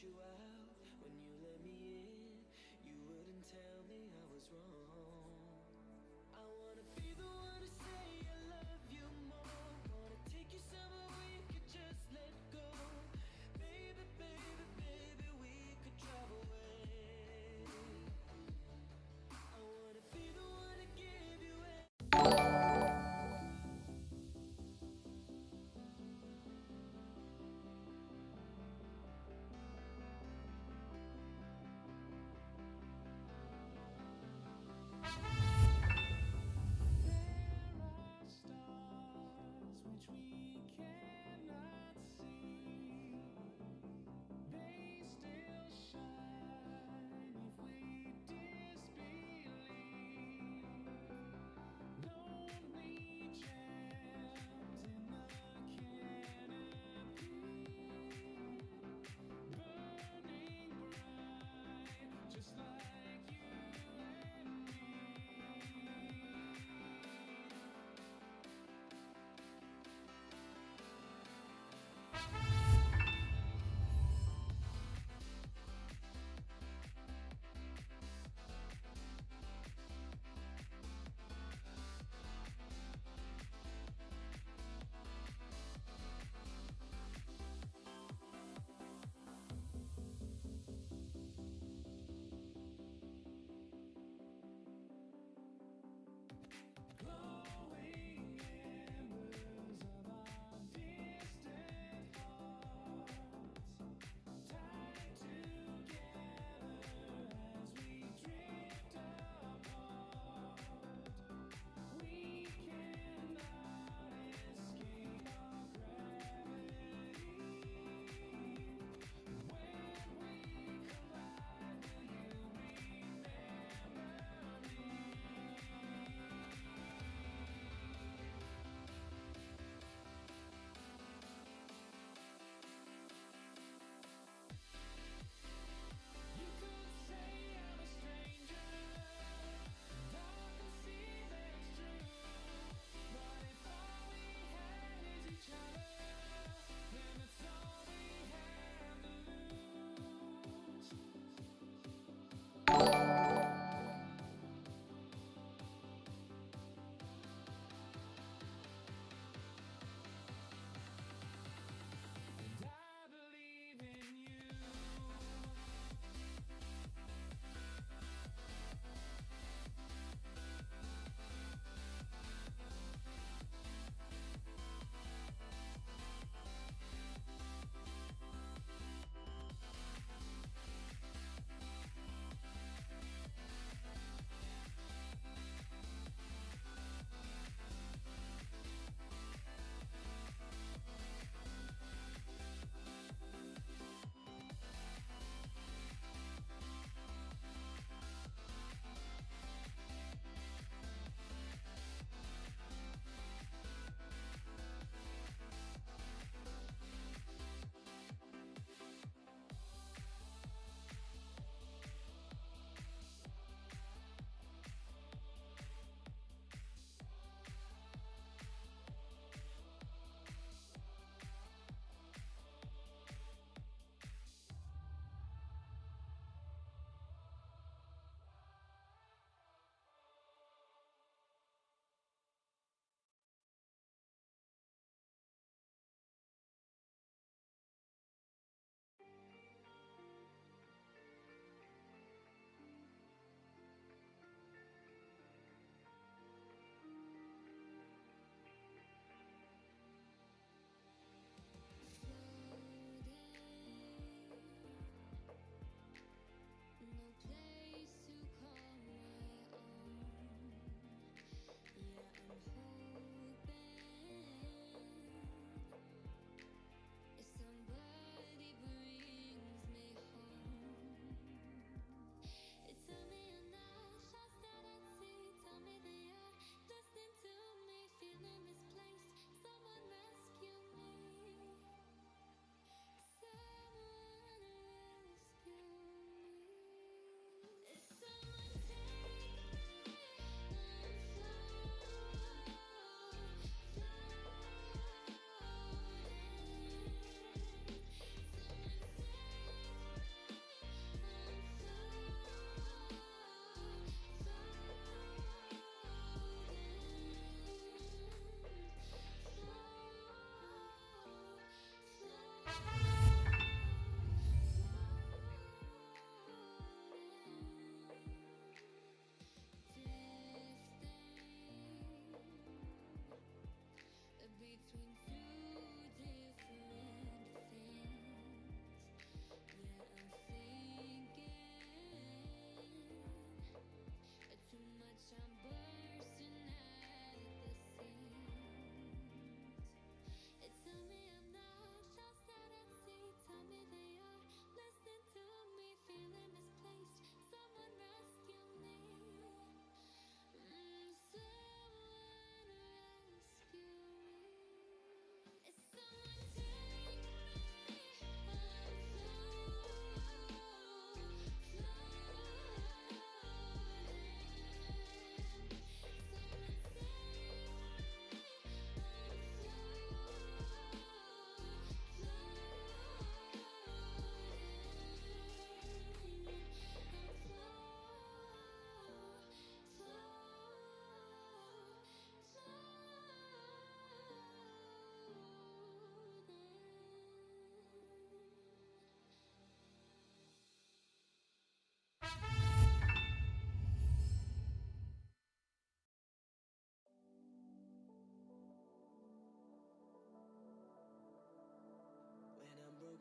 you out when you let me in. You wouldn't tell me I was wrong. I wanna be the one to say I love you more. Wanna take you somewhere we could just let go. Baby, baby, baby, we could travel away. I wanna be the one to give you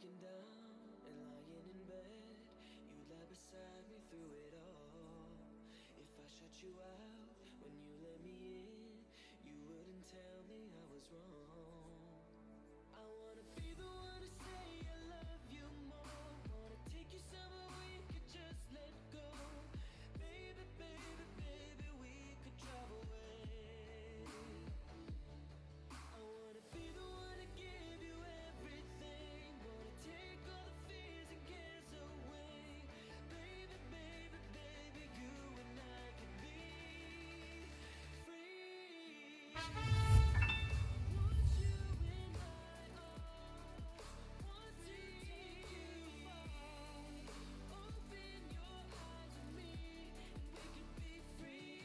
broken down and lying in bed, you lie beside me through it all. If I shut you out when you let me in, you wouldn't tell me I was wrong. I wanna be the one to say I love you more. Wanna take you somewhere we could just let go. Baby, baby, baby, we could drive away. I wanna be the one to give you everything. Wanna take all the fears and cares away. Baby, baby, baby, you and I can be free. Want you in my arms, want to take you far. Open your eyes with me, and we could be free.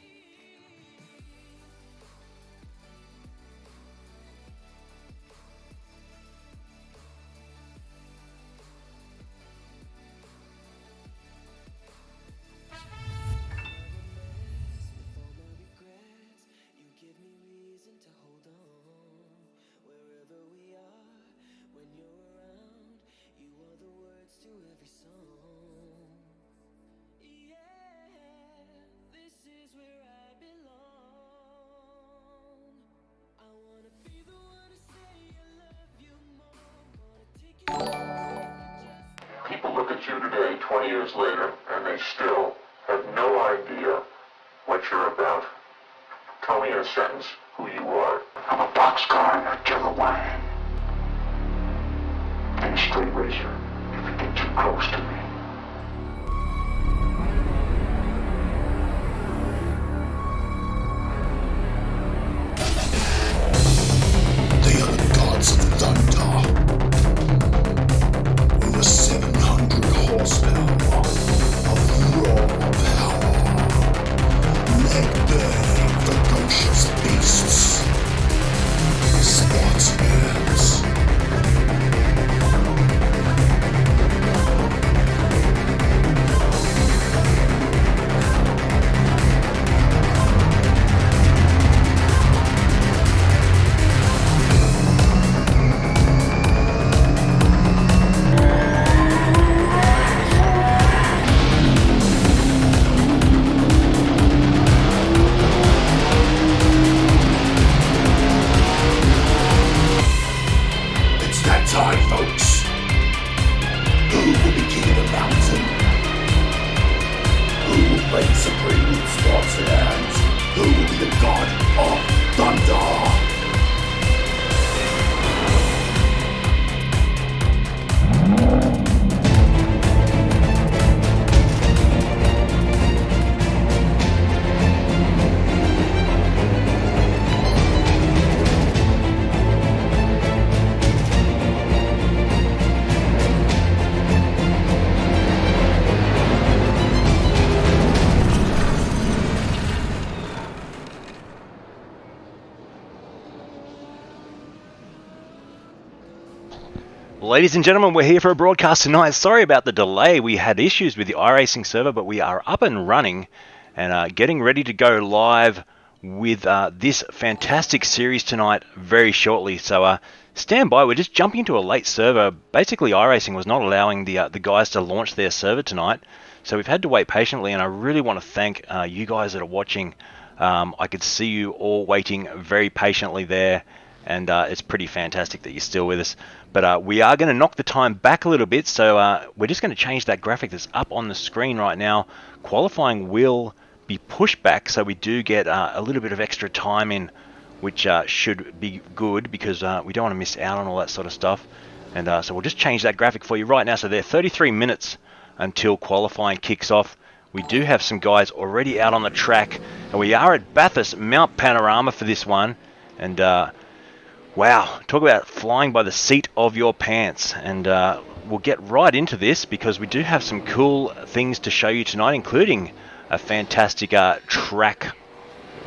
With all my regrets, you give me reason to hold on. Wherever we are, when you're around, you are the words to every song. Yeah, this is where I belong. I wanna be the one to say I love you more. Wanna take you just People look at you today, 20 years later, and they still have no idea what you're about. Tell me in a sentence who you are. I'm a boxcar and a killer wine. And a straight razor if you get too close to me. They are the gods of thunder. Over 700 horsepower of raw power. Leg-burning, ferocious beasts. Spartans. It's that time, folks. Who will be king of the mountain? Who will reign supreme in Spartans? Who will be the god of thunder? Ladies and gentlemen, we're here for a broadcast tonight. Sorry about the delay. We had issues with the iRacing server, but we are up and running and getting ready to go live with this fantastic series tonight very shortly. So stand by. We're just jumping into a late server. Basically, iRacing was not allowing the guys to launch their server tonight, so we've had to wait patiently. And I really want to thank you guys that are watching. I could see you all waiting very patiently there. And it's pretty fantastic that you're still with us. But we are going to knock the time back a little bit, so we're just going to change that graphic that's up on the screen right now. Qualifying will be pushed back, so we do get a little bit of extra time in, which should be good, because we don't want to miss out on all that sort of stuff. And so we'll just change that graphic for you right now. So there are 33 minutes until qualifying kicks off. We do have some guys already out on the track, and we are at Bathurst Mount Panorama for this one. And wow, talk about flying by the seat of your pants. And we'll get right into this, because we do have some cool things to show you tonight, including a fantastic track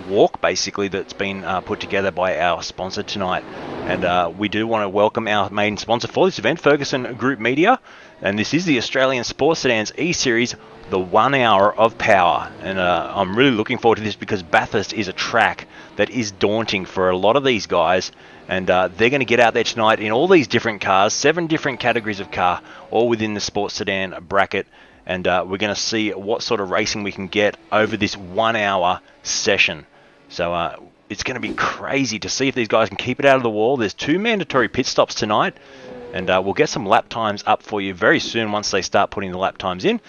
walk, basically, that's been put together by our sponsor tonight. And we do want to welcome our main sponsor for this event, Ferguson Group Media. And this is the Australian Sports Sedans E-Series, the 1 hour of power. And I'm really looking forward to this, because Bathurst is a track that is daunting for a lot of these guys. And they're going to get out there tonight in all these different cars, 7 different categories of car, all within the sports sedan bracket. And we're going to see what sort of racing we can get over this 1 hour session. So it's going to be crazy to see if these guys can keep it out of the wall. There's 2 mandatory pit stops tonight. And we'll get some lap times up for you very soon once they start putting the lap times in.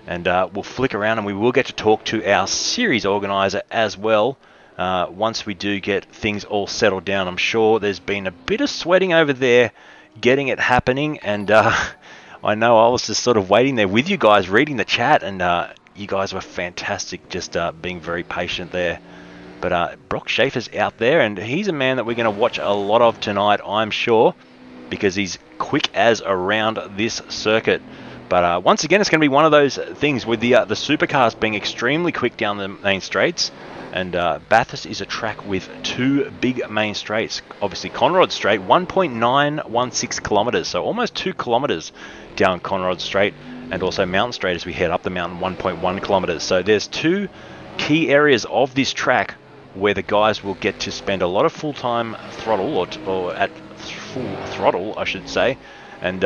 And we'll flick around and we will get to talk to our series organizer as well. Once we do get things all settled down. I'm sure there's been a bit of sweating over there getting it happening, and I know I was just sort of waiting there with you guys reading the chat, and you guys were fantastic, just being very patient there. But Brock Schaefer's out there, and he's a man that we're going to watch a lot of tonight, I'm sure, because he's quick as around this circuit. But once again, it's going to be one of those things with the supercars being extremely quick down the main straights. And Bathurst is a track with 2 big main straights. Obviously, Conrod Straight, 1.916 kilometres, so almost 2 kilometres down Conrod Straight, and also Mountain Straight as we head up the mountain, 1.1 kilometres. So there's 2 key areas of this track where the guys will get to spend a lot of full-time throttle, or at full throttle, I should say, and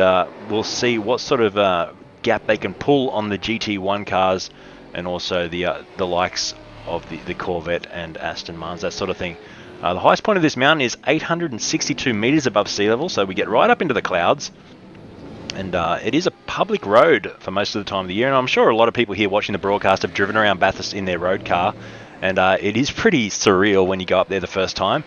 we'll see what sort of gap they can pull on the GT1 cars, and also the likes of the Corvette and Aston Martins, that sort of thing. The highest point of this mountain is 862 metres above sea level, so we get right up into the clouds. And it is a public road for most of the time of the year, and I'm sure a lot of people here watching the broadcast have driven around Bathurst in their road car, and it is pretty surreal when you go up there the first time.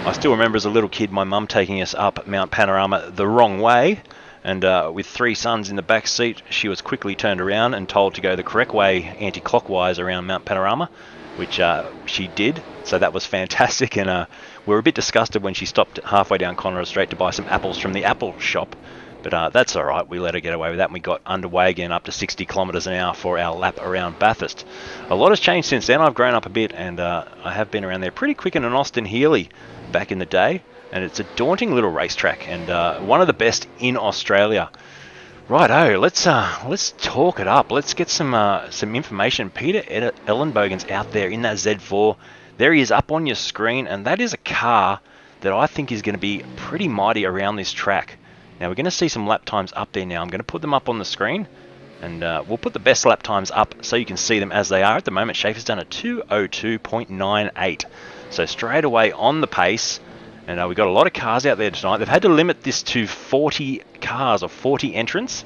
I still remember as a little kid my mum taking us up Mount Panorama the wrong way, and with 3 sons in the back seat, she was quickly turned around and told to go the correct way, anti-clockwise, around Mount Panorama, which she did. So that was fantastic, and we were a bit disgusted when she stopped halfway down Conrod Straight to buy some apples from the apple shop. But that's all right. We let her get away with that, and we got underway again up to 60 kilometres an hour for our lap around Bathurst. A lot has changed since then. I've grown up a bit, and I have been around there pretty quick in an Austin Healey back in the day, and it's a daunting little racetrack, and one of the best in Australia. Righto, let's talk it up. Let's get some information. Peter Ellenbogen's out there in that Z4. There he is up on your screen, and that is a car that I think is going to be pretty mighty around this track. Now we're going to see some lap times up there now. I'm going to put them up on the screen, and we'll put the best lap times up so you can see them as they are. At the moment, Schaefer's done a 2:02.98, so straight away on the pace. And we've got a lot of cars out there tonight. They've had to limit this to 40 cars or 40 entrants.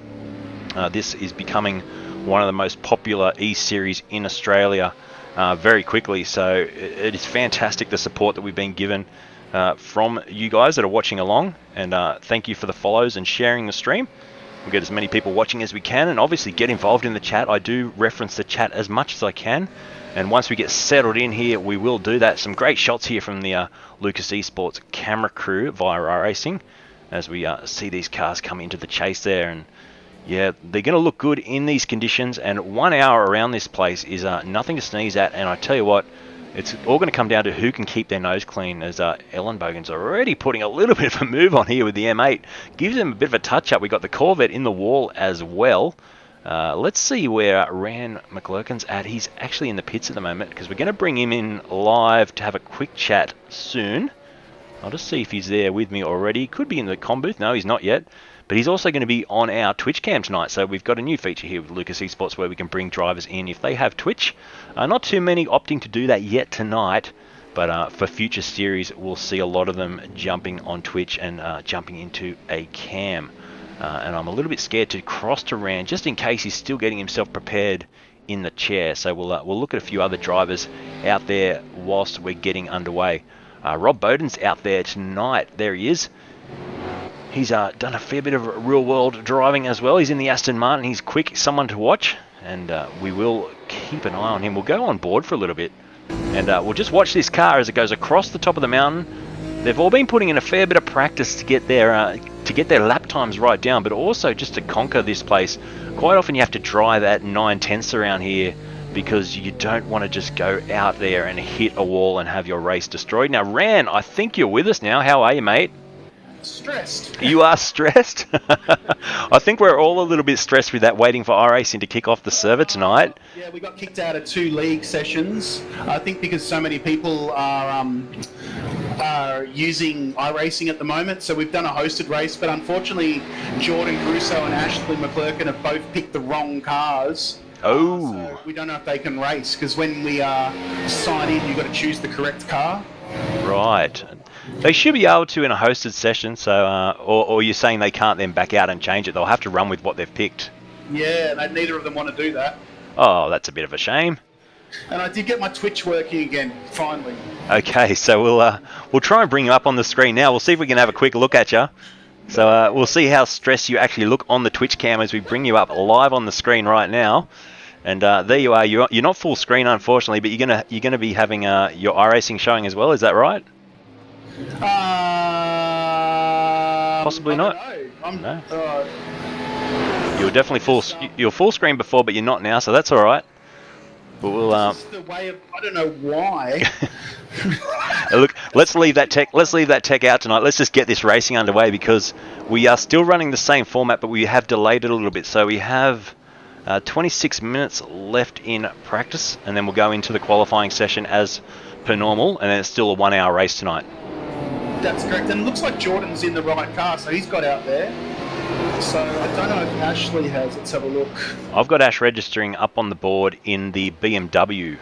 This is becoming one of the most popular E-Series in Australia very quickly. So it is fantastic, the support that we've been given from you guys that are watching along. And thank you for the follows and sharing the stream. We'll get as many people watching as we can, and obviously get involved in the chat. I do reference the chat as much as I can. And once we get settled in here, we will do that. Some great shots here from the Lucas Esports camera crew via iRacing as we see these cars come into the chase there. And yeah, they're going to look good in these conditions. And 1 hour around this place is nothing to sneeze at. And I tell you what, it's all going to come down to who can keep their nose clean, as Ellenbogen's already putting a little bit of a move on here with the M8. Gives them a bit of a touch-up. We got the Corvette in the wall as well. Let's see where Ran McLurkin's at. He's actually in the pits at the moment, because we're going to bring him in live to have a quick chat soon. I'll just see if he's there with me already. Could be in the comm booth. No, he's not yet. But he's also going to be on our Twitch cam tonight. So we've got a new feature here with Lucas Esports where we can bring drivers in if they have Twitch. Not too many opting to do that yet tonight. But for future series, we'll see a lot of them jumping on Twitch and jumping into a cam. And I'm a little bit scared to cross to Rand just in case he's still getting himself prepared in the chair. So we'll look at a few other drivers out there whilst we're getting underway. Rob Bowden's out there tonight. There he is. He's done a fair bit of real-world driving as well. He's in the Aston Martin. He's quick, someone to watch, and we will keep an eye on him. We'll go on board for a little bit, and we'll just watch this car as it goes across the top of the mountain. They've all been putting in a fair bit of practice to get their lap times right down, but also just to conquer this place. Quite often you have to drive at 9/10 around here because you don't want to just go out there and hit a wall and have your race destroyed. Now, Ran, I think you're with us now. How are you, mate? stressed. You are stressed? I think we're all a little bit stressed with that, waiting for iRacing to kick off the server tonight. Yeah, we got kicked out of 2 league sessions. I think because so many people are using iRacing at the moment, so we've done a hosted race, but unfortunately Jordan Crusoe and Ashley McClurkin have both picked the wrong cars. Oh. So we don't know if they can race, because when we sign in, you've got to choose the correct car. Right. They should be able to in a hosted session, so or you're saying they can't then back out and change it. They'll have to run with what they've picked. Yeah, neither of them want to do that. Oh, that's a bit of a shame. And I did get my Twitch working again, finally. Okay, so we'll try and bring you up on the screen now. We'll see if we can have a quick look at you. So we'll see how stressed you actually look on the Twitch cam as we bring you up live on the screen right now. And there you are. You're not full screen, unfortunately, but you're gonna be having your iRacing showing as well. Is that right? Possibly not. No. You were definitely you're full screen before, but you're not now, so that's all right. But we'll This is the way of, I don't know why. look, let's leave that tech out tonight. Let's just get this racing underway, because we are still running the same format, but we have delayed it a little bit. So we have 26 minutes left in practice, and then we'll go into the qualifying session as per normal, and then it's still a 1 hour race tonight. That's correct, and it looks like Jordan's in the right car, so he's got out there. So I don't know if Ashley has. Let's have a look. I've got Ash registering up on the board in the BMW.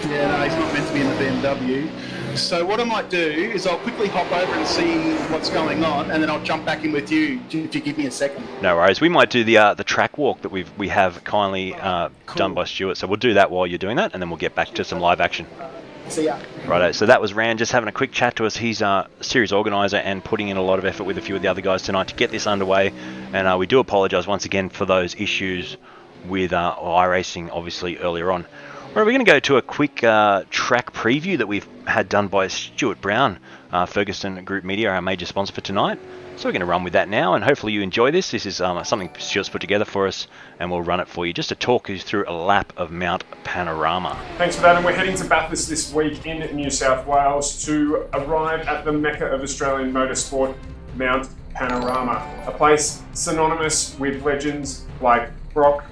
Yeah, no, he's not meant to be in the BMW. So what I might do is I'll quickly hop over and see what's going on, and then I'll jump back in with you if you give me a second. No worries. We might do the track walk that we have kindly done by Stuart. So we'll do that while you're doing that, and then we'll get back to some live action. See ya. Righto, so that was Rand just having a quick chat to us. He's a series organiser and putting in a lot of effort with a few of the other guys tonight to get this underway. And we do apologise once again for those issues with iRacing, obviously, earlier on. Right, we're going to go to a quick track preview that we've had done by Stuart Brown, Ferguson Group Media, our major sponsor for tonight. So we're going to run with that now, and hopefully you enjoy this. This is something Stuart's put together for us, and we'll run it for you just to talk you through a lap of Mount Panorama. Thanks for that, and we're heading to Bathurst this week in New South Wales to arrive at the mecca of Australian motorsport, Mount Panorama, a place synonymous with legends like Brock,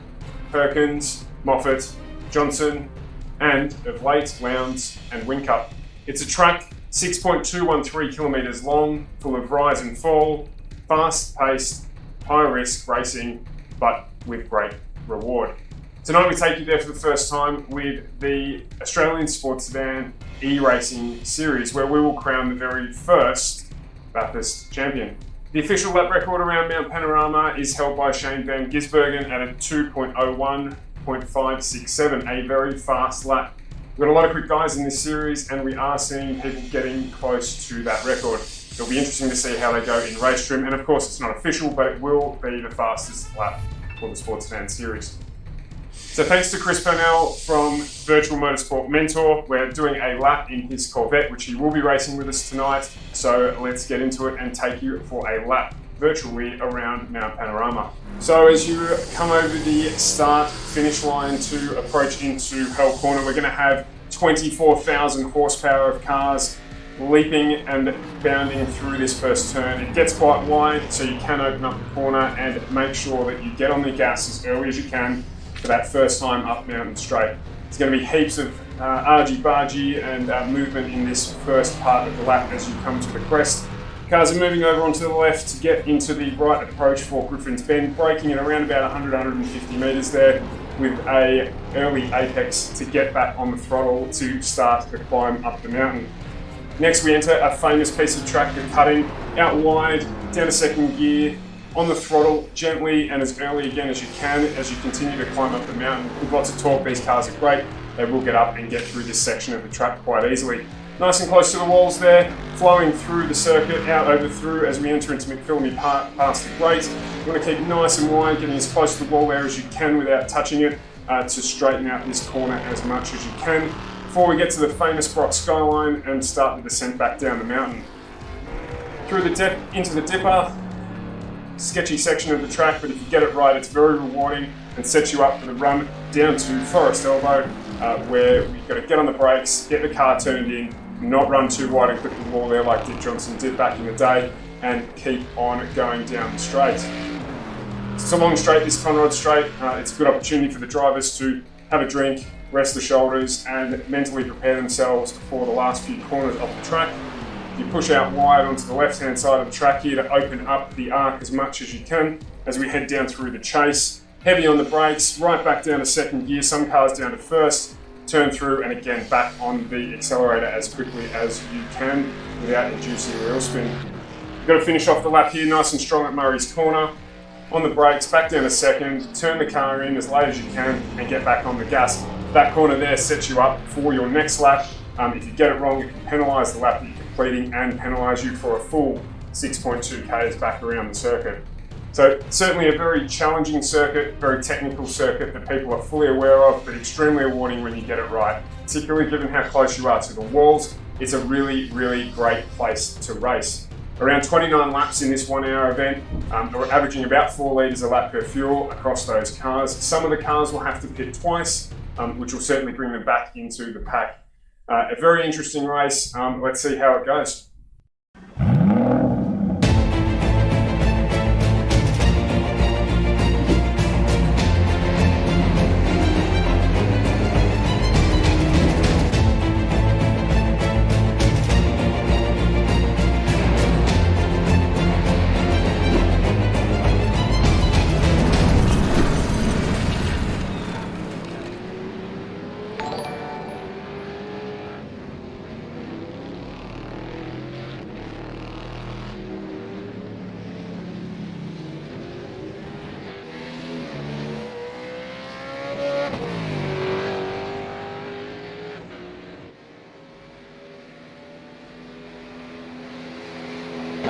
Perkins, Moffat, Johnson, and of late, Lowndes and Whincup. It's a track 6.213 kilometres long, full of rise and fall, fast-paced, high-risk racing, but with great reward. Tonight we take you there for the first time with the Australian Sports Sedan e-racing series, where we will crown the very first Bathurst champion. The official lap record around Mount Panorama is held by Shane Van Gisbergen at a 2.01.567, a very fast lap. We've got a lot of quick guys in this series, and we are seeing people getting close to that record. It'll be interesting to see how they go in race trim, and of course it's not official, but it will be the fastest lap for the Sports Sedan series. So thanks to Chris Purnell from Virtual Motorsport Mentor. We're doing a lap in his Corvette, which he will be racing with us tonight. So let's get into it and take you for a lap virtually around Mount Panorama. So as you come over the start-finish line to approach into Pearl Corner, we're going to have 24,000 horsepower of cars leaping and bounding through this first turn. It gets quite wide, so you can open up the corner and make sure that you get on the gas as early as you can for that first time up Mountain Straight. There's going to be heaps of argy-bargy and movement in this first part of the lap as you come to the crest. Cars are moving over onto the left to get into the right approach for Griffin's Bend, braking at around about 100-150 metres there, with a early apex to get back on the throttle to start the climb up the mountain. Next we enter a famous piece of track, the cutting, out wide, down to second gear, on the throttle, gently and as early again as you can as you continue to climb up the mountain. With lots of torque, these cars are great. They will get up and get through this section of the track quite easily. Nice and close to the walls there, flowing through the circuit, out over through as we enter into McPhillamy Park past the grate. You want to keep nice and wide, getting as close to the wall there as you can without touching it to straighten out this corner as much as you can before we get to the famous Brock skyline and start the descent back down the mountain. Through the into the dipper, sketchy section of the track, but if you get it right, it's very rewarding and sets you up for the run down to Forest Elbow, where we've got to get on the brakes, get the car turned in, not run too wide and clip the wall there like Dick Johnson did back in the day, and keep on going down the straight. It's a long straight, this Conrod Straight. It's a good opportunity for the drivers to have a drink, rest the shoulders, and mentally prepare themselves for the last few corners of the track. You push out wide onto the left-hand side of the track here to open up the arc as much as you can as we head down through the chase. Heavy on the brakes, right back down to second gear, some cars down to first, turn through and again back on the accelerator as quickly as you can without inducing wheel spin. You've got to finish off the lap here nice and strong at Murray's Corner. On the brakes, back down to second, turn the car in as late as you can and get back on the gas. That corner there sets you up for your next lap. If you get it wrong, it can penalise the lap that you're completing and penalise you for a full 6.2 k's back around the circuit. So certainly a very challenging circuit, very technical circuit that people are fully aware of, but extremely rewarding when you get it right, particularly given how close you are to the walls. It's a really, really great place to race. Around 29 laps in this 1 hour event, we're averaging about 4 litres a lap per fuel across those cars. Some of the cars will have to pit twice, which will certainly bring them back into the pack. A very interesting race. Let's see how it goes.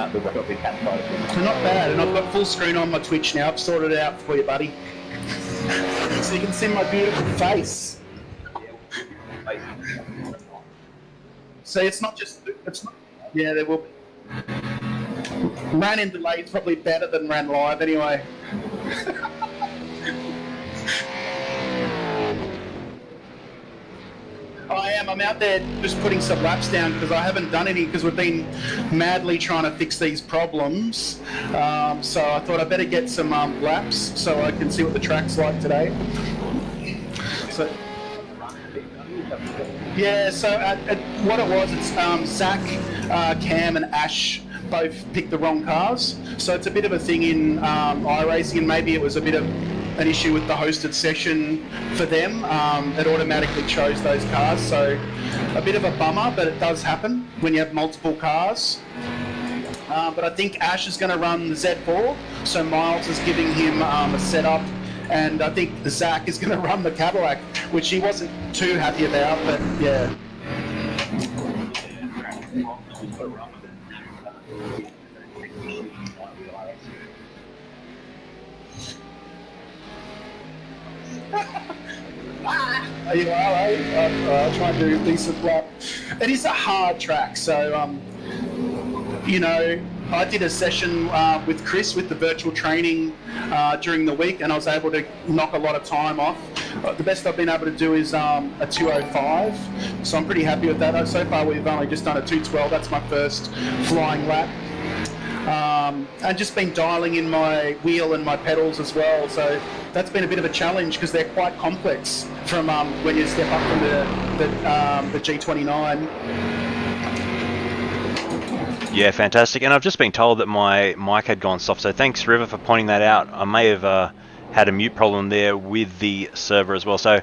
So not bad, and I've got full screen on my Twitch now. I've sorted it out for you, buddy. So you can see my beautiful face. So it's not just, yeah, there will be. Ran in delay is probably better than ran live anyway. I am. I'm out there just putting some laps down because I haven't done any because we've been madly trying to fix these problems. So I thought I'd better get some laps so I can see what the track's like today. So, yeah, so what it was, it's Zach, Cam and Ash both picked the wrong cars. So it's a bit of a thing in iRacing, and maybe it was a bit of an issue with the hosted session for them. It automatically chose those cars, so a bit of a bummer, but it does happen when you have multiple cars. But I think Ash is going to run the Z4, so Miles is giving him a setup, and I think Zach is going to run the Cadillac, which he wasn't too happy about, but yeah. You know, I'll try and do a decent lap. It is a hard track, so you know, I did a session with Chris with the virtual training during the week, and I was able to knock a lot of time off. The best I've been able to do is a 2:05, so I'm pretty happy with that. So far we've only just done a 2:12. That's my first flying lap. And just been dialing in my wheel and my pedals as well, so that's been a bit of a challenge because they're quite complex from when you step up from the G29. Yeah, fantastic. And I've just been told that my mic had gone soft, so thanks River for pointing that out. I may have had a mute problem there with the server as well, so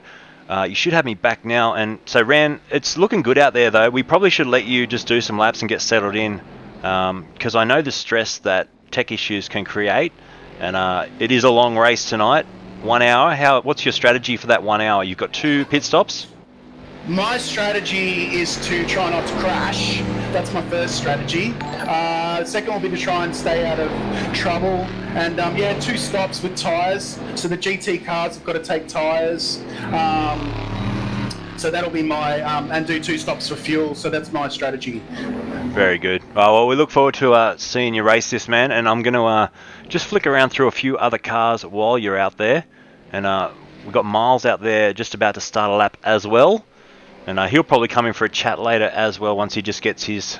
you should have me back now. And so Ran, it's looking good out there though. We probably should let you just do some laps and get settled in, because I know the stress that tech issues can create, and it is a long race tonight. 1 hour. What's your strategy for that 1 hour? You've got 2 pit stops? My strategy is to try not to crash. That's my first strategy. Second will be to try and stay out of trouble. And yeah, 2 stops with tyres. So the GT cars have got to take tyres. So that'll be my, and do 2 stops for fuel. So that's my strategy. Very good. Well, we look forward to seeing you race this, man. And I'm going to just flick around through a few other cars while you're out there. And we've got Miles out there just about to start a lap as well. And he'll probably come in for a chat later as well once he just gets his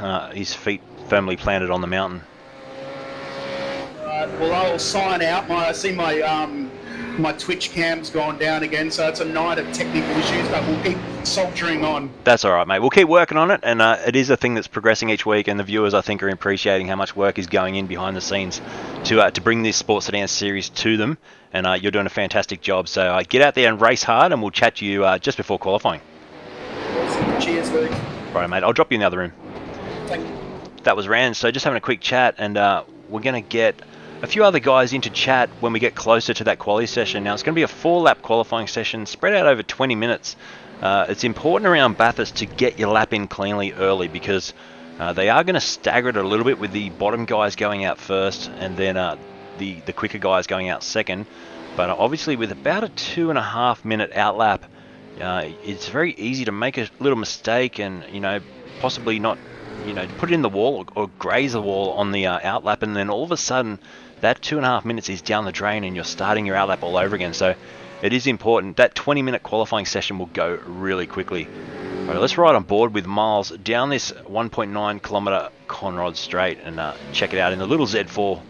feet firmly planted on the mountain. Well, I'll sign out. I see my Twitch cam's gone down again, so it's a night of technical issues, but we'll keep soldiering on. That's all right, mate. We'll keep working on it, and it is a thing that's progressing each week, and the viewers, I think, are appreciating how much work is going in behind the scenes to bring this Sports Sedan series to them, and you're doing a fantastic job. So get out there and race hard, and we'll chat to you just before qualifying. Cheers, Luke. Right, mate. I'll drop you in the other room. Thank you. That was Rand. So just having a quick chat, and we're going to get a few other guys into chat when we get closer to that quali session. Now, it's going to be a 4-lap qualifying session spread out over 20 minutes. It's important around Bathurst to get your lap in cleanly early because they are going to stagger it a little bit with the bottom guys going out first and then the quicker guys going out second. But obviously with about a 2.5 minute outlap, it's very easy to make a little mistake and, possibly not, put it in the wall or graze the wall on the outlap, and then all of a sudden that 2.5 minutes is down the drain and you're starting your outlap all over again. So it is important. That 20-minute qualifying session will go really quickly. All right, let's ride on board with Miles down this 1.9 kilometre Conrod Straight and check it out in the little Z4.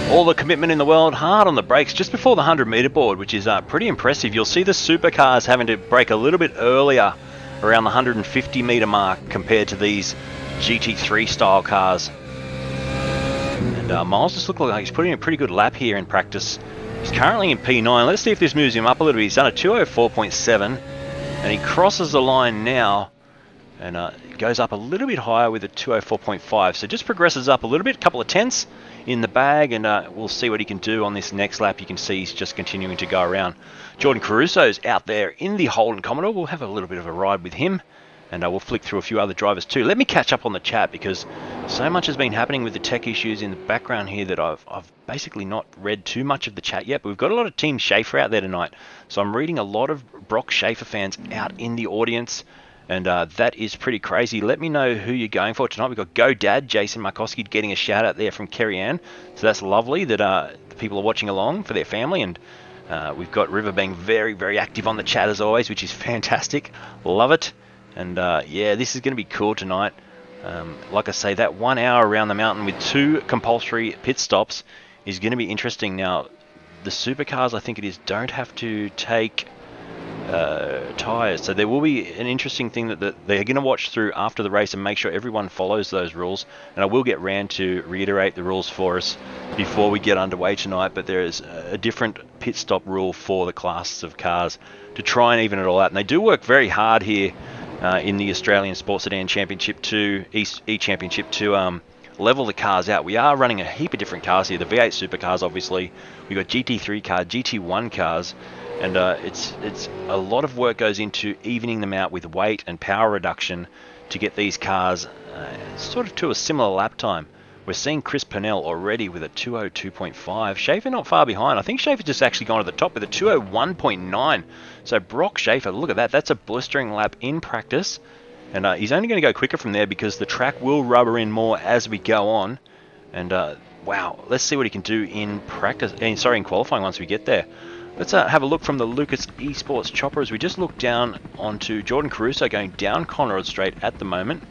All the commitment in the world, hard on the brakes just before the 100-metre board, which is pretty impressive. You'll see the supercars having to brake a little bit earlier around the 150-metre mark compared to these GT3 style cars. And Miles just looks like he's putting a pretty good lap here in practice. He's currently in P9. Let's see if this moves him up a little bit. He's done a 204.7 and he crosses the line now and goes up a little bit higher with a 204.5. So just progresses up a little bit, a couple of tenths in the bag, and we'll see what he can do on this next lap. You can see he's just continuing to go around. Jordan Caruso's out there in the Holden Commodore. We'll have a little bit of a ride with him, and we'll flick through a few other drivers too. Let me catch up on the chat because so much has been happening with the tech issues in the background here that I've basically not read too much of the chat yet, but we've got a lot of Team Schaefer out there tonight. So I'm reading a lot of Brock Schaefer fans out in the audience, and that is pretty crazy. Let me know who you're going for tonight. We've got Go Dad, Jason Markowski getting a shout out there from Kerry Ann. So that's lovely that the people are watching along for their family. And we've got River being very, very active on the chat as always, which is fantastic. Love it. And yeah, this is going to be cool tonight. Like I say, that 1 hour around the mountain with 2 compulsory pit stops is going to be interesting. Now, the supercars, I think it is, don't have to take tyres, so there will be an interesting thing that they're going to watch through after the race and make sure everyone follows those rules. And I will get Rand to reiterate the rules for us before we get underway tonight, but there is a different pit stop rule for the classes of cars to try and even it all out. And they do work very hard here in the Australian Sports Sedan Championship 2, E-Championship to level the cars out. We are running a heap of different cars here. The V8 supercars, obviously. We've got GT3 cars, GT1 cars, and it's a lot of work goes into evening them out with weight and power reduction to get these cars sort of to a similar lap time. We're seeing Chris Purnell already with a 202.5. Schaefer not far behind. I think Schaefer's just actually gone to the top with a 201.9. So Brock Schaefer, look at that. That's a blistering lap in practice. And he's only going to go quicker from there because the track will rubber in more as we go on. And wow, let's see what he can do in practice. In qualifying once we get there. Let's have a look from the Lucas Esports chopper as we just look down onto Jordan Caruso going down Conrod Straight at the moment.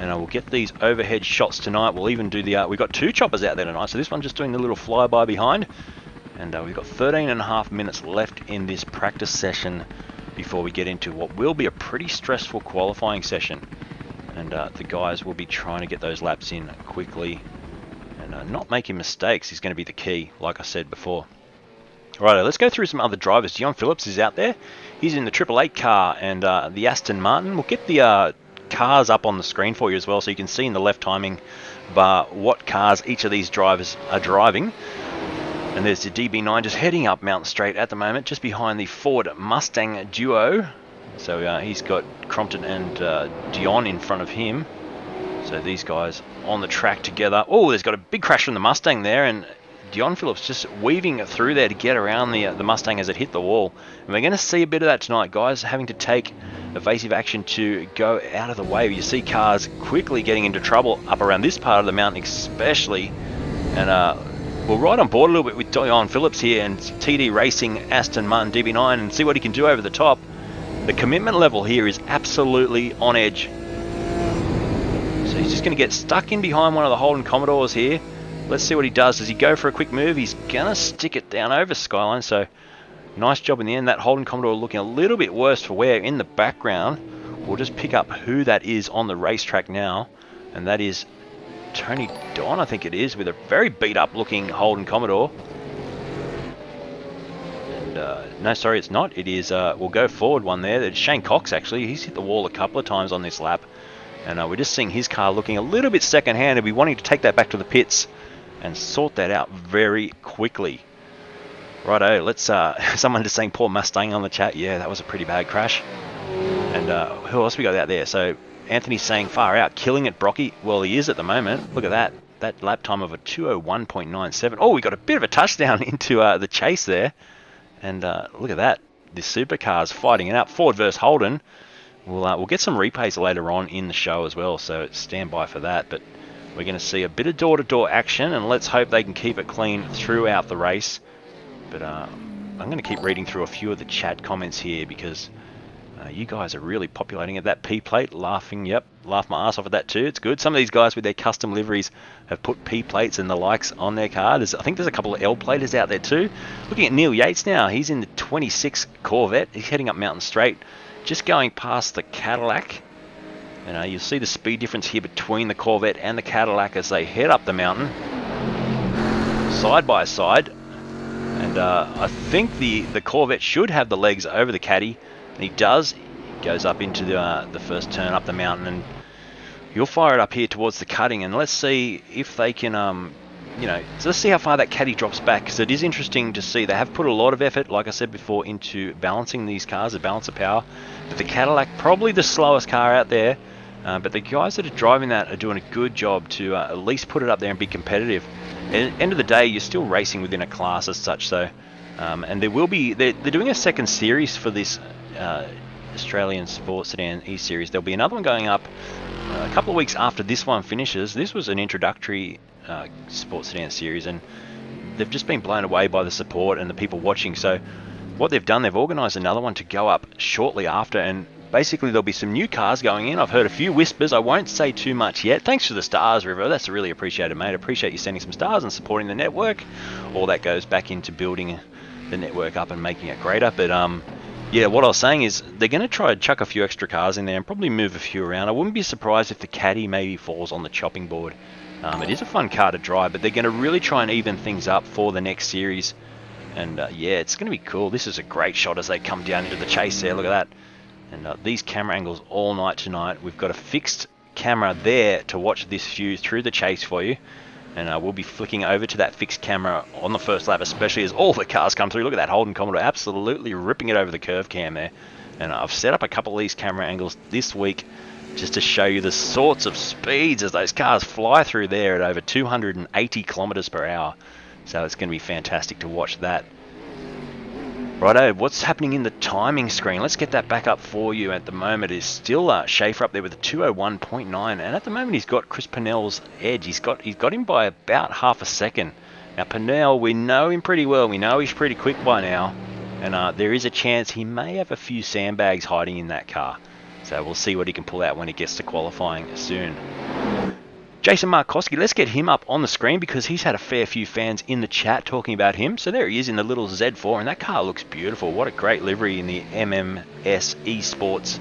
And I will get these overhead shots tonight. We'll even do the... we've got 2 choppers out there tonight, so this one's just doing the little flyby behind. And we've got 13.5 minutes left in this practice session before we get into what will be a pretty stressful qualifying session. And the guys will be trying to get those laps in quickly. And not making mistakes is going to be the key, like I said before. Right, let's go through some other drivers. Dion Phillips is out there. He's in the 888 car and the Aston Martin. We'll get the cars up on the screen for you as well, so you can see in the left timing bar what cars each of these drivers are driving. And there's the DB9 just heading up Mountain Straight at the moment, just behind the Ford Mustang duo. So he's got Crompton and Dion in front of him. So these guys on the track together. Oh, there's got a big crash from the Mustang there, and Dion Phillips just weaving through there to get around the Mustang as it hit the wall. And we're going to see a bit of that tonight, guys, having to take evasive action to go out of the way. You see cars quickly getting into trouble up around this part of the mountain especially. And we'll ride on board a little bit with Dion Phillips here and TD Racing Aston Martin DB9 and see what he can do over the top. The commitment level here is absolutely on edge. So he's just going to get stuck in behind one of the Holden Commodores here. Let's see what he does. Does he go for a quick move? He's going to stick it down over Skyline. So nice job in the end. That Holden Commodore looking a little bit worse for wear in the background. We'll just pick up who that is on the racetrack now. And that is Tony Don, I think it is, with a very beat up looking Holden Commodore. And no, sorry, it's not. It is, we'll go forward one there. It's Shane Cox, actually. He's hit the wall a couple of times on this lap. And we're just seeing his car looking a little bit second-hand. He'll be wanting to take that back to the pits and sort that out very quickly. Righto, let's, someone just saying poor Mustang on the chat. Yeah, that was a pretty bad crash. And who else we got out there? So Anthony's saying far out, killing it, Brocky. Well, he is at the moment. Look at that. That lap time of a 2:01.97. Oh, we got a bit of a touchdown into the chase there. And look at that. The supercar's fighting it out. Ford versus Holden. We'll get some replays later on in the show as well, so stand by for that. But we're going to see a bit of door-to-door action, and let's hope they can keep it clean throughout the race. But I'm going to keep reading through a few of the chat comments here because you guys are really populating it. That P plate, laughing, yep, laugh my ass off at that too. It's good. Some of these guys with their custom liveries have put P plates and the likes on their car. I think there's a couple of L platers out there too. Looking at Neil Yates now, he's in the 26 Corvette. He's heading up Mountain Straight, just going past the Cadillac. And you'll see the speed difference here between the Corvette and the Cadillac as they head up the mountain, side by side. And I think the Corvette should have the legs over the Caddy. And he does. He goes up into the first turn up the mountain, and you'll fire it up here towards the cutting, and let's see if they can, so let's see how far that Caddy drops back, because it is interesting to see. They have put a lot of effort, like I said before, into balancing these cars, the balance of power. But the Cadillac, probably the slowest car out there, but the guys that are driving that are doing a good job to at least put it up there and be competitive. At the end of the day, you're still racing within a class as such, so, and there will be, they're doing a second series for this Australian Sports Sedan E-Series. There'll be another one going up a couple of weeks after this one finishes. This was an introductory Sports Sedan series, and they've just been blown away by the support and the people watching. So what they've done, they've organised another one to go up shortly after, and basically there'll be some new cars going in. I've heard a few whispers. I won't say too much yet. Thanks for the stars, River. That's really appreciated, mate. I appreciate you sending some stars and supporting the network. All that goes back into building the network up and making it greater. But yeah, what I was saying is they're going to try to chuck a few extra cars in there and probably move a few around. I wouldn't be surprised if the Caddy maybe falls on the chopping board. It is a fun car to drive, but they're going to really try and even things up for the next series. And yeah, it's going to be cool. This is a great shot as they come down into the chase there. Look at that. And these camera angles all night tonight. We've got a fixed camera there to watch this view through the chase for you. And we'll be flicking over to that fixed camera on the first lap, especially as all the cars come through. Look at that Holden Commodore absolutely ripping it over the curve cam there. And I've set up a couple of these camera angles this week just to show you the sorts of speeds as those cars fly through there at over 280 kilometers per hour. So it's going to be fantastic to watch that. Righto, what's happening in the timing screen? Let's get that back up for you. At the moment is still Schaefer up there with a 2:01.9, and at the moment he's got Chris Purnell's edge. He's got him by about half a second. Now Purnell, we know him pretty well. We know he's pretty quick by now, and there is a chance he may have a few sandbags hiding in that car. So we'll see what he can pull out when he gets to qualifying soon. Jason Markowski, let's get him up on the screen because he's had a fair few fans in the chat talking about him. So there he is in the little Z4, and that car looks beautiful. What a great livery in the MMS Esports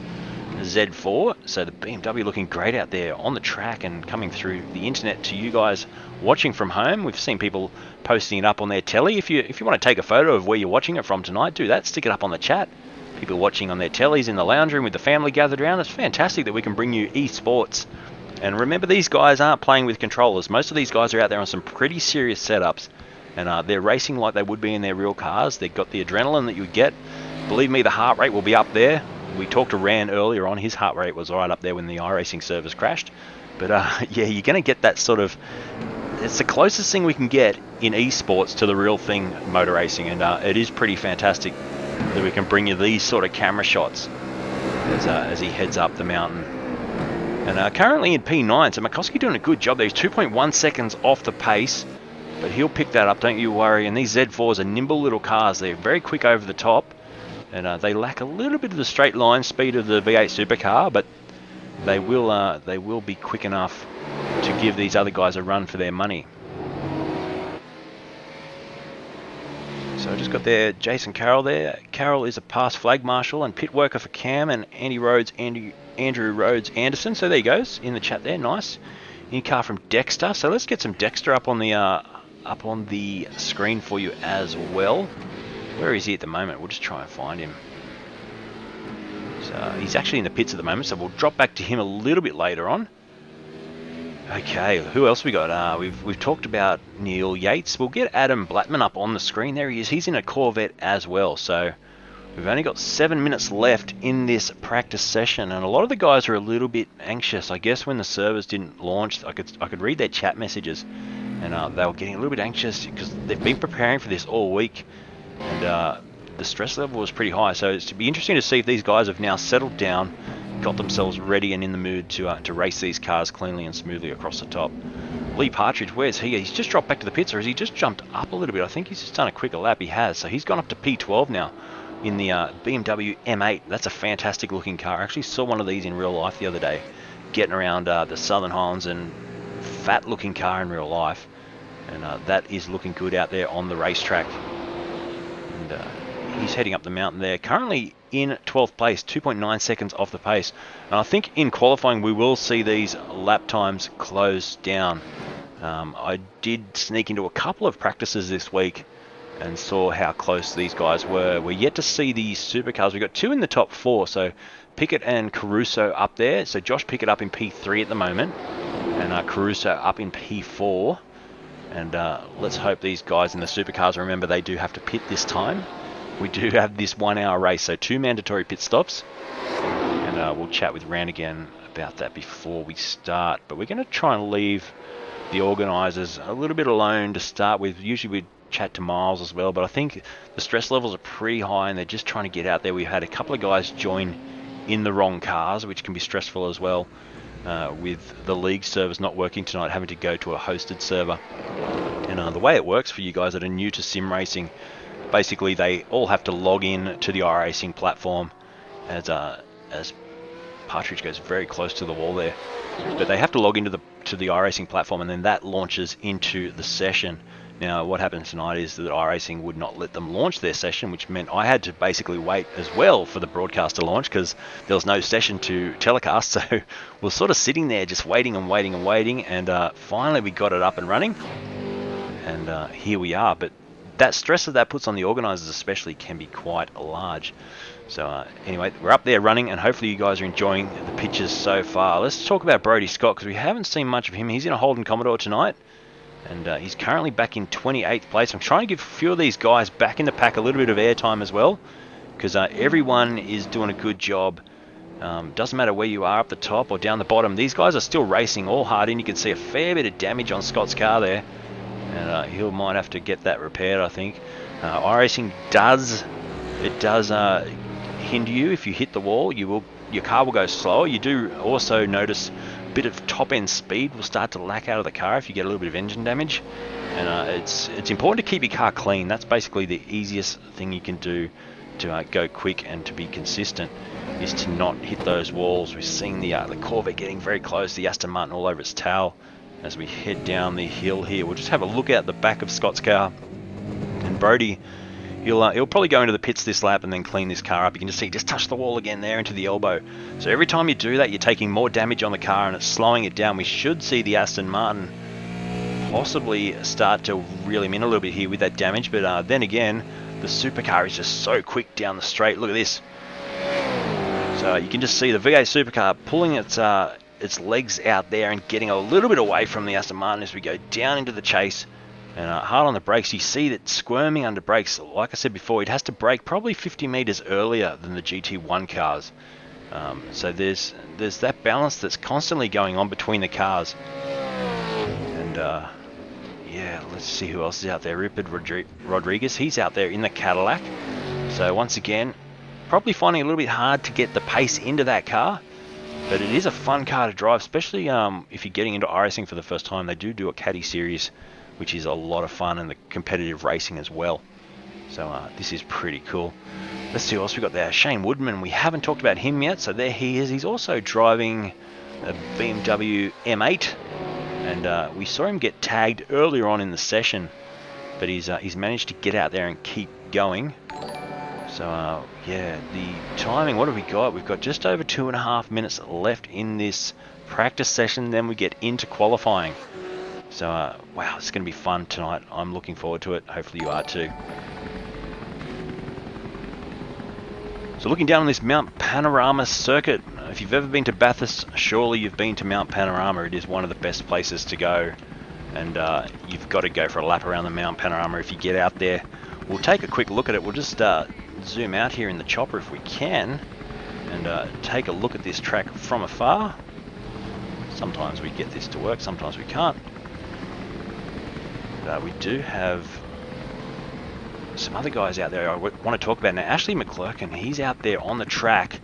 Z4. So the BMW looking great out there on the track and coming through the internet to you guys watching from home. We've seen people posting it up on their telly. If you want to take a photo of where you're watching it from tonight, do that. Stick it up on the chat. People watching on their tellies in the lounge room with the family gathered around. It's fantastic that we can bring you esports. And remember, these guys aren't playing with controllers. Most of these guys are out there on some pretty serious setups. And they're racing like they would be in their real cars. They've got the adrenaline that you would get. Believe me, the heart rate will be up there. We talked to Ran earlier on. His heart rate was right up there when the iRacing servers crashed. But yeah, you're going to get that sort of... It's the closest thing we can get in esports to the real thing, motor racing. And it is pretty fantastic that we can bring you these sort of camera shots as he heads up the mountain. And currently in P9, so McCoskey doing a good job there. He's 2.1 seconds off the pace. But he'll pick that up, don't you worry. And these Z4s are nimble little cars. They're very quick over the top. And they lack a little bit of the straight line speed of the V8 supercar, but they will be quick enough to give these other guys a run for their money. So I just got there Jason Carroll there. Carroll is a past flag marshal and pit worker for Cam and Andrew Rhodes Anderson. So there he goes in the chat there. Nice. In car from Dexter. So let's get some Dexter up on the screen for you as well. Where is he at the moment? We'll just try and find him. So he's actually in the pits at the moment, so we'll drop back to him a little bit later on. Okay, who else we got? We've talked about Neil Yates. We'll get Adam Blattman up on the screen. There he is. He's in a Corvette as well. So we've only got 7 minutes left in this practice session, and a lot of the guys are a little bit anxious. I guess when the servers didn't launch, I could read their chat messages, and they were getting a little bit anxious because they've been preparing for this all week, and the stress level was pretty high. So it's to be interesting to see if these guys have now settled down, got themselves ready and in the mood to race these cars cleanly and smoothly across the top. Lee Partridge, where's he? He's just dropped back to the pits, or has he just jumped up a little bit? I think he's just done a quicker lap. He has. So he's gone up to P12 now in the BMW M8. That's a fantastic looking car. I actually saw one of these in real life the other day, getting around the Southern Highlands, and fat looking car in real life. And that is looking good out there on the racetrack. And he's heading up the mountain there. Currently in 12th place, 2.9 seconds off the pace. And I think in qualifying we will see these lap times close down. I did sneak into a couple of practices this week and saw how close these guys were. We're yet to see these supercars. We've got two in the top four, so Pickett and Caruso up there. So Josh Pickett up in P3 at the moment, and Caruso up in P4. And let's hope these guys in the supercars, remember they do have to pit this time. We do have this 1 hour race, so 2 mandatory pit stops. And we'll chat with Rand again about that before we start. But we're going to try and leave the organisers a little bit alone to start with. Usually we chat to Miles as well, but I think the stress levels are pretty high and they're just trying to get out there. We've had a couple of guys join in the wrong cars, which can be stressful as well, with the league servers not working tonight, having to go to a hosted server. And the way it works for you guys that are new to sim racing, basically they all have to log in to the iRacing platform, as Partridge goes very close to the wall there, but they have to log into the iRacing platform, and then that launches into the session. Now what happened tonight is that iRacing would not let them launch their session, which meant I had to basically wait as well for the broadcast to launch because there was no session to telecast. So we're sort of sitting there just waiting and waiting and waiting, and finally we got it up and running, and here we are. But that stress that puts on the organisers especially can be quite large. So anyway, we're up there running, and hopefully you guys are enjoying the pictures so far. Let's talk about Brodie Scott, because we haven't seen much of him. He's in a Holden Commodore tonight, and he's currently back in 28th place. I'm trying to give a few of these guys back in the pack a little bit of airtime as well, because everyone is doing a good job. Doesn't matter where you are, up the top or down the bottom. These guys are still racing all hard in. You can see a fair bit of damage on Scott's car there, and he might have to get that repaired, I think. iRacing does hinder you if you hit the wall. Your car will go slower. You do also notice a bit of top end speed will start to lack out of the car if you get a little bit of engine damage, and it's important to keep your car clean. That's basically the easiest thing you can do to go quick and to be consistent, is to not hit those walls. We're seeing the Corvette getting very close, the Aston Martin all over its tail as we head down the hill here. We'll just have a look out the back of Scott's car, and Brodie, he'll probably go into the pits this lap and then clean this car up. You can just see, just touch the wall again there into the elbow. So every time you do that, you're taking more damage on the car and it's slowing it down. We should see the Aston Martin possibly start to reel him in a little bit here with that damage, but then again, the supercar is just so quick down the straight. Look at this. So you can just see the V8 supercar pulling its legs out there and getting a little bit away from the Aston Martin as we go down into the chase. And hard on the brakes. You see that squirming under brakes. Like I said before, it has to brake probably 50 meters earlier than the GT1 cars. So there's that balance that's constantly going on between the cars. And yeah, let's see who else is out there. Rupert Rodriguez, he's out there in the Cadillac. So once again, probably finding it a little bit hard to get the pace into that car. But it is a fun car to drive, especially if you're getting into iRacing for the first time. They do a Caddy Series which is a lot of fun, and the competitive racing as well. So this is pretty cool. Let's see what else we got there. Shane Woodman, we haven't talked about him yet, so there he is. He's also driving a BMW M8, and we saw him get tagged earlier on in the session, but he's managed to get out there and keep going. So yeah, the timing, what have we got? We've got just over 2.5 minutes left in this practice session, then we get into qualifying. So wow, it's going to be fun tonight. I'm looking forward to it. Hopefully you are too. So looking down on this Mount Panorama circuit, if you've ever been to Bathurst, surely you've been to Mount Panorama. It is one of the best places to go, and you've got to go for a lap around the Mount Panorama if you get out there. We'll take a quick look at it. We'll just zoom out here in the chopper if we can, and take a look at this track from afar. Sometimes we get this to work, sometimes we can't. But we do have some other guys out there I want to talk about now. Ashley McClurkin, he's out there on the track.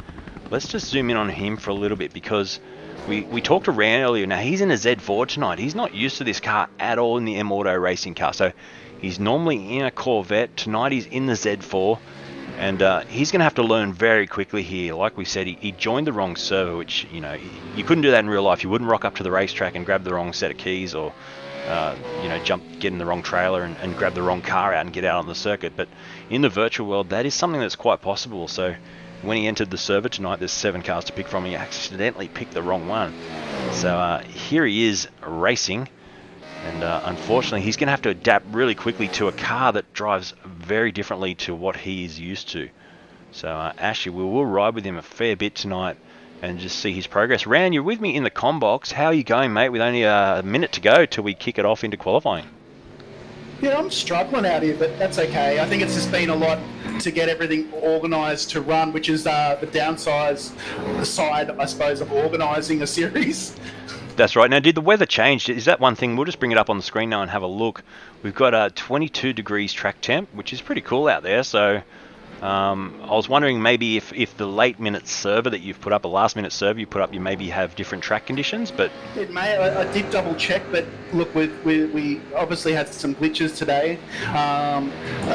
Let's just zoom in on him for a little bit, because we talked to Rand earlier. Now he's in a Z4 tonight. He's not used to this car at all in the M-Auto racing car. So he's normally in a Corvette. Tonight he's in the Z4, and he's going to have to learn very quickly here. Like we said, he joined the wrong server, which, you know, you couldn't do that in real life. You wouldn't rock up to the racetrack and grab the wrong set of keys, or you know, get in the wrong trailer and grab the wrong car out and get out on the circuit. But in the virtual world, that is something that's quite possible. So when he entered the server tonight, there's 7 cars to pick from. He accidentally picked the wrong one. So here he is racing, and unfortunately he's going to have to adapt really quickly to a car that drives very differently to what he is used to. So Ashley, we will ride with him a fair bit tonight and just see his progress. Rand, you're with me in the comm box. How are you going, mate, with only a minute to go till we kick it off into qualifying? Yeah, I'm struggling out here, but that's okay. I think it's just been a lot to get everything organised to run, which is the side, I suppose, of organising a series. That's right. Now, did the weather change? Is that one thing? We'll just bring it up on the screen now and have a look. We've got 22 degrees track temp, which is pretty cool out there. So I was wondering maybe if the late minute server that you've put up, a last minute server you put up, you maybe have different track conditions. But it may. I did double check, but look, we obviously had some glitches today, and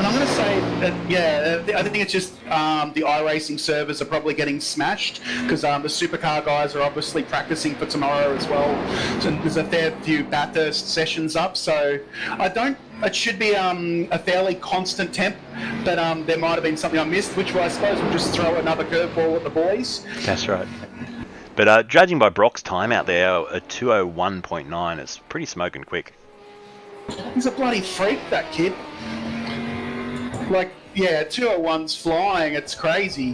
I'm going to say that, yeah, I think it's just the iRacing servers are probably getting smashed, because the supercar guys are obviously practicing for tomorrow as well. So there's a fair few Bathurst sessions up, so it should be a fairly constant temp, but there might have been something I missed, which I suppose we'll just throw another curveball at the boys. That's right. But judging by Brock's time out there, a 2:01.9, it's pretty smoking quick. He's a bloody freak, that kid. Like, yeah, 2:01's flying, it's crazy.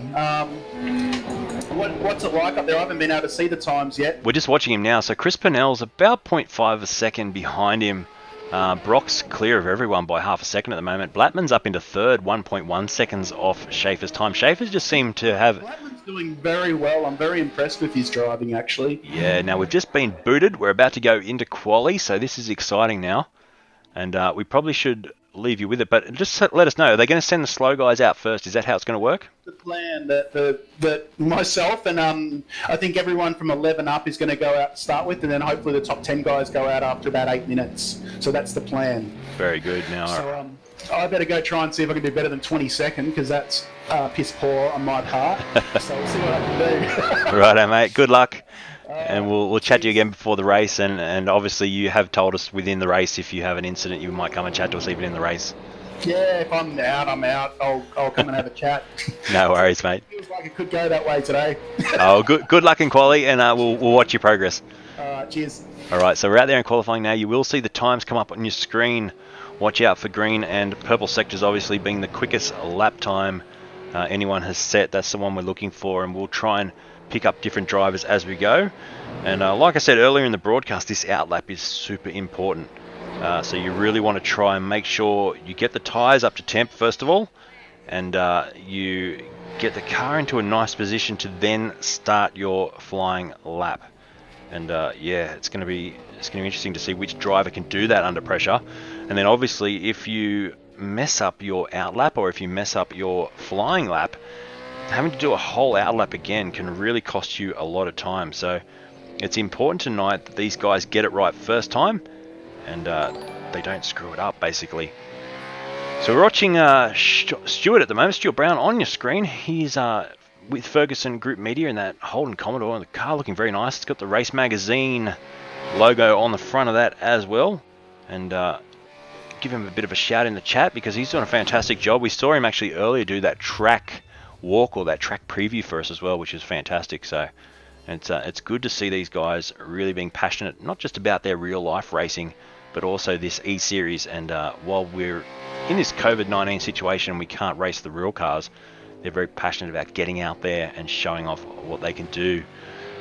What's it like up there? I haven't been able to see the times yet. We're just watching him now. So Chris Purnell's about 0.5 a second behind him. Brock's clear of everyone by half a second at the moment. Blattman's up into third, 1.1 seconds off Schaefer's time. Schaefer's just seemed to have... Blattman's doing very well. I'm very impressed with his driving, actually. Yeah, now we've just been booted. We're about to go into quali, so this is exciting now. And we probably should leave you with it, but just let us know. Are they going to send the slow guys out first? Is that how it's going to work? The plan that myself and I think everyone from 11 up is going to go out to start with, and then hopefully the top 10 guys go out after about 8 minutes. So that's the plan. Very good. Now, so I better go try and see if I can do better than 22nd, because that's piss poor on my part. So we'll see what I can do. Righto, mate. Good luck. And we'll chat to you again before the race, and obviously you have told us within the race if you have an incident you might come and chat to us even in the race. Yeah, if I'm out, I'm out. I'll come and have a chat. No worries, mate. Feels like it could go that way today. Oh, good luck in quali, and we'll watch your progress. Cheers. All right, so we're out there in qualifying now. You will see the times come up on your screen. Watch out for green and purple sectors obviously being the quickest lap time anyone has set. That's the one we're looking for, and we'll try and pick up different drivers as we go. And like I said earlier in the broadcast, this outlap is super important. So you really want to try and make sure you get the tyres up to temp first of all, and you get the car into a nice position to then start your flying lap. And yeah, it's going to be interesting to see which driver can do that under pressure. And then obviously if you mess up your outlap, or if you mess up your flying lap, having to do a whole outlap again can really cost you a lot of time. So it's important tonight that these guys get it right first time, and they don't screw it up, basically. So we're watching Stuart at the moment, Stuart Brown on your screen. He's with Ferguson Group Media in that Holden Commodore, and the car looking very nice. It's got the Race Magazine logo on the front of that as well. And give him a bit of a shout in the chat because he's doing a fantastic job. We saw him actually earlier do that track walk or that track preview for us as well, which is fantastic. So it's good to see these guys really being passionate, not just about their real life racing, but also this E-Series. And while we're in this COVID-19 situation, we can't race the real cars. They're very passionate about getting out there and showing off what they can do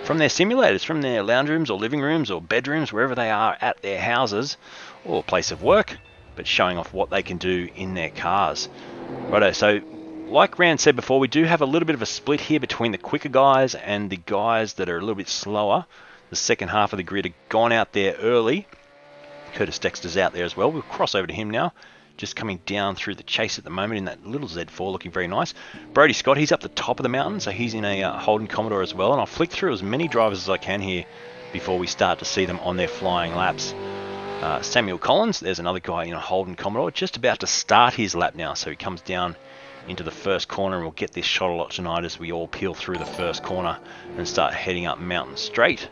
from their simulators, from their lounge rooms or living rooms or bedrooms, wherever they are at their houses or place of work, but showing off what they can do in their cars. Righto, so like Rand said before, we do have a little bit of a split here between the quicker guys and the guys that are a little bit slower. The second half of the grid have gone out there early. Curtis Dexter's out there as well. We'll cross over to him now. Just coming down through the chase at the moment in that little Z4, looking very nice. Brody Scott, he's up the top of the mountain, so he's in a Holden Commodore as well. And I'll flick through as many drivers as I can here before we start to see them on their flying laps. Samuel Collins, there's another guy in a Holden Commodore, just about to start his lap now. So he comes down into the first corner, and we'll get this shot a lot tonight as we all peel through the first corner and start heading up Mountain Straight.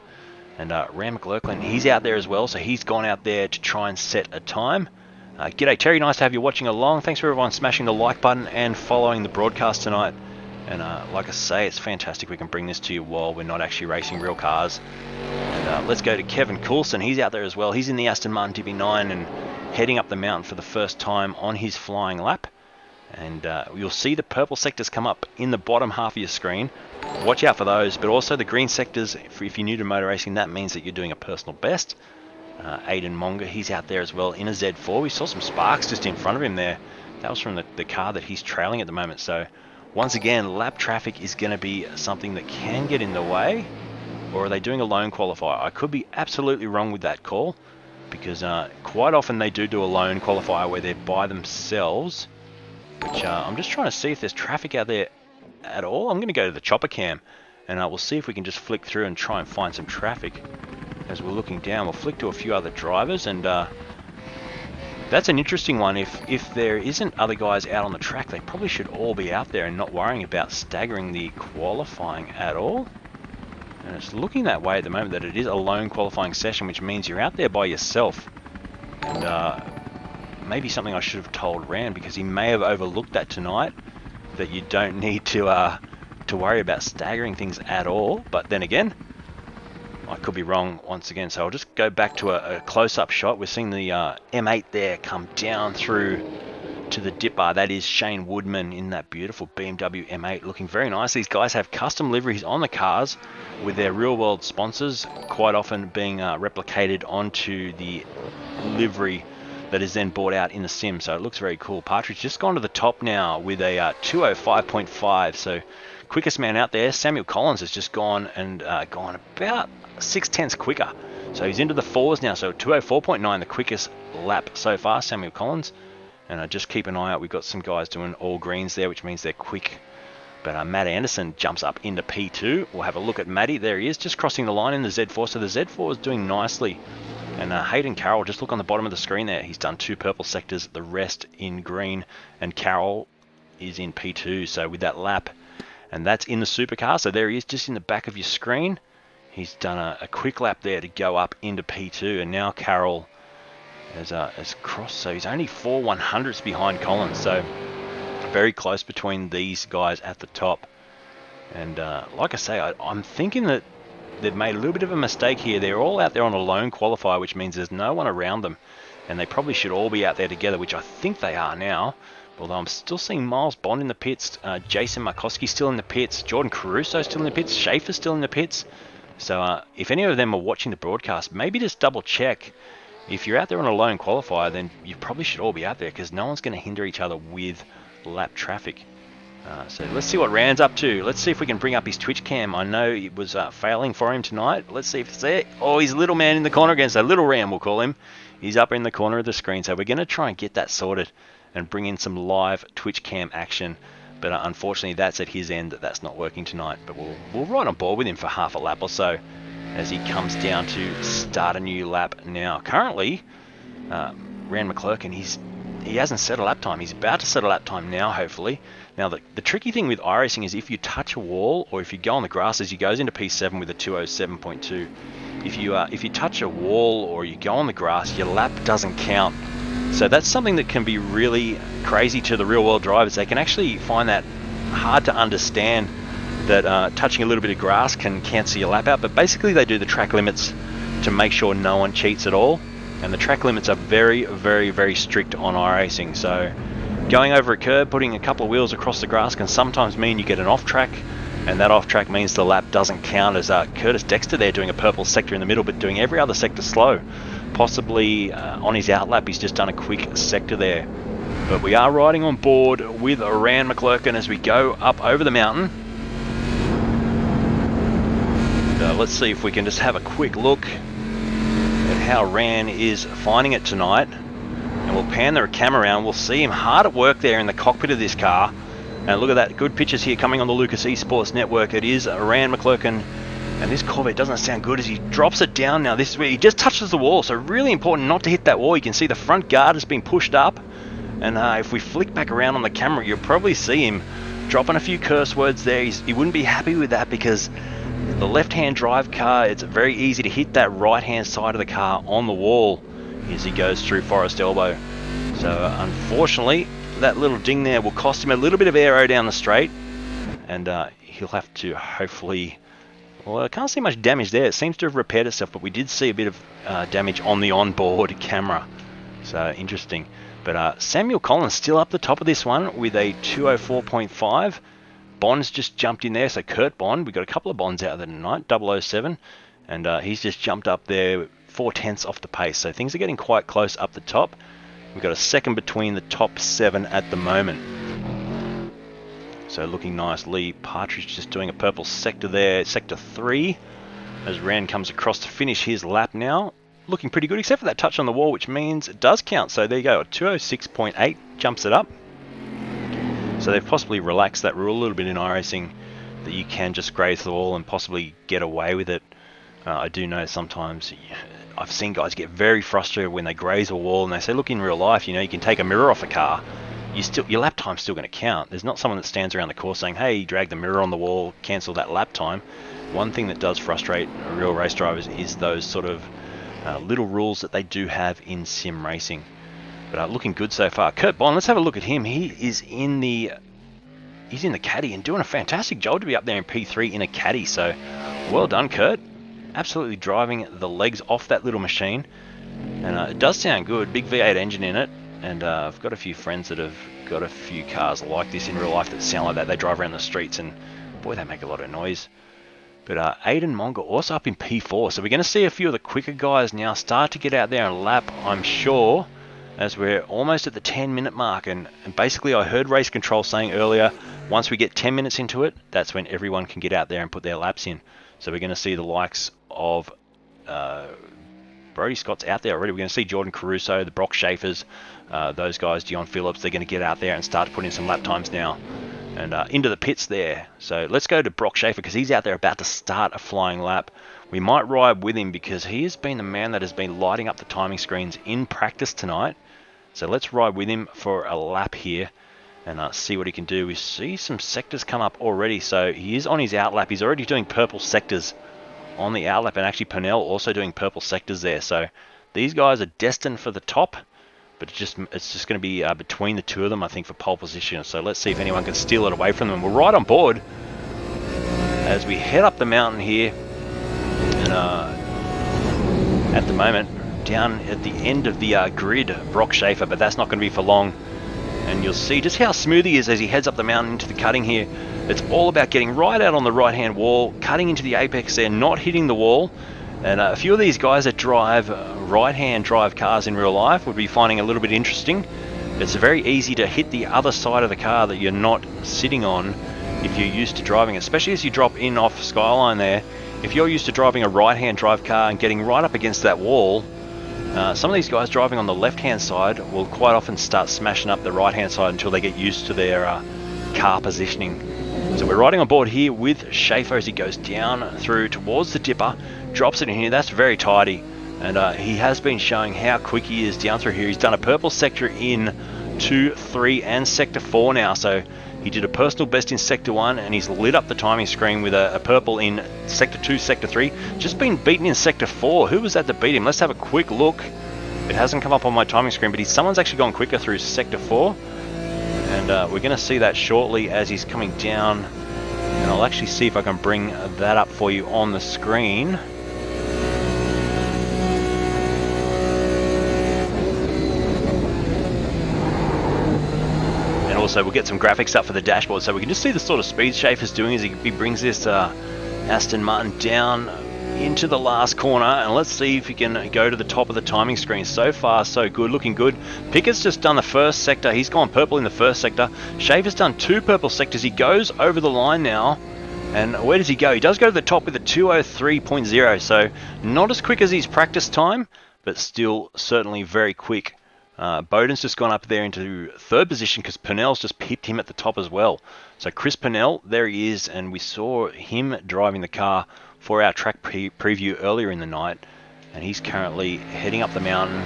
And Ram McLaughlin, he's out there as well, so he's gone out there to try and set a time. G'day Terry, nice to have you watching along. Thanks for everyone smashing the like button and following the broadcast tonight. And like I say, it's fantastic we can bring this to you while we're not actually racing real cars. And let's go to Kevin Coulson. He's out there as well. He's in the Aston Martin DB9 and heading up the mountain for the first time on his flying lap. And you'll see the purple sectors come up in the bottom half of your screen. Watch out for those, but also the green sectors, if you're new to motor racing, that means that you're doing a personal best. Aidan Monga, he's out there as well in a Z4. We saw some sparks just in front of him there. That was from the car that he's trailing at the moment. So once again, lap traffic is going to be something that can get in the way. Or are they doing a lone qualifier? I could be absolutely wrong with that call, because quite often they do a lone qualifier where they're by themselves, which I'm just trying to see if there's traffic out there at all. I'm going to go to the chopper cam and we'll see if we can just flick through and try and find some traffic. As we're looking down, we'll flick to a few other drivers, and that's an interesting one. If there isn't other guys out on the track, they probably should all be out there and not worrying about staggering the qualifying at all. And it's looking that way at the moment, that it is a lone qualifying session, which means you're out there by yourself. And maybe something I should have told Rand, because he may have overlooked that tonight, that you don't need to worry about staggering things at all. But then again, I could be wrong once again, so I'll just go back to a close-up shot. We're seeing the M8 there come down through to the dip bar. That is Shane Woodman in that beautiful BMW M8, looking very nice. These guys have custom liveries on the cars with their real-world sponsors, quite often being replicated onto the livery that is then bought out in the sim, so it looks very cool. Partridge just gone to the top now with a 205.5, so quickest man out there. Samuel Collins has just gone and gone about 0.6 quicker, so he's into the fours now. So 204.9, the quickest lap so far, Samuel Collins. And just keep an eye out, we've got some guys doing all greens there, which means they're quick. But Matt Anderson jumps up into P2. We'll have a look at Matty. There he is, just crossing the line in the Z4. So the Z4 is doing nicely. And Hayden Carroll, just look on the bottom of the screen there. He's done 2 purple sectors, the rest in green. And Carroll is in P2, so with that lap. And that's in the supercar. So there he is, just in the back of your screen. He's done a quick lap there to go up into P2. And now Carroll has crossed. So he's only 4/100ths behind Collins. So very close between these guys at the top. And like I say, I'm thinking that they've made a little bit of a mistake here. They're all out there on a lone qualifier, which means there's no one around them. And they probably should all be out there together, which I think they are now. Although I'm still seeing Miles Bond in the pits, Jason Markowski still in the pits, Jordan Caruso still in the pits, Schaefer still in the pits. So if any of them are watching the broadcast, maybe just double check. If you're out there on a lone qualifier, then you probably should all be out there, because no one's going to hinder each other with lap traffic. So let's see what Rand's up to. Let's see if we can bring up his Twitch cam. I know it was failing for him tonight. Let's see if it's there. Oh, he's little man in the corner again. So little Rand, we'll call him. He's up in the corner of the screen. So we're going to try and get that sorted and bring in some live Twitch cam action. But unfortunately, that's at his end. That's not working tonight. But we'll ride on board with him for half a lap or so as he comes down to start a new lap now. Currently, Rand McClurkin, he hasn't set a lap time. He's about to set a lap time now, hopefully. Now, the tricky thing with iRacing is if you touch a wall or if you go on the grass, as he goes into P7 with a 2:07.2, if you touch a wall or you go on the grass, your lap doesn't count. So that's something that can be really crazy to the real-world drivers. They can actually find that hard to understand, that touching a little bit of grass can cancel your lap out. But basically, they do the track limits to make sure no one cheats at all. And the track limits are very, very, very strict on iRacing. So going over a curb, putting a couple of wheels across the grass can sometimes mean you get an off-track, and that off-track means the lap doesn't count, as Curtis Dexter there doing a purple sector in the middle, but doing every other sector slow. Possibly on his outlap, he's just done a quick sector there. But we are riding on board with Rand McClurkin as we go up over the mountain. Let's see if we can just have a quick look at how Rand is finding it tonight. And we'll pan the camera around. We'll see him hard at work there in the cockpit of this car. And look at that, good pictures here coming on the Lucas Esports Network. It is Rand McClurkin. And this Corvette doesn't sound good as he drops it down now. This is where he just touches the wall. So really important not to hit that wall. You can see the front guard has been pushed up. And if we flick back around on the camera, you'll probably see him dropping a few curse words there. He wouldn't be happy with that because the left-hand drive car, it's very easy to hit that right-hand side of the car on the wall as he goes through Forest Elbow. So unfortunately, that little ding there will cost him a little bit of aero down the straight. And he'll have to hopefully... Well, I can't see much damage there. It seems to have repaired itself, but we did see a bit of damage on the onboard camera. So interesting. But Samuel Collins still up the top of this one with a 2:04.5. Bond's just jumped in there. So Kurt Bond, we've got a couple of Bonds out there tonight, 007. And he's just jumped up there 4/10 off the pace. So things are getting quite close up the top. We've got a second between the top 7 at the moment. So looking nice. Lee Partridge just doing a purple sector there, sector 3, as Rand comes across to finish his lap now. Looking pretty good, except for that touch on the wall, which means it does count. So there you go, a 2:06.8 jumps it up. So they've possibly relaxed that rule a little bit in iRacing, that you can just graze the wall and possibly get away with it. I do know sometimes I've seen guys get very frustrated when they graze a wall and they say, look, in real life, you know, you can take a mirror off a car. Your lap time's still going to count. There's not someone that stands around the course saying, hey, you dragged the mirror on the wall, cancel that lap time. One thing that does frustrate real race drivers is those sort of little rules that they do have in sim racing. But looking good so far. Kurt Bond, let's have a look at him. He is in the caddy and doing a fantastic job to be up there in P3 in a caddy. So well done, Kurt. Absolutely driving the legs off that little machine. And it does sound good. Big V8 engine in it. And I've got a few friends that have got a few cars like this in real life that sound like that. They drive around the streets and, boy, they make a lot of noise. But Aiden Monga also up in P4. So we're going to see a few of the quicker guys now start to get out there and lap, I'm sure, as we're almost at the 10-minute mark. And basically I heard Race Control saying earlier, once we get 10 minutes into it, that's when everyone can get out there and put their laps in. So we're going to see the likes of... Brody Scott's out there already. We're going to see Jordan Caruso, the Brock Schaefers, those guys, Dion Phillips. They're going to get out there and start to put in some lap times now. And into the pits there. So let's go to Brock Schaefer because he's out there about to start a flying lap. We might ride with him because he has been the man that has been lighting up the timing screens in practice tonight. So let's ride with him for a lap here and see what he can do. We see some sectors come up already. So he is on his outlap. He's already doing purple sectors on the outlap, and actually Purnell also doing purple sectors there. So these guys are destined for the top, but it's just going to be between the two of them, I think, for pole position. So let's see if anyone can steal it away from them. We're right on board as we head up the mountain here, and at the moment down at the end of the grid, Brock Schaefer, but that's not going to be for long. And you'll see just how smooth he is as he heads up the mountain into the cutting here. It's all about getting right out on the right-hand wall, cutting into the apex there, not hitting the wall. And a few of these guys that drive right-hand drive cars in real life would be finding it a little bit interesting. It's very easy to hit the other side of the car that you're not sitting on if you're used to driving, especially as you drop in off Skyline there. If you're used to driving a right-hand drive car and getting right up against that wall, some of these guys driving on the left-hand side will quite often start smashing up the right-hand side until they get used to their car positioning. So we're riding on board here with Schaefer as he goes down through towards the dipper, drops it in here. That's very tidy. And he has been showing how quick he is down through here. He's done a purple sector in 2, 3 and sector 4 now. So he did a personal best in sector 1 and he's lit up the timing screen with a purple in sector 2, sector 3. Just been beaten in sector 4. Who was that to beat him? Let's have a quick look. It hasn't come up on my timing screen, but someone's actually gone quicker through sector 4. And we're going to see that shortly as he's coming down. And I'll actually see if I can bring that up for you on the screen. Also, we'll get some graphics up for the dashboard so we can just see the sort of speed Schaefer's doing as he brings this Aston Martin down into the last corner. And let's see if he can go to the top of the timing screen. So far, so good, looking good. Pickett's just done the first sector. He's gone purple in the first sector. Schaefer's done 2 purple sectors. He goes over the line now. And where does he go? He does go to the top with a 2:03.0. So not as quick as his practice time, but still certainly very quick. Bowden's just gone up there into 3rd position because Purnell's just pipped him at the top as well. So Chris Purnell, there he is, and we saw him driving the car for our track preview earlier in the night, and he's currently heading up the mountain.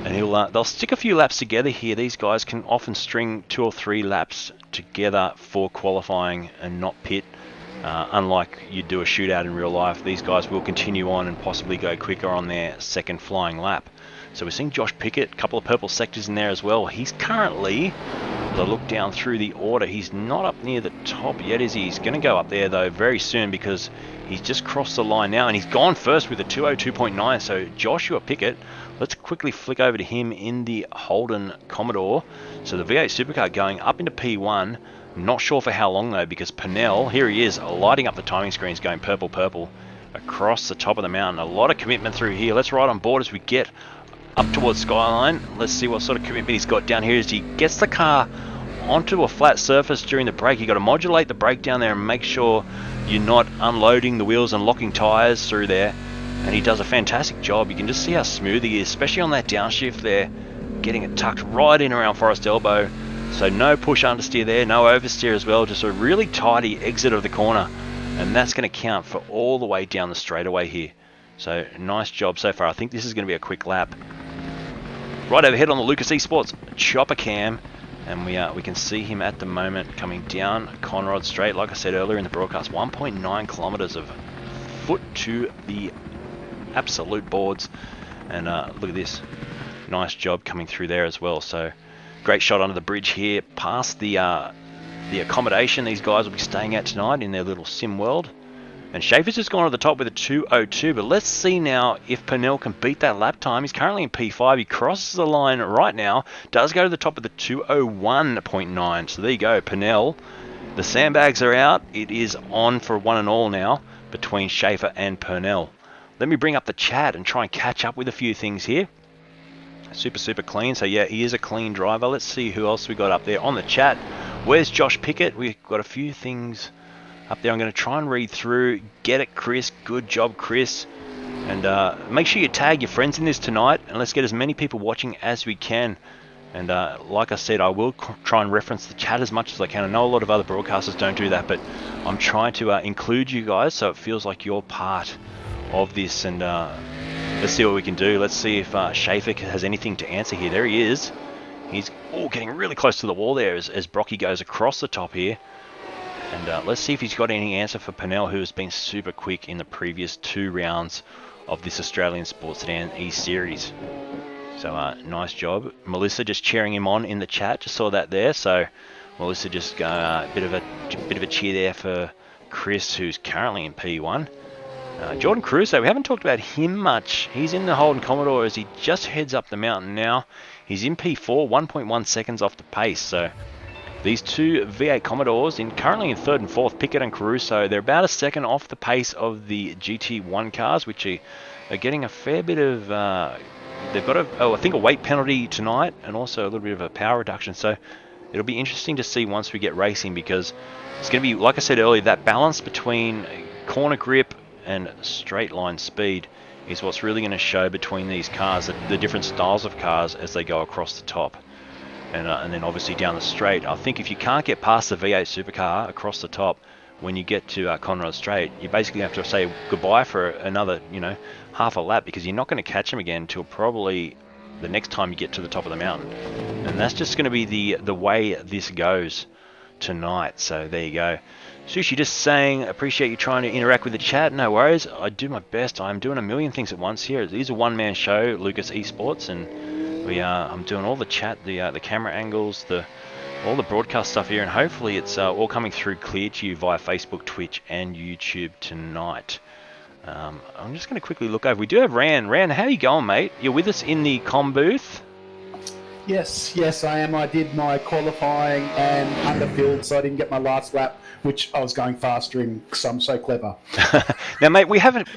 And they'll stick a few laps together here. These guys can often string 2 or 3 laps together for qualifying and not pit. Unlike you do a shootout in real life, these guys will continue on and possibly go quicker on their second flying lap. So we're seeing Josh Pickett, a couple of purple sectors in there as well. He's currently, as I look down through the order, he's not up near the top yet, is he? He's going to go up there though very soon because he's just crossed the line now and he's gone first with a 2:02.9. So Joshua Pickett, let's quickly flick over to him in the Holden Commodore. So the V8 Supercar going up into P1. Not sure for how long though, because Purnell, here he is, lighting up the timing screens, going purple, purple, across the top of the mountain. A lot of commitment through here. Let's ride on board as we get up towards Skyline. Let's see what sort of commitment he's got down here as he gets the car onto a flat surface during the brake. You've got to modulate the brake down there and make sure you're not unloading the wheels and locking tyres through there. And he does a fantastic job. You can just see how smooth he is, especially on that downshift there, getting it tucked right in around Forest Elbow. So no push understeer there, no oversteer as well, just a really tidy exit of the corner. And that's going to count for all the way down the straightaway here. So nice job so far. I think this is going to be a quick lap. Right overhead on the Lucas Esports chopper cam, and we can see him at the moment coming down Conrod Straight. Like I said earlier in the broadcast, 1.9 kilometers of foot to the absolute boards. And look at this, nice job coming through there as well. So great shot under the bridge here, past the accommodation these guys will be staying at tonight in their little sim world. And Schaefer's just gone to the top with a 2:02, but let's see now if Purnell can beat that lap time. He's currently in P5. He crosses the line right now, does go to the top with a 2:01.9. So there you go, Purnell. The sandbags are out. It is on for one and all now between Schaefer and Purnell. Let me bring up the chat and try and catch up with a few things here. Super clean. So yeah, he is a clean driver. Let's see who else we got up there on the chat. Where's Josh Pickett? We've got a few things up there. I'm going to try and read through. Get it, Chris. Good job, Chris. And make sure you tag your friends in this tonight, and let's get as many people watching as we can. And like I said, I will try and reference the chat as much as I can. I know a lot of other broadcasters don't do that, but I'm trying to include you guys so it feels like you're part of this. And let's see what we can do. Let's see if Schaefer has anything to answer here. There he is. He's getting really close to the wall there as Brocky goes across the top here. And let's see if he's got any answer for Purnell, who has been super quick in the previous 2 rounds of this Australian Sports Sedan E-Series. So nice job. Melissa just cheering him on in the chat. Just saw that there. So Melissa just a bit of a cheer there for Chris, who's currently in P1. Jordan Crusoe, we haven't talked about him much. He's in the Holden Commodore as he just heads up the mountain now. He's in P4, 1.1 seconds off the pace. So these 2 V8 Commodores, currently in 3rd and 4th, Pickett and Caruso, they're about a second off the pace of the GT1 cars, which are getting a fair bit of... they've got I think a weight penalty tonight, and also a little bit of a power reduction. So it'll be interesting to see once we get racing, because it's going to be, like I said earlier, that balance between corner grip and straight line speed is what's really going to show between these cars, the different styles of cars as they go across the top. And then obviously down the straight, I think if you can't get past the V8 Supercar across the top, when you get to Conrod Straight, you basically have to say goodbye for another, half a lap, because you're not going to catch them again until probably the next time you get to the top of the mountain. And that's just going to be the way this goes tonight. So there you go. Sushi just saying, appreciate you trying to interact with the chat. No worries. I do my best. I'm doing a million things at once here. It is a one-man show, Lucas Esports, and I'm doing all the chat, the camera angles, all the broadcast stuff here, and hopefully it's all coming through clear to you via Facebook, Twitch, and YouTube tonight. I'm just going to quickly look over. We do have Ran. Ran, how you going, mate? You're with us in the comm booth? Yes, I am. I did my qualifying and underfilled, so I didn't get my last lap, which I was going faster in because I'm so clever. Now, mate,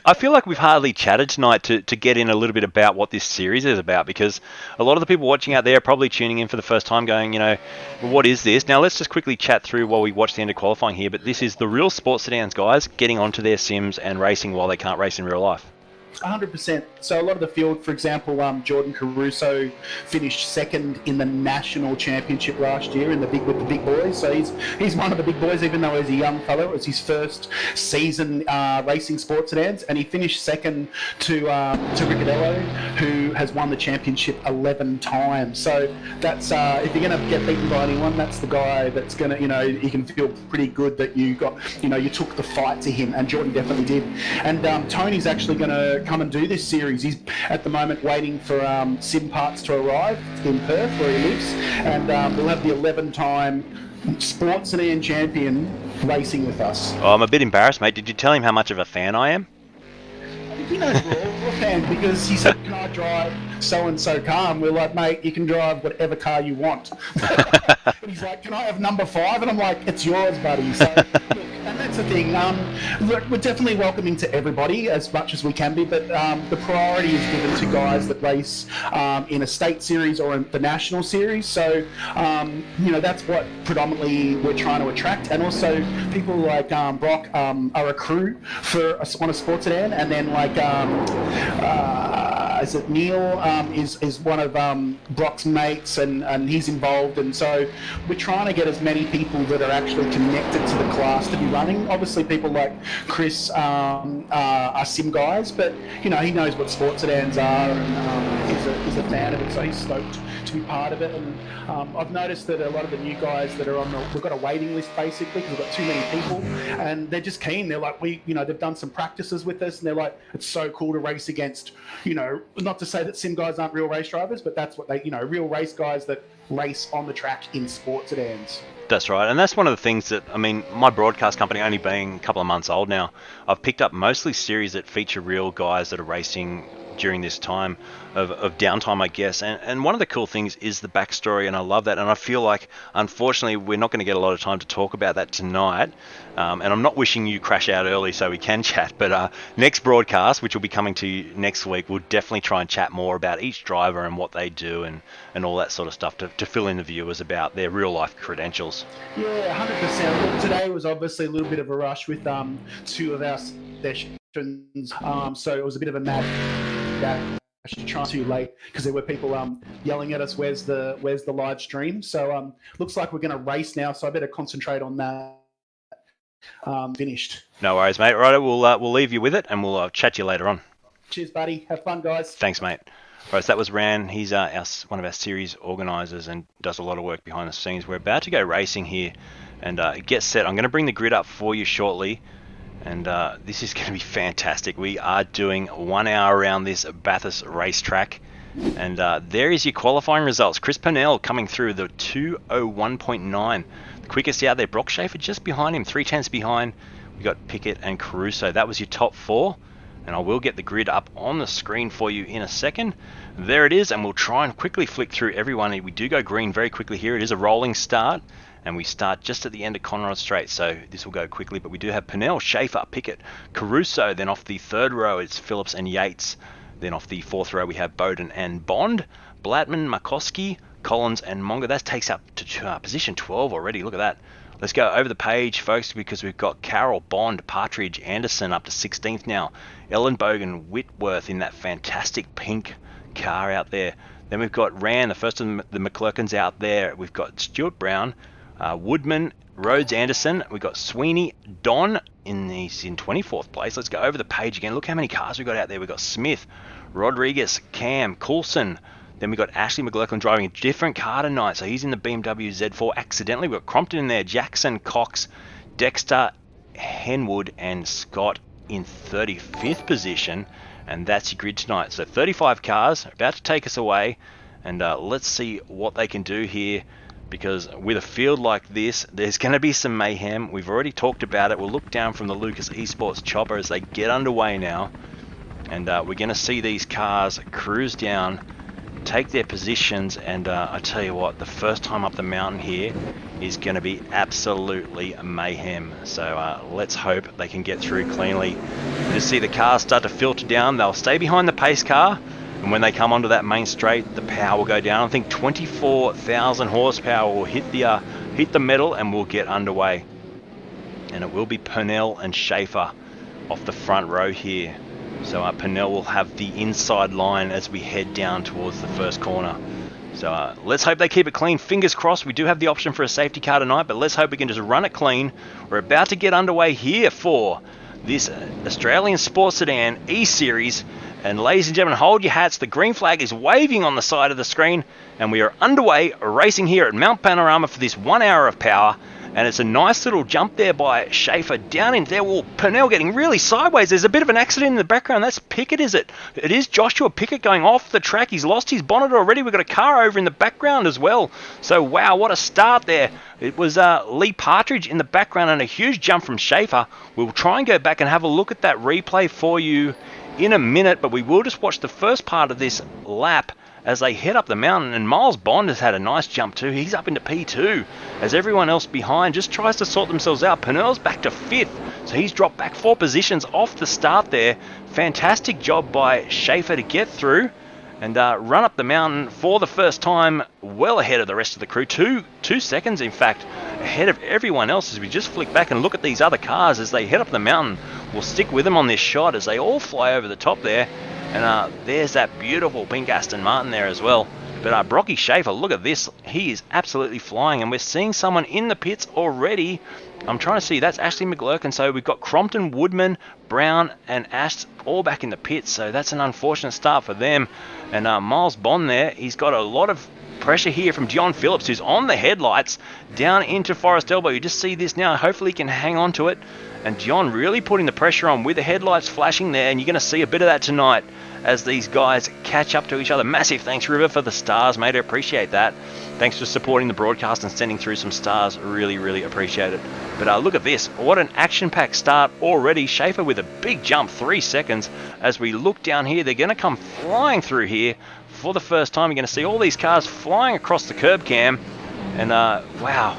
I feel like we've hardly chatted tonight to get in a little bit about what this series is about, because a lot of the people watching out there are probably tuning in for the first time going, well, what is this? Now, let's just quickly chat through while we watch the end of qualifying here, but this is the real sports sedans, guys, getting onto their sims and racing while they can't race in real life. 100%. So a lot of the field, for example, Jordan Caruso finished second in the national championship last year with the big boys. So he's one of the big boys, even though he's a young fellow. It was his first season racing sports sedans, and he finished second to Ricciardello, who has won the championship 11 times. So that's if you're going to get beaten by anyone, that's the guy that's going to, you can feel pretty good that you took the fight to him, and Jordan definitely did. And Tony's actually going to come and do this series. He's at the moment waiting for sim parts to arrive in Perth, where he lives, and we'll have the 11-time sports sedan champion racing with us. Oh, I'm a bit embarrassed, mate. Did you tell him how much of a fan I am? He knows we're all fans, because he said, can I drive so-and-so car? And we're like, mate, you can drive whatever car you want. And he's like, can I have number 5? And I'm like, it's yours, buddy. So, look, and that's the thing. Look, we're definitely welcoming to everybody as much as we can be, but the priority is given to guys that race in a state series or in the national series. So, that's what predominantly we're trying to attract. And also people like Brock are a crew on a sports sedan, and then like is it Neil is one of Brock's mates, and he's involved, and so we're trying to get as many people that are actually connected to the class to be running. Obviously people like Chris are sim guys, but he knows what sports sedans are, and is a fan of it, so he's stoked to be part of it. And I've noticed that a lot of the new guys that are we've got a waiting list basically because we've got too many people, and they're just keen. They're like, they've done some practices with us, and they're like, it's so cool to race against, not to say that sim guys aren't real race drivers, but that's what they, real race guys that race on the track in sports sedans. That's right, and that's one of the things that, my broadcast company only being a couple of months old now, I've picked up mostly series that feature real guys that are racing during this time of downtime, I guess. And one of the cool things is the backstory, and I love that. And I feel like, unfortunately, we're not going to get a lot of time to talk about that tonight. And I'm not wishing you crash out early so we can chat. But next broadcast, which will be coming to you next week, we'll definitely try and chat more about each driver and what they do and all that sort of stuff to fill in the viewers about their real-life credentials. Yeah, 100%. Look, today was obviously a little bit of a rush with 2 of our sessions. So it was a bit of a mad dash, trying too late because there were people yelling at us, where's the live stream? So looks like we're going to race now, so I better concentrate on that. Finished. No worries, mate. Right, we'll leave you with it, and we'll chat to you later on. Cheers, buddy. Have fun, guys. Thanks, mate. Right, so that was Ran. He's one of our series organisers and does a lot of work behind the scenes. We're about to go racing here and get set. I'm going to bring the grid up for you shortly, and this is going to be fantastic. We are doing 1 hour around this Bathurst racetrack, and there is your qualifying results. Chris Purnell coming through the 2:01.9. The quickest out there. Brock Schaefer just behind him, 3/10 behind. We got Pickett and Caruso. That was your top 4. And I will get the grid up on the screen for you in a second. There it is, and we'll try and quickly flick through everyone. We do go green very quickly here. It is a rolling start, and we start just at the end of Conrod Straight, so this will go quickly. But we do have Purnell, Schaefer, Pickett, Caruso. Then off the 3rd row, it's Phillips and Yates. Then off the 4th row, we have Bowden and Bond, Blattman, Markowski, Collins, and Monga. That takes up to position 12 already. Look at that. Let's go over the page, folks, because we've got Carroll, Bond, Partridge, Anderson up to 16th now. Ellenbogen, Whitworth in that fantastic pink car out there. Then we've got Ran, the first of the McClurkins out there. We've got Stuart Brown, Woodman, Rhodes, Anderson. We've got Sweeney, Don, he's in 24th place. Let's go over the page again. Look how many cars we've got out there. We've got Smith, Rodriguez, Cam, Coulson. Then we've got Ashley McGlurkin driving a different car tonight. So he's in the BMW Z4 accidentally. We've got Crompton in there, Jackson, Cox, Dexter, Henwood, and Scott in 35th position. And that's your grid tonight. So 35 cars are about to take us away. And let's see what they can do here. Because with a field like this, there's going to be some mayhem. We've already talked about it. We'll look down from the Lucas Esports chopper as they get underway now. And we're going to see these cars cruise down, take their positions, and I tell you what, the first time up the mountain here is going to be absolutely mayhem. So let's hope they can get through cleanly. You just see the cars start to filter down. They'll stay behind the pace car, and when they come onto that main straight, the power will go down. I think 24,000 horsepower will hit the metal, and we'll get underway. And it will be Purnell and Schaefer off the front row here. So Purnell will have the inside line as we head down towards the first corner. So let's hope they keep it clean. Fingers crossed. We do have the option for a safety car tonight, but let's hope we can just run it clean. We're about to get underway here for this Australian Sports Sedan E-Series. And ladies and gentlemen, hold your hats. The green flag is waving on the side of the screen, and we are underway racing here at Mount Panorama for this 1 hour of power. And it's a nice little jump there by Schaefer down into there. Well, Purnell getting really sideways. There's a bit of an accident in the background. That's Pickett, is it? It is Joshua Pickett going off the track. He's lost his bonnet already. We've got a car over in the background as well. So, wow, what a start there. It was Lee Partridge in the background and a huge jump from Schaefer. We'll try and go back and have a look at that replay for you in a minute, but we will just watch the first part of this lap as they head up the mountain. And Miles Bond has had a nice jump too. He's up into P2 as everyone else behind just tries to sort themselves out. Purnell's back to 5th, so he's dropped back 4 positions off the start there. Fantastic job by Schaefer to get through and run up the mountain for the first time, well ahead of the rest of the crew. 2 seconds, in fact, ahead of everyone else. As we just flick back and look at these other cars as they head up the mountain, we'll stick with them on this shot as they all fly over the top there. And there's that beautiful pink Aston Martin there as well. But Brocky Schaefer, look at this. He is absolutely flying. And we're seeing someone in the pits already. I'm trying to see. That's Ashley McGlurkin. So we've got Crompton, Woodman, Brown, and Ash all back in the pits. So that's an unfortunate start for them. And Miles Bond there, he's got a lot of pressure here from Dion Phillips, who's on the headlights down into Forest Elbow. You just see this now. Hopefully he can hang on to it. And Dion really putting the pressure on with the headlights flashing there. And you're going to see a bit of that tonight as these guys catch up to each other. Massive thanks, River, for the stars, mate. I appreciate that. Thanks for supporting the broadcast and sending through some stars. Really, really appreciate it. But look at this. What an action-packed start already. Schaefer with a big jump, 3 seconds. As we look down here, they're going to come flying through here for the first time. You're going to see all these cars flying across the curb cam. And wow.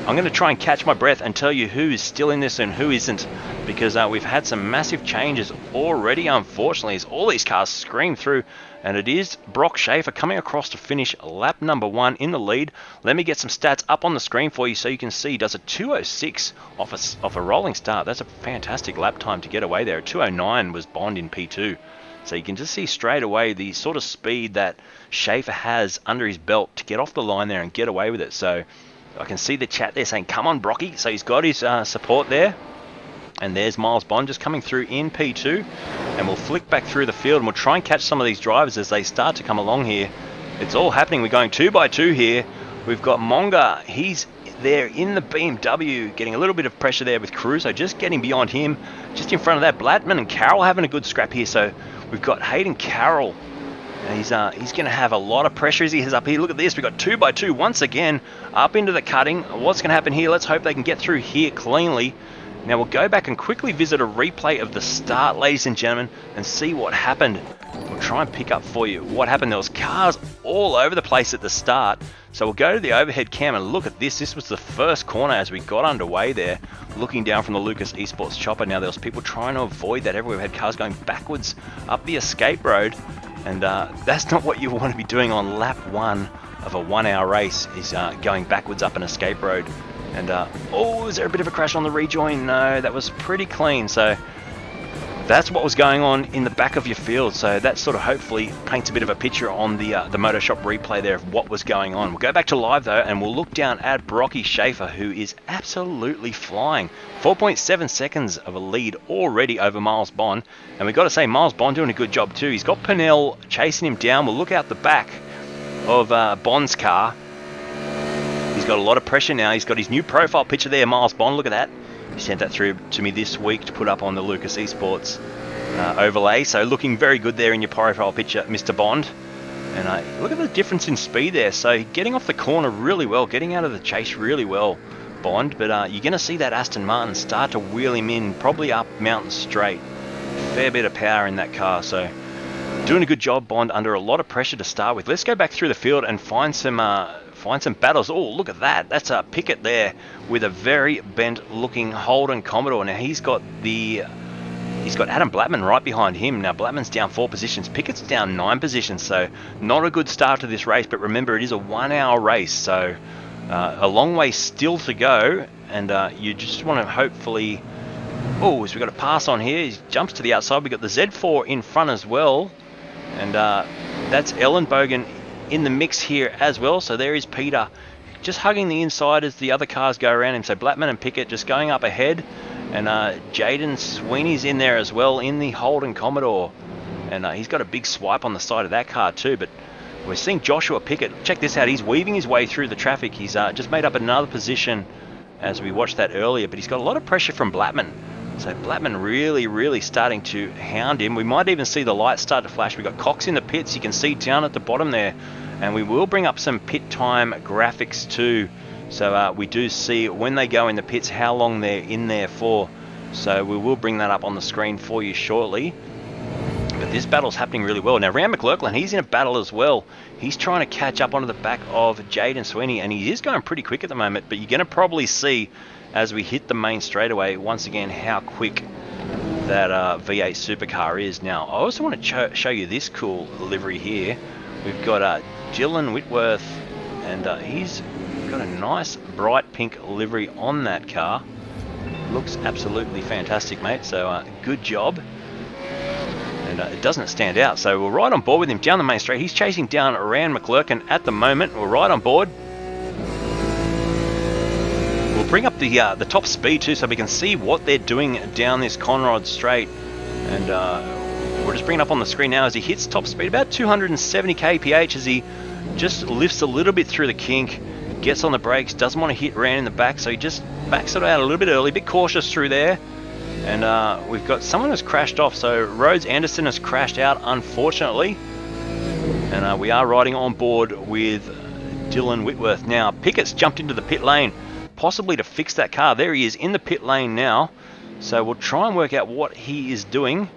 I'm going to try and catch my breath and tell you who is still in this and who isn't, because we've had some massive changes already, unfortunately, as all these cars scream through. And it is Brock Schaefer coming across to finish lap number 1 in the lead. Let me get some stats up on the screen for you so you can see. He does a 2:06 off a rolling start. That's a fantastic lap time to get away there. A 2:09 was Bond in P2. So you can just see straight away the sort of speed that Schaefer has under his belt to get off the line there and get away with it. So I can see the chat there saying, come on, Brocky. So he's got his support there. And there's Miles Bond just coming through in P2. And we'll flick back through the field and we'll try and catch some of these drivers as they start to come along here. It's all happening. We're going 2 by 2 here. We've got Monga. He's there in the BMW, getting a little bit of pressure there with Caruso, just getting beyond him. Just in front of that, Blattman and Carroll having a good scrap here. So we've got Hayden Carroll. And he's going to have a lot of pressure as he heads up here. Look at this. We've got 2 by 2 once again up into the cutting. What's going to happen here? Let's hope they can get through here cleanly. Now we'll go back and quickly visit a replay of the start, ladies and gentlemen, and see what happened. We'll try and pick up for you what happened. There was cars all over the place at the start. So we'll go to the overhead cam and look at this. This was the first corner as we got underway there, looking down from the Lucas Esports chopper. Now there was people trying to avoid that. Everywhere we had cars going backwards up the escape road. And that's not what you want to be doing on lap 1 of a 1 hour race, is going backwards up an escape road. And oh, is there a bit of a crash on the rejoin? No, that was pretty clean. So that's what was going on in the back of your field. So that sort of hopefully paints a bit of a picture on the Motoshop replay there of what was going on. We'll go back to live though, and we'll look down at Brocky Schaefer, who is absolutely flying. 4.7 seconds of a lead already over Miles Bond, and we've got to say Miles Bond doing a good job too. He's got Pennell chasing him down. We'll look out the back of Bond's car. He's got a lot of pressure now. He's got his new profile picture there, Miles Bond. Look at that. He sent that through to me this week to put up on the Lucas Esports overlay. So looking very good there in your profile picture, Mr. Bond. And look at the difference in speed there. So getting off the corner really well, getting out of the chase really well, Bond. But you're going to see that Aston Martin start to wheel him in, probably up Mountain Straight. Fair bit of power in that car. So doing a good job, Bond, under a lot of pressure to start with. Let's go back through the field and find some battles. Oh, look at that. That's a Pickett there with a very bent looking Holden Commodore. Now he's got Adam Blattman right behind him. Now Blattman's down 4 positions. Pickett's down 9 positions. So not a good start to this race, but remember it is a 1 hour race. So a long way still to go, and you just want to hopefully... Oh, so we've got a pass on here. He jumps to the outside. We've got the Z4 in front as well, and that's Ellenbogen in the mix here as well. So there is Peter just hugging the inside as the other cars go around him. So Blattman and Pickett just going up ahead, and Jaden Sweeney's in there as well in the Holden Commodore, and he's got a big swipe on the side of that car too. But we're seeing Joshua Pickett, check this out, he's weaving his way through the traffic. He's just made up another position as we watched that earlier, but he's got a lot of pressure from Blattman. So Blattman really starting to hound him. We might even see the lights start to flash. We've got Cox in the pits. You can see down at the bottom there. And we will bring up some pit time graphics too. So we do see when they go in the pits how long they're in there for. So we will bring that up on the screen for you shortly. But this battle's happening really well. Now Rand McLaughlin, he's in a battle as well. He's trying to catch up onto the back of Jaden Sweeney. And he is going pretty quick at the moment. But you're going to probably see as we hit the main straightaway once again how quick that V8 supercar is. Now I also want to show you this cool livery here. We've got Dylan Whitworth, and he's got a nice bright pink livery on that car. Looks absolutely fantastic, mate, so good job. And it doesn't stand out, so we're right on board with him down the main straight. He's chasing down Rand McClurkin at the moment. We're right on board. We'll bring up the top speed too, so we can see what they're doing down this Conrod straight. And we're just bringing up on the screen now as he hits top speed, about 270 kph, as he just lifts a little bit through the kink, gets on the brakes, doesn't want to hit Rand in the back, so he just backs it out a little bit early, a bit cautious through there. And we've got someone who's crashed off, so Rhodes Anderson has crashed out, unfortunately. And we are riding on board with Dylan Whitworth. Now, Pickett's jumped into the pit lane, possibly to fix that car. There he is in the pit lane now. So we'll try and work out what he is doing.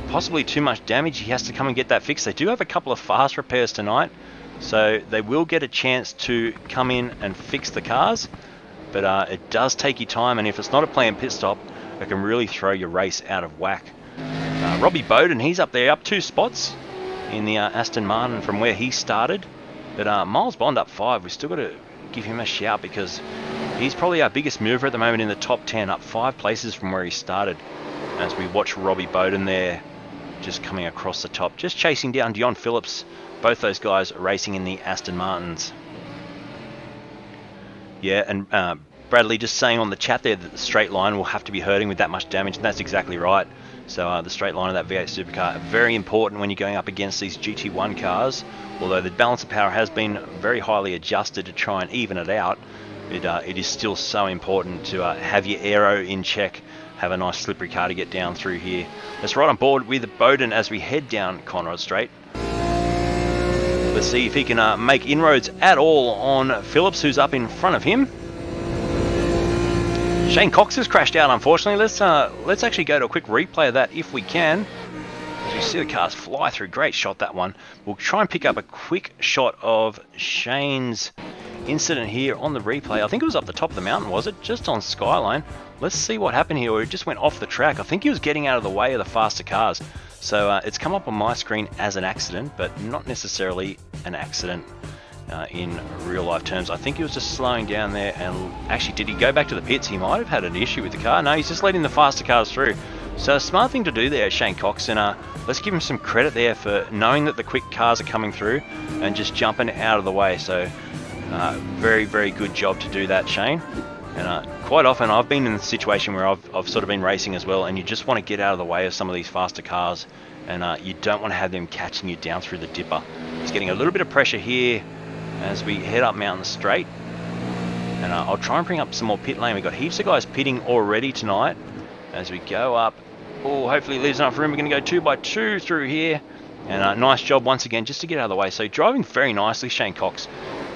Possibly too much damage. He has to come and get that fixed. They do have a couple of fast repairs tonight, so they will get a chance to come in and fix the cars. But it does take you time, and if it's not a planned pit stop, it can really throw your race out of whack. Robbie Bowden, he's up there, up 2 spots in the Aston Martin from where he started. But Miles Bond up 5. We've still got to give him a shout because he's probably our biggest mover at the moment in the top 10, up 5 places from where he started. As we watch Robbie Bowden there just coming across the top, just chasing down Dion Phillips. Both those guys racing in the Aston Martins. Yeah, and Bradley just saying on the chat there that the straight line will have to be hurting with that much damage, and that's exactly right. So the straight line of that V8 supercar, very important when you're going up against these GT1 cars. Although the balance of power has been very highly adjusted to try and even it out, it is still so important to have your aero in check, have a nice slippery car to get down through here. Let's ride on board with Bowden as we head down Conrod Straight. Let's see if he can make inroads at all on Phillips, who's up in front of him. Shane Cox has crashed out, unfortunately. Let's actually go to a quick replay of that if we can. As you see the cars fly through, great shot that one. We'll try and pick up a quick shot of Shane's incident here on the replay. I think it was up the top of the mountain, was it? Just on Skyline. Let's see what happened here, or it just went off the track. I think he was getting out of the way of the faster cars. So it's come up on my screen as an accident, but not necessarily an accident in real life terms. I think he was just slowing down there, and actually, did he go back to the pits? He might have had an issue with the car. No, he's just letting the faster cars through. So a smart thing to do there, Shane Cox, and let's give him some credit there for knowing that the quick cars are coming through and just jumping out of the way. So very, very good job to do that, Shane. And quite often I've been in the situation where I've sort of been racing as well, and you just want to get out of the way of some of these faster cars, and you don't want to have them catching you down through the dipper. He's getting a little bit of pressure here as we head up Mountain Straight. And I'll try and bring up some more pit lane. We've got heaps of guys pitting already tonight as we go up. Oh, hopefully it leaves enough room. We're going to go 2 by 2 through here. And nice job once again just to get out of the way. So driving very nicely, Shane Cox.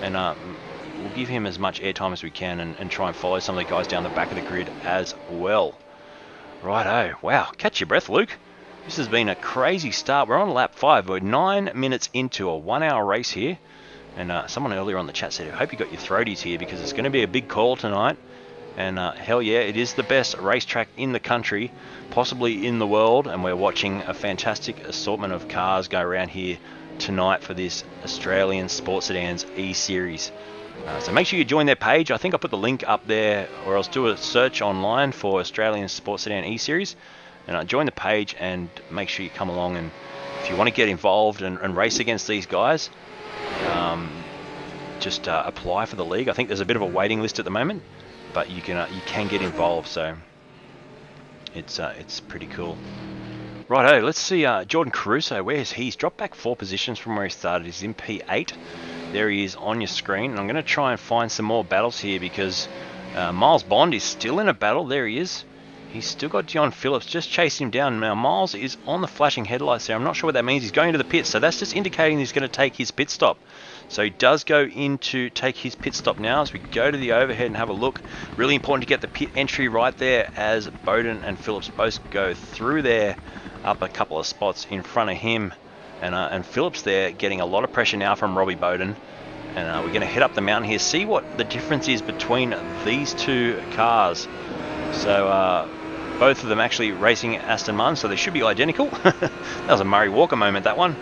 And we'll give him as much airtime as we can and try and follow some of the guys down the back of the grid as well. Righto. Wow, catch your breath, Luke. This has been a crazy start. We're on lap 5. We're 9 minutes into a 1-hour race here. And someone earlier on the chat said, I hope you got your throaties here because it's going to be a big call tonight. And hell yeah, it is the best racetrack in the country, possibly in the world. And we're watching a fantastic assortment of cars go around here tonight for this Australian Sports Sedans E-Series. So make sure you join their page. I think I put the link up there, or else do a search online for Australian Sports Sedan E-Series. And join the page and make sure you come along. And if you want to get involved and race against these guys, just apply for the league. I think there's a bit of a waiting list at the moment, but you can get involved, so it's pretty cool. Righto, let's see Jordan Caruso. Where is he? He's dropped back 4 positions from where he started. He's in P8. There he is on your screen, and I'm going to try and find some more battles here because Miles Bond is still in a battle. There he is. He's still got Dion Phillips just chasing him down. Now Miles is on the flashing headlights there. I'm not sure what that means. He's going to the pit, so that's just indicating he's going to take his pit stop. So he does go in to take his pit stop now as we go to the overhead and have a look. Really important to get the pit entry right there as Bowden and Phillips both go through there, up a couple of spots in front of him. And Phillips there getting a lot of pressure now from Robbie Bowden. And we're going to head up the mountain here, see what the difference is between these two cars. So both of them actually racing Aston Martin, so they should be identical. That was a Murray Walker moment, that one.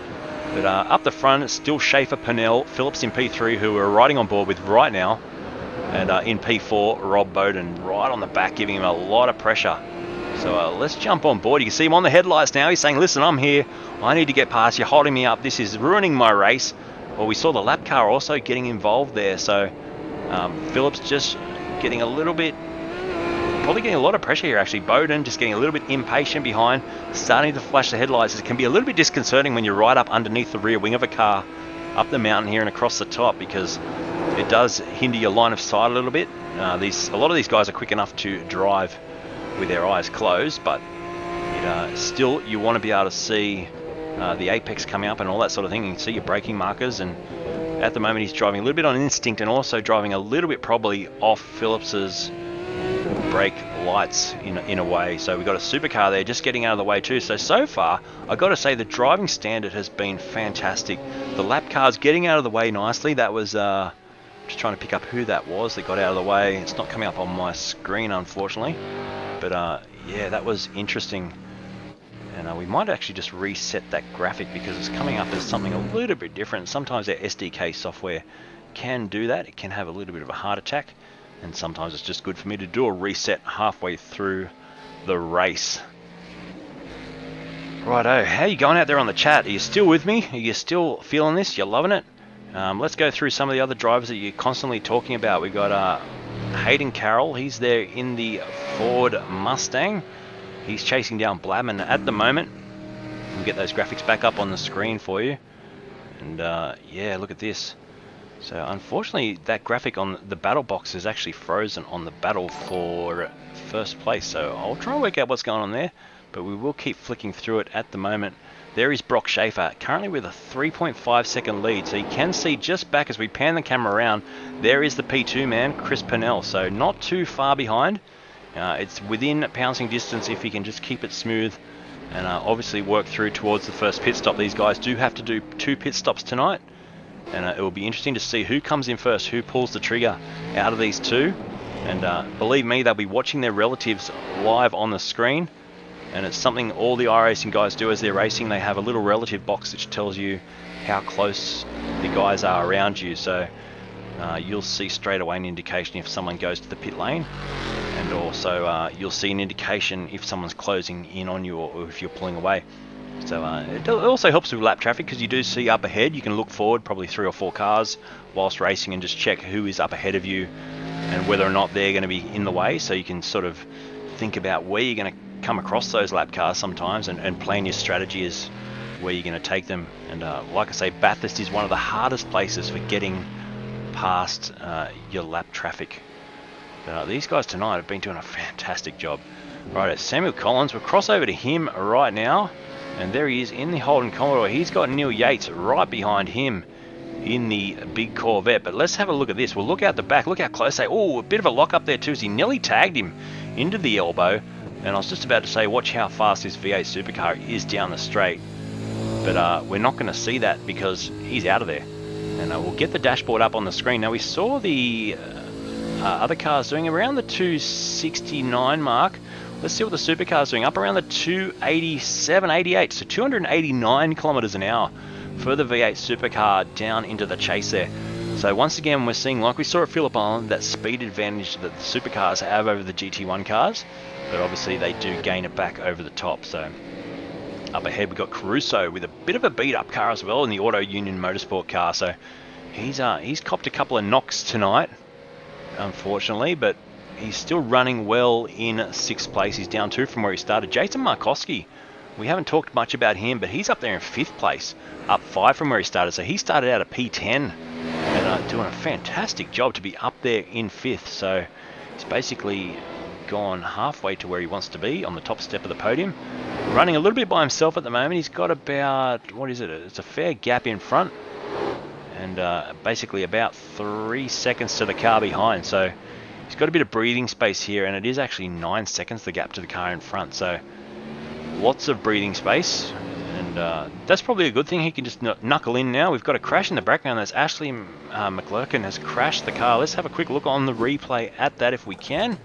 But up the front, it's still Schaefer, Purnell, Phillips in P3, who we're riding on board with right now. And in P4, Rob Bowden right on the back, giving him a lot of pressure. So let's jump on board. You can see him on the headlights now. He's saying, listen, I'm here. I need to get past. You're holding me up. This is ruining my race. Well, we saw the lap car also getting involved there. So Phillips just getting a little bit, probably getting a lot of pressure here actually. Bowden just getting a little bit impatient behind, starting to flash the headlights. It can be a little bit disconcerting when you're right up underneath the rear wing of a car up the mountain here and across the top, because it does hinder your line of sight a little bit. A lot of these guys are quick enough to drive with their eyes closed, but still you want to be able to see the apex coming up and all that sort of thing. You can see your braking markers, and at the moment he's driving a little bit on instinct and also driving a little bit probably off Phillips's brake lights in a way. So we've got a supercar there just getting out of the way too. So far I've got to say the driving standard has been fantastic. The lap car's getting out of the way nicely. That was just trying to pick up who that was that got out of the way. It's not coming up on my screen unfortunately, but yeah, that was interesting. And we might actually just reset that graphic because it's coming up as something a little bit different. Sometimes their SDK software can do that. It can have a little bit of a heart attack, and sometimes it's just good for me to do a reset halfway through the race. Righto, how you going out there on the chat? Are you still with me? Are you still feeling this? You're loving it? Let's go through some of the other drivers that you're constantly talking about. We've got Hayden Carroll. He's there in the Ford Mustang. He's chasing down Blabman at the moment. We'll get those graphics back up on the screen for you. And yeah, look at this. So unfortunately that graphic on the battle box is actually frozen on the battle for first place. So I'll try and work out what's going on there, but we will keep flicking through it at the moment. There is Brock Schaefer, currently with a 3.5 second lead. So you can see just back as we pan the camera around, there is the P2 man, Chris Purnell. So not too far behind. It's within pouncing distance if he can just keep it smooth and obviously work through towards the first pit stop. These guys do have to do 2 pit stops tonight, and it will be interesting to see who comes in first, who pulls the trigger out of these two. And believe me, they'll be watching their relatives live on the screen, and it's something all the iRacing guys do as they're racing. They have a little relative box which tells you how close the guys are around you. So you'll see straight away an indication if someone goes to the pit lane, and also you'll see an indication if someone's closing in on you or if you're pulling away. So it also helps with lap traffic, because you do see up ahead. You can look forward probably 3 or 4 cars whilst racing and just check who is up ahead of you and whether or not they're going to be in the way, so you can sort of think about where you're going to come across those lap cars sometimes, and plan your strategy as where you're going to take them. And like I say, Bathurst is one of the hardest places for getting past your lap traffic. But these guys tonight have been doing a fantastic job. Right, Samuel Collins, we'll cross over to him right now, and there he is in the Holden Commodore. He's got Neil Yates right behind him in the big Corvette. But let's have a look at this. We'll look out the back, look how close they... Oh, a bit of a lock up there too, as he nearly tagged him into the elbow. And I was just about to say, watch how fast this V8 supercar is down the straight. But we're not going to see that because he's out of there. And we'll get the dashboard up on the screen. Now, we saw the other cars doing around the 269 mark. Let's see what the supercar's doing. Up around the 287, 88. So 289 kilometers an hour for the V8 supercar down into the chase there. So once again, we're seeing, like we saw at Phillip Island, that speed advantage that the supercars have over the GT1 cars. But obviously they do gain it back over the top. So up ahead we've got Caruso with a bit of a beat up car as well in the Auto Union Motorsport car. So he's copped a couple of knocks tonight, unfortunately, but he's still running well in 6th place. He's down 2 from where he started. Jason Markowski, we haven't talked much about him, but he's up there in 5th place, up 5 from where he started. So he started out at P10 and doing a fantastic job to be up there in 5th. So he's basically gone halfway to where he wants to be on the top step of the podium. Running a little bit by himself at the moment. He's got about, what is it? It's a fair gap in front, and basically about 3 seconds to the car behind. So he's got a bit of breathing space here, and it is actually 9 seconds the gap to the car in front. So lots of breathing space, and that's probably a good thing. He can just knuckle in now. We've got a crash in the background. That's Ashley McLurkin has crashed the car. Let's have a quick look on the replay at that if we can.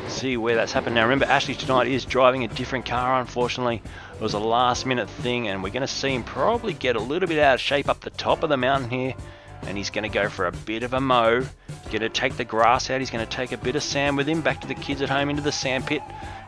See where that's happened. Now remember, Ashley tonight is driving a different car, unfortunately. It was a last minute thing, and we're going to see him probably get a little bit out of shape up the top of the mountain here, and he's going to go for a bit of a mow. He's going to take the grass out. He's going to take a bit of sand with him back to the kids at home into the sand pit.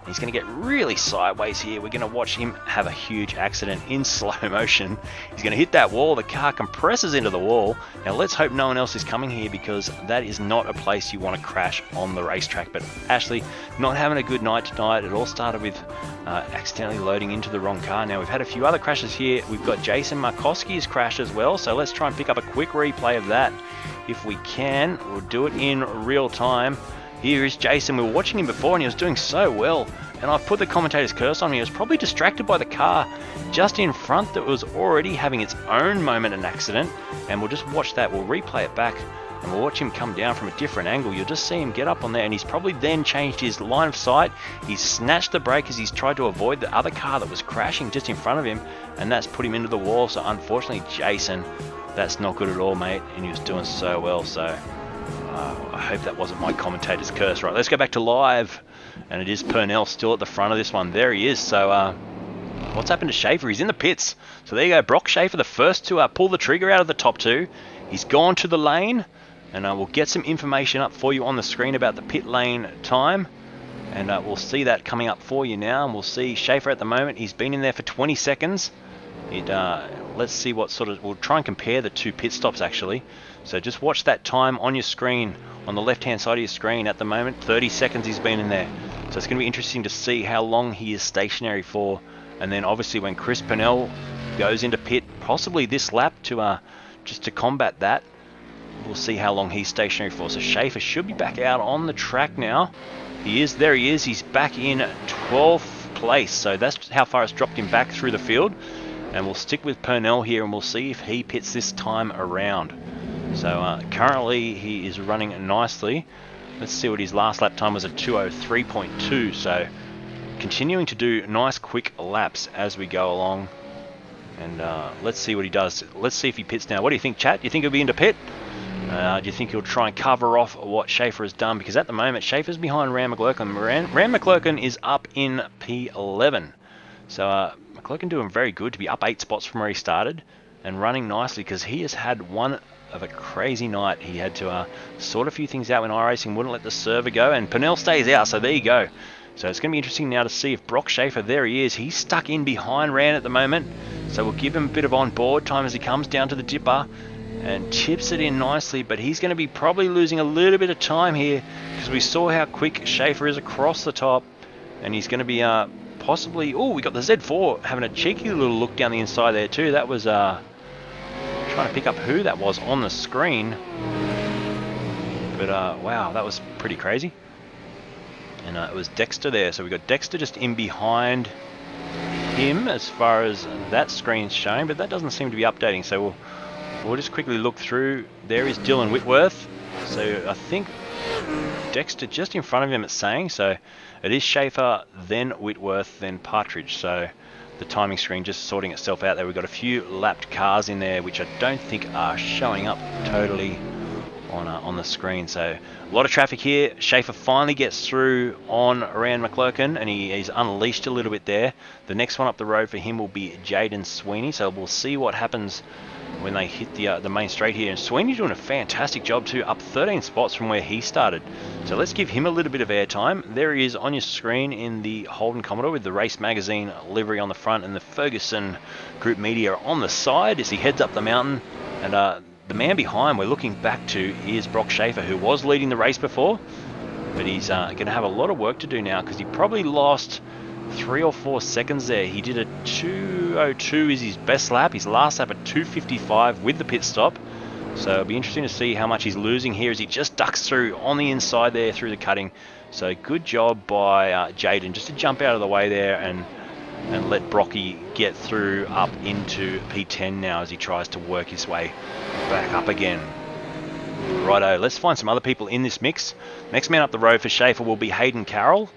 He's going to get really sideways here. We're going to watch him have a huge accident in slow motion. He's going to hit that wall. The car compresses into the wall. Now let's hope no one else is coming here, because that is not a place you want to crash on the racetrack. But Ashley not having a good night tonight. It all started with accidentally loading into the wrong car. Now we've had a few other crashes here. We've got Jason Markowski's crash as well. So let's try and pick up a quick replay of that if we can. We'll do it in real time. Here is Jason. We were watching him before and he was doing so well, and I've put the commentator's curse on him. He was probably distracted by the car just in front that was already having its own moment in accident, and we'll just watch that. We'll replay it back and we'll watch him come down from a different angle. You'll just see him get up on there, and he's probably then changed his line of sight. He's snatched the brake as he's tried to avoid the other car that was crashing just in front of him, and that's put him into the wall. So unfortunately, Jason, that's not good at all, mate, and he was doing so well. So I hope that wasn't my commentator's curse. Right, let's go back to live, and it is Purnell still at the front of this one. There he is. So what's happened to Schaefer? He's in the pits. So there you go, Brock Schaefer, the first to pull the trigger out of the top 2. He's gone to the lane, and we'll get some information up for you on the screen about the pit lane time, and we'll see that coming up for you now. And we'll see Schaefer at the moment. He's been in there for 20 seconds. Let's see what sort of... We'll try and compare the 2 pit stops actually. So just watch that time on your screen, on the left-hand side of your screen at the moment. 30 seconds he's been in there. So it's going to be interesting to see how long he is stationary for. And then obviously when Chris Purnell goes into pit, possibly this lap, to just to combat that, we'll see how long he's stationary for. So Schaefer should be back out on the track now. He is. There he is. He's back in 12th place. So that's how far it's dropped him back through the field. And we'll stick with Purnell here, and we'll see if he pits this time around. So currently he is running nicely. Let's see what his last lap time was, at 2:03.2. So continuing to do nice quick laps as we go along. And let's see what he does. Let's see if he pits now. What do you think, chat? Do you think he'll be into pit? Do you think he'll try and cover off what Schaefer has done? Because at the moment, Schaefer's behind Ram McLurkin. Ram McLurkin is up in P11. So McLurkin doing very good to be up 8 spots from where he started and running nicely, because he has had one of a crazy night. He had to sort a few things out when iRacing wouldn't let the server go, and Pernell stays out, so there you go. So it's going to be interesting now to see if Brock Schaefer, there he is, he's stuck in behind Rand at the moment, so we'll give him a bit of on board time as he comes down to the dipper and chips it in nicely, but he's going to be probably losing a little bit of time here because we saw how quick Schaefer is across the top, and he's going to be possibly... Oh, we got the Z4 having a cheeky little look down the inside there too. That was trying to pick up who that was on the screen, but wow, that was pretty crazy. And it was Dexter there, so we got Dexter just in behind him as far as that screen's showing, but that doesn't seem to be updating, so we'll just quickly look through. There is Dylan Whitworth, so I think Dexter just in front of him it's saying, so it is Schaefer, then Whitworth, then Partridge, so the timing screen just sorting itself out there. We've got a few lapped cars in there which I don't think are showing up totally on the screen, so a lot of traffic here. Schaefer finally gets through on Rand McClurkin, and he's unleashed a little bit there. The next one up the road for him will be Jaden Sweeney, so we'll see what happens when they hit the main straight here. And Sweeney's doing a fantastic job too, up 13 spots from where he started. So let's give him a little bit of airtime. There he is on your screen in the Holden Commodore with the Race Magazine livery on the front and the Ferguson Group Media on the side as he heads up the mountain. And the man behind we're looking back to is Brock Schaefer, who was leading the race before, but he's going to have a lot of work to do now because he probably lost 3 or 4 seconds there. He did a 2:02 is his best lap, his last lap at 2:55 with the pit stop, so it'll be interesting to see how much he's losing here as he just ducks through on the inside there through the cutting. So good job by Jaden just to jump out of the way there and let Brocky get through up into P10 now as he tries to work his way back up again. Righto, let's find some other people in this mix. Next man up the road for Schaefer will be Hayden Carroll,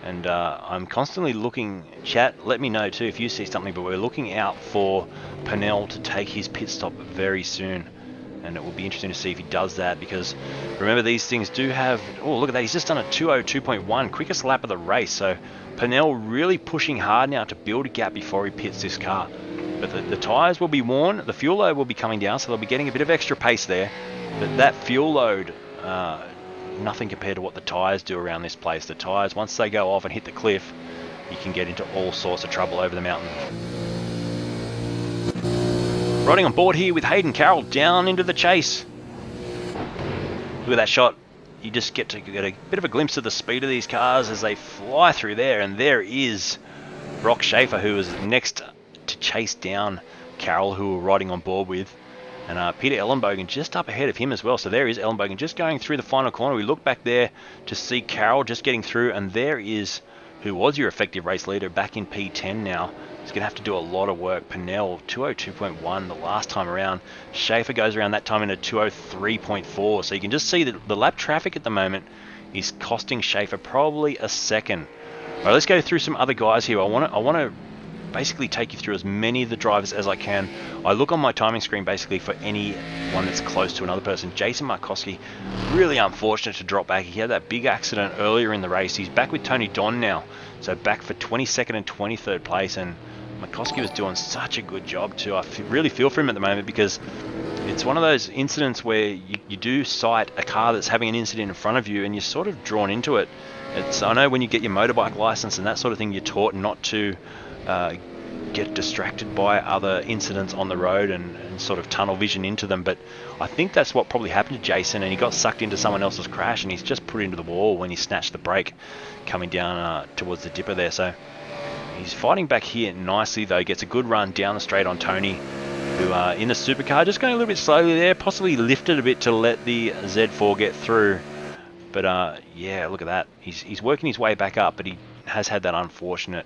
and I'm constantly looking, chat, let me know too if you see something, but we're looking out for Pernell to take his pit stop very soon, and it will be interesting to see if he does that, because remember these things do have... Oh, look at that, he's just done a 2:02.1, quickest lap of the race, so Pernell really pushing hard now to build a gap before he pits this car. But the tyres will be worn, the fuel load will be coming down, so they'll be getting a bit of extra pace there. But that fuel load, nothing compared to what the tyres do around this place. The tyres, once they go off and hit the cliff, you can get into all sorts of trouble over the mountain. Riding on board here with Hayden Carroll down into the chase. Look at that shot. You just get to get a bit of a glimpse of the speed of these cars as they fly through there, and there is Brock Schaefer, who is next to chase down Carroll, who we're riding on board with, and Peter Ellenbogen just up ahead of him as well. So there is Ellenbogen just going through the final corner. We look back there to see Carroll just getting through, and there is who was your effective race leader back in P10 now. He's going to have to do a lot of work. Pernell 2:02.1 the last time around. Schaefer goes around that time in a 2:03.4. So you can just see that the lap traffic at the moment is costing Schaefer probably a second. All right, let's go through some other guys here. I want to basically take you through as many of the drivers as I can. I look on my timing screen basically for anyone that's close to another person. Jason Markowski, really unfortunate to drop back. He had that big accident earlier in the race. He's back with Tony Don now, so back for 22nd and 23rd place, and Markowski was doing such a good job too. I really feel for him at the moment because it's one of those incidents where you do sight a car that's having an incident in front of you and you're sort of drawn into it. I know when you get your motorbike license and that sort of thing, you're taught not to get distracted by other incidents on the road and sort of tunnel vision into them, but I think that's what probably happened to Jason, and he got sucked into someone else's crash and he's just put into the wall when he snatched the brake coming down towards the dipper there. So he's fighting back here nicely though, gets a good run down the straight on Tony, who in the supercar just going a little bit slowly there, possibly lifted a bit to let the Z4 get through. But yeah, look at that, he's working his way back up, but he has had that unfortunate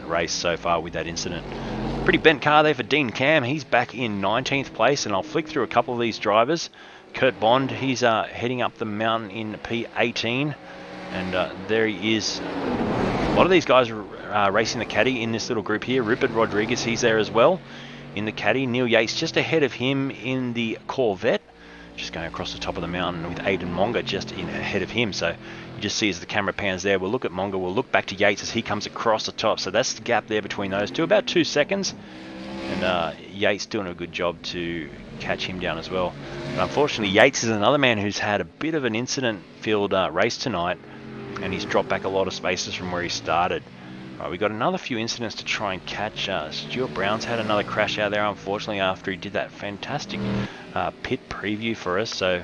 race so far with that incident. Pretty bent car there for Dean Cam. He's back in 19th place, and I'll flick through a couple of these drivers. Kurt Bond, he's heading up the mountain in P18, and there he is. A lot of these guys are racing the caddy in this little group here. Rupert Rodriguez, he's there as well in the caddy. Neil Yates just ahead of him in the Corvette, just going across the top of the mountain with Aidan Monga just in ahead of him. So you just see as the camera pans there, we'll look at Monga, we'll look back to Yates as he comes across the top. So that's the gap there between those two, about 2 seconds. and Yates doing a good job to catch him down as well. But unfortunately, Yates is another man who's had a bit of an incident-filled race tonight, and he's dropped back a lot of spaces from where he started. Right, we got another few incidents to try and catch. Stuart Brown's had another crash out there, unfortunately, after he did that fantastic pit preview for us. So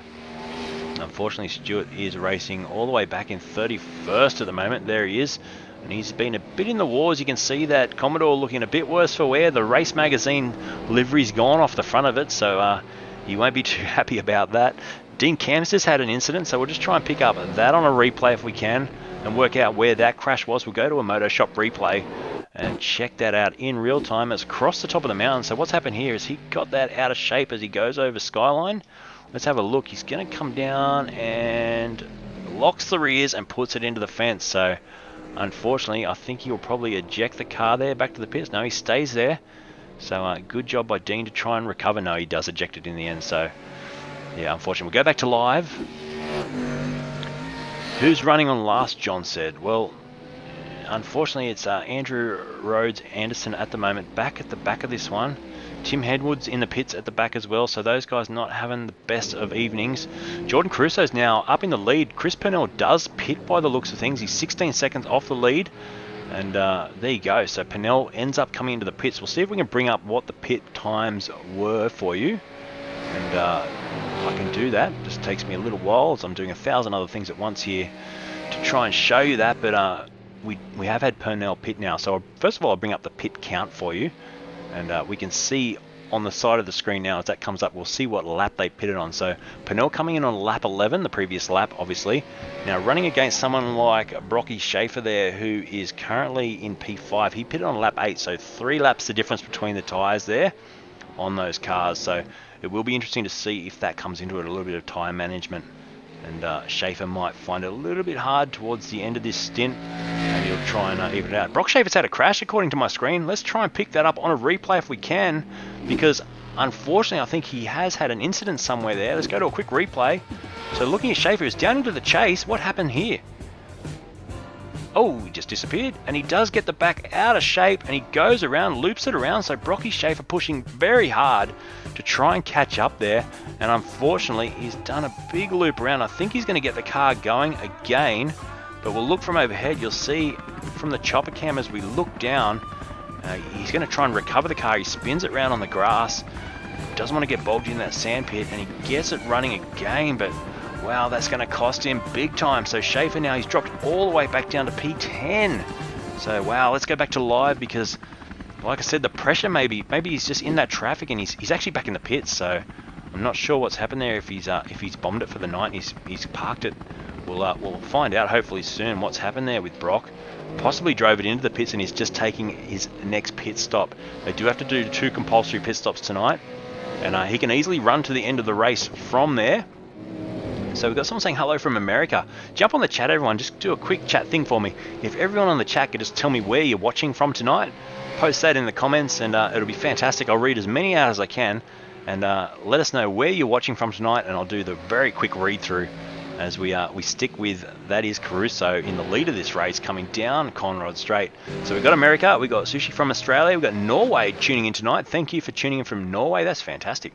unfortunately, Stuart is racing all the way back in 31st at the moment. There he is. And he's been a bit in the wars. You can see that Commodore looking a bit worse for wear. The Race Magazine livery's gone off the front of it, so he won't be too happy about that. Dean Camster's had an incident, so we'll just try and pick up that on a replay if we can and work out where that crash was. We'll go to a Moto Shop replay and check that out in real time. It's across the top of the mountain, so what's happened here is he got that out of shape as he goes over Skyline. Let's have a look. He's going to come down and locks the rears and puts it into the fence, so unfortunately, I think he'll probably eject the car there back to the pits. No, he stays there. So good job by Dean to try and recover. No, he does eject it in the end. So yeah, unfortunately. We'll go back to live. Who's running on last, John said. Well, unfortunately, it's Andrew Rhodes Anderson at the moment back at the back of this one. Tim Hedwood's in the pits at the back as well, so those guys not having the best of evenings. Jordan Caruso's now up in the lead. Chris Purnell does pit by the looks of things. He's 16 seconds off the lead, and there you go. So Purnell ends up coming into the pits. We'll see if we can bring up what the pit times were for you, and I can do that. It just takes me a little while as I'm doing 1,000 other things at once here to try and show you that, but we have had Purnell pit now. So first of all, I'll bring up the pit count for you. And we can see on the side of the screen now as that comes up, we'll see what lap they pitted on. So Purnell coming in on lap 11, the previous lap, obviously. Now running against someone like Brocky Schaefer there, who is currently in P5. He pitted on lap 8, so 3 laps the difference between the tyres there on those cars. So it will be interesting to see if that comes into it, a little bit of tyre management. And Schaefer might find it a little bit hard towards the end of this stint, and he'll try and even it out. Brock Schaefer's had a crash according to my screen. Let's try and pick that up on a replay if we can, because unfortunately I think he has had an incident somewhere there. Let's go to a quick replay. So looking at Schaefer, is down into the chase. What happened here? Oh, he just disappeared, and he does get the back out of shape, and he goes around, loops it around. So Brocky Schaefer pushing very hard to try and catch up there, and unfortunately he's done a big loop around. I think he's going to get the car going again, but we'll look from overhead. You'll see from the chopper cam as we look down, he's going to try and recover the car. He spins it around on the grass, doesn't want to get bogged in that sand pit, and he gets it running again, but wow, that's going to cost him big time. So Schaefer now, he's dropped all the way back down to P10. So wow, let's go back to live, because like I said, the pressure maybe he's just in that traffic, and he's actually back in the pits. So I'm not sure what's happened there, if he's bombed it for the night and he's parked it. We'll find out hopefully soon what's happened there with Brock. Possibly drove it into the pits and he's just taking his next pit stop. They do have to do 2 compulsory pit stops tonight, and he can easily run to the end of the race from there. So we've got someone saying hello from America. Jump on the chat, everyone. Just do a quick chat thing for me. If everyone on the chat could just tell me where you're watching from tonight, post that in the comments, and it'll be fantastic. I'll read as many out as I can, and let us know where you're watching from tonight, and I'll do the very quick read through as we stick with, that is Caruso in the lead of this race, coming down Conrod Straight. So we've got America, we've got Sushi from Australia, we've got Norway tuning in tonight. Thank you for tuning in from Norway. That's fantastic.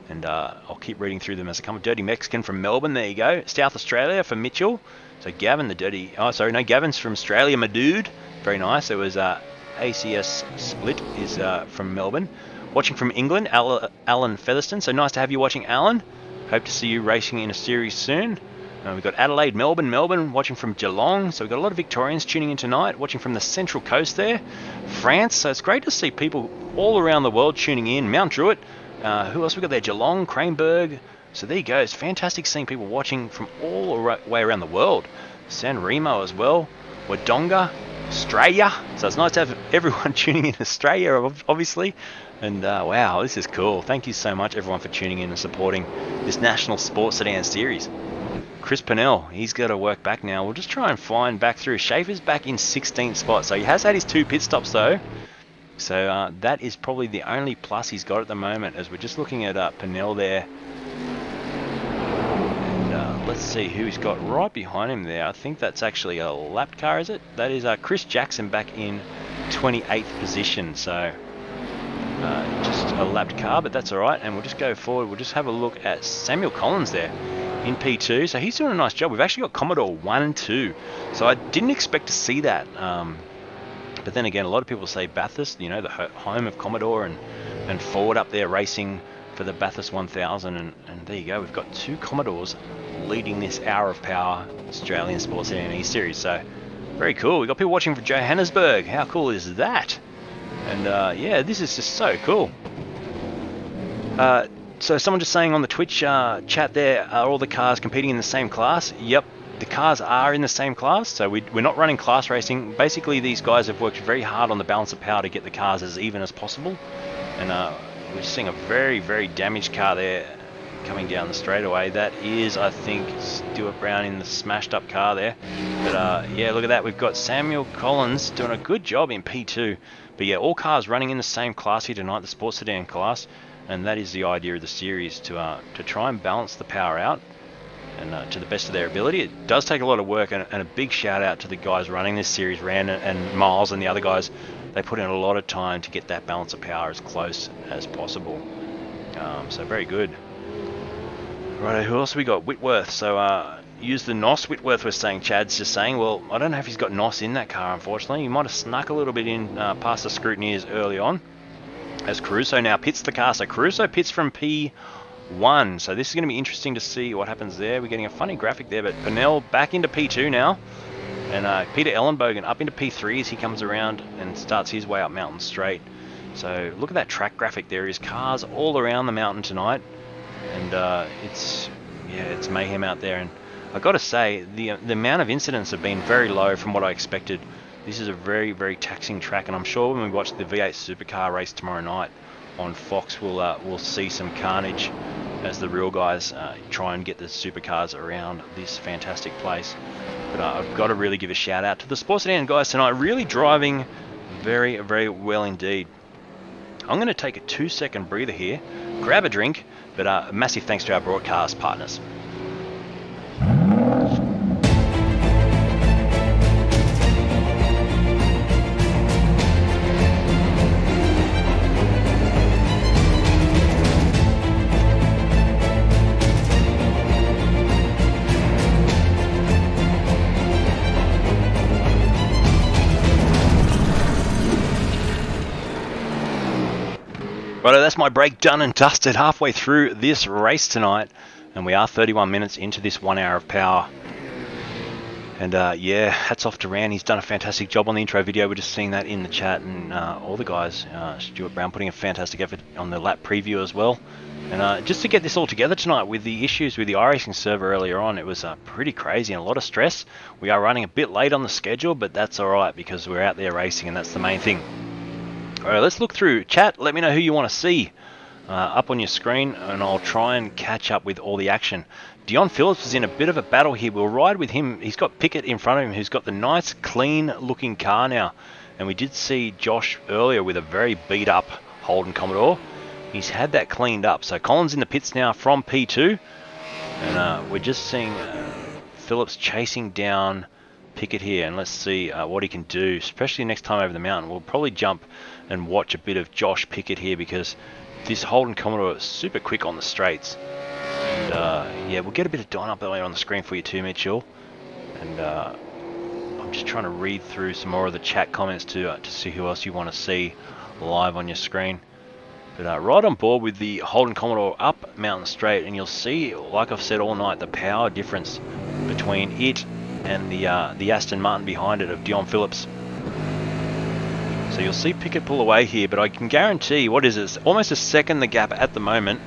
And I'll keep reading through them as I come. Dirty Mexican from Melbourne, there you go. South Australia for Mitchell. So Gavin, Gavin's from Australia, my dude. Very nice. There was ACS Split is from Melbourne. Watching from England, Alan Featherston. So nice to have you watching, Alan. Hope to see you racing in a series soon. We've got Adelaide, Melbourne, watching from Geelong. So we've got a lot of Victorians tuning in tonight, watching from the Central Coast there. France, so it's great to see people all around the world tuning in. Mount Druitt. Who else we got there? Geelong, Cranebourne. So there you go. It's fantastic seeing people watching from all the way around the world. San Remo as well. Wodonga, Australia. So it's nice to have everyone tuning in Australia, obviously. And wow, this is cool. Thank you so much, everyone, for tuning in and supporting this National Sports Sedan Series. Chris Purnell, he's got to work back now. We'll just try and find back through. Schaefer's back in 16th spot. So he has had his 2 pit stops, though. So that is probably the only plus he's got at the moment, as we're just looking at Purnell there. And let's see who he's got right behind him there. I think that's actually a lapped car, is it? That is Chris Jackson back in 28th position. So just a lapped car, but that's all right. And we'll just go forward. We'll just have a look at Samuel Collins there in P2. So he's doing a nice job. We've actually got Commodore 1 and 2. So I didn't expect to see that. But then again, a lot of people say Bathurst, you know, the home of Commodore, and Ford up there racing for the Bathurst 1000. And there you go. We've got 2 Commodores leading this Hour of Power Australian Sports AME series. So very cool. We've got people watching from Johannesburg. How cool is that? And yeah, this is just so cool. So someone just saying on the Twitch chat there, are all the cars competing in the same class? Yep, the cars are in the same class. So we're not running class racing. Basically, these guys have worked very hard on the balance of power to get the cars as even as possible. And we're seeing a very, very damaged car there coming down the straightaway. That is, I think, Stuart Brown in the smashed up car there. But yeah, look at that. We've got Samuel Collins doing a good job in P2. But yeah, all cars running in the same class here tonight, the sports sedan class. And that is the idea of the series, to try and balance the power out and to the best of their ability. It does take a lot of work, and a big shout out to the guys running this series, Rand and Miles and the other guys. They put in a lot of time to get that balance of power as close as possible. So very good. Right, who else have we got? Whitworth. So use the NOS. Whitworth was saying, Chad's just saying, well, I don't know if he's got NOS in that car, unfortunately. He might have snuck a little bit in past the scrutineers early on. As Caruso now pits the car. So Caruso pits from P1. So this is going to be interesting to see what happens there. We're getting a funny graphic there, but Purnell back into P2 now. And Peter Ellenbogen up into P3 as he comes around and starts his way up Mountain Straight. So look at that track graphic there. There's cars all around the mountain tonight. And it's mayhem out there. And I've got to say, the amount of incidents have been very low from what I expected. This is a very, very taxing track, and I'm sure when we watch the V8 Supercar race tomorrow night on Fox, we'll see some carnage as the real guys try and get the supercars around this fantastic place. But I've got to really give a shout out to the Sports Sedan guys tonight, really driving very, very well indeed. I'm going to take a 2-second breather here, grab a drink, but a massive thanks to our broadcast partners. Righto, that's my break done and dusted halfway through this race tonight, and we are 31 minutes into this 1 hour of power. And yeah, hats off to Rand. He's done a fantastic job on the intro video. We're just seeing that in the chat, and all the guys, Stuart Brown putting a fantastic effort on the lap preview as well. And just to get this all together tonight with the issues with the iRacing server earlier on, it was pretty crazy and a lot of stress. We are running a bit late on the schedule, but that's alright because we're out there racing, and that's the main thing. Alright, let's look through. Chat, let me know who you want to see up on your screen, and I'll try and catch up with all the action. Dion Phillips is in a bit of a battle here. We'll ride with him. He's got Pickett in front of him, who's got the nice, clean-looking car now. And we did see Josh earlier with a very beat-up Holden Commodore. He's had that cleaned up. So Collins in the pits now from P2. And we're just seeing Phillips chasing down Pickett here. And let's see what he can do, especially next time over the mountain. We'll probably jump and watch a bit of Josh Pickett here, because this Holden Commodore is super quick on the straights. And yeah, we'll get a bit of Don up there on the screen for you too, Mitchell. And I'm just trying to read through some more of the chat comments to see who else you want to see live on your screen. But right on board with the Holden Commodore up Mountain Straight, and you'll see, like I've said all night, the power difference between it and the Aston Martin behind it of Dion Phillips. So you'll see Pickett pull away here, but I can guarantee, what is it, almost a second the gap at the moment.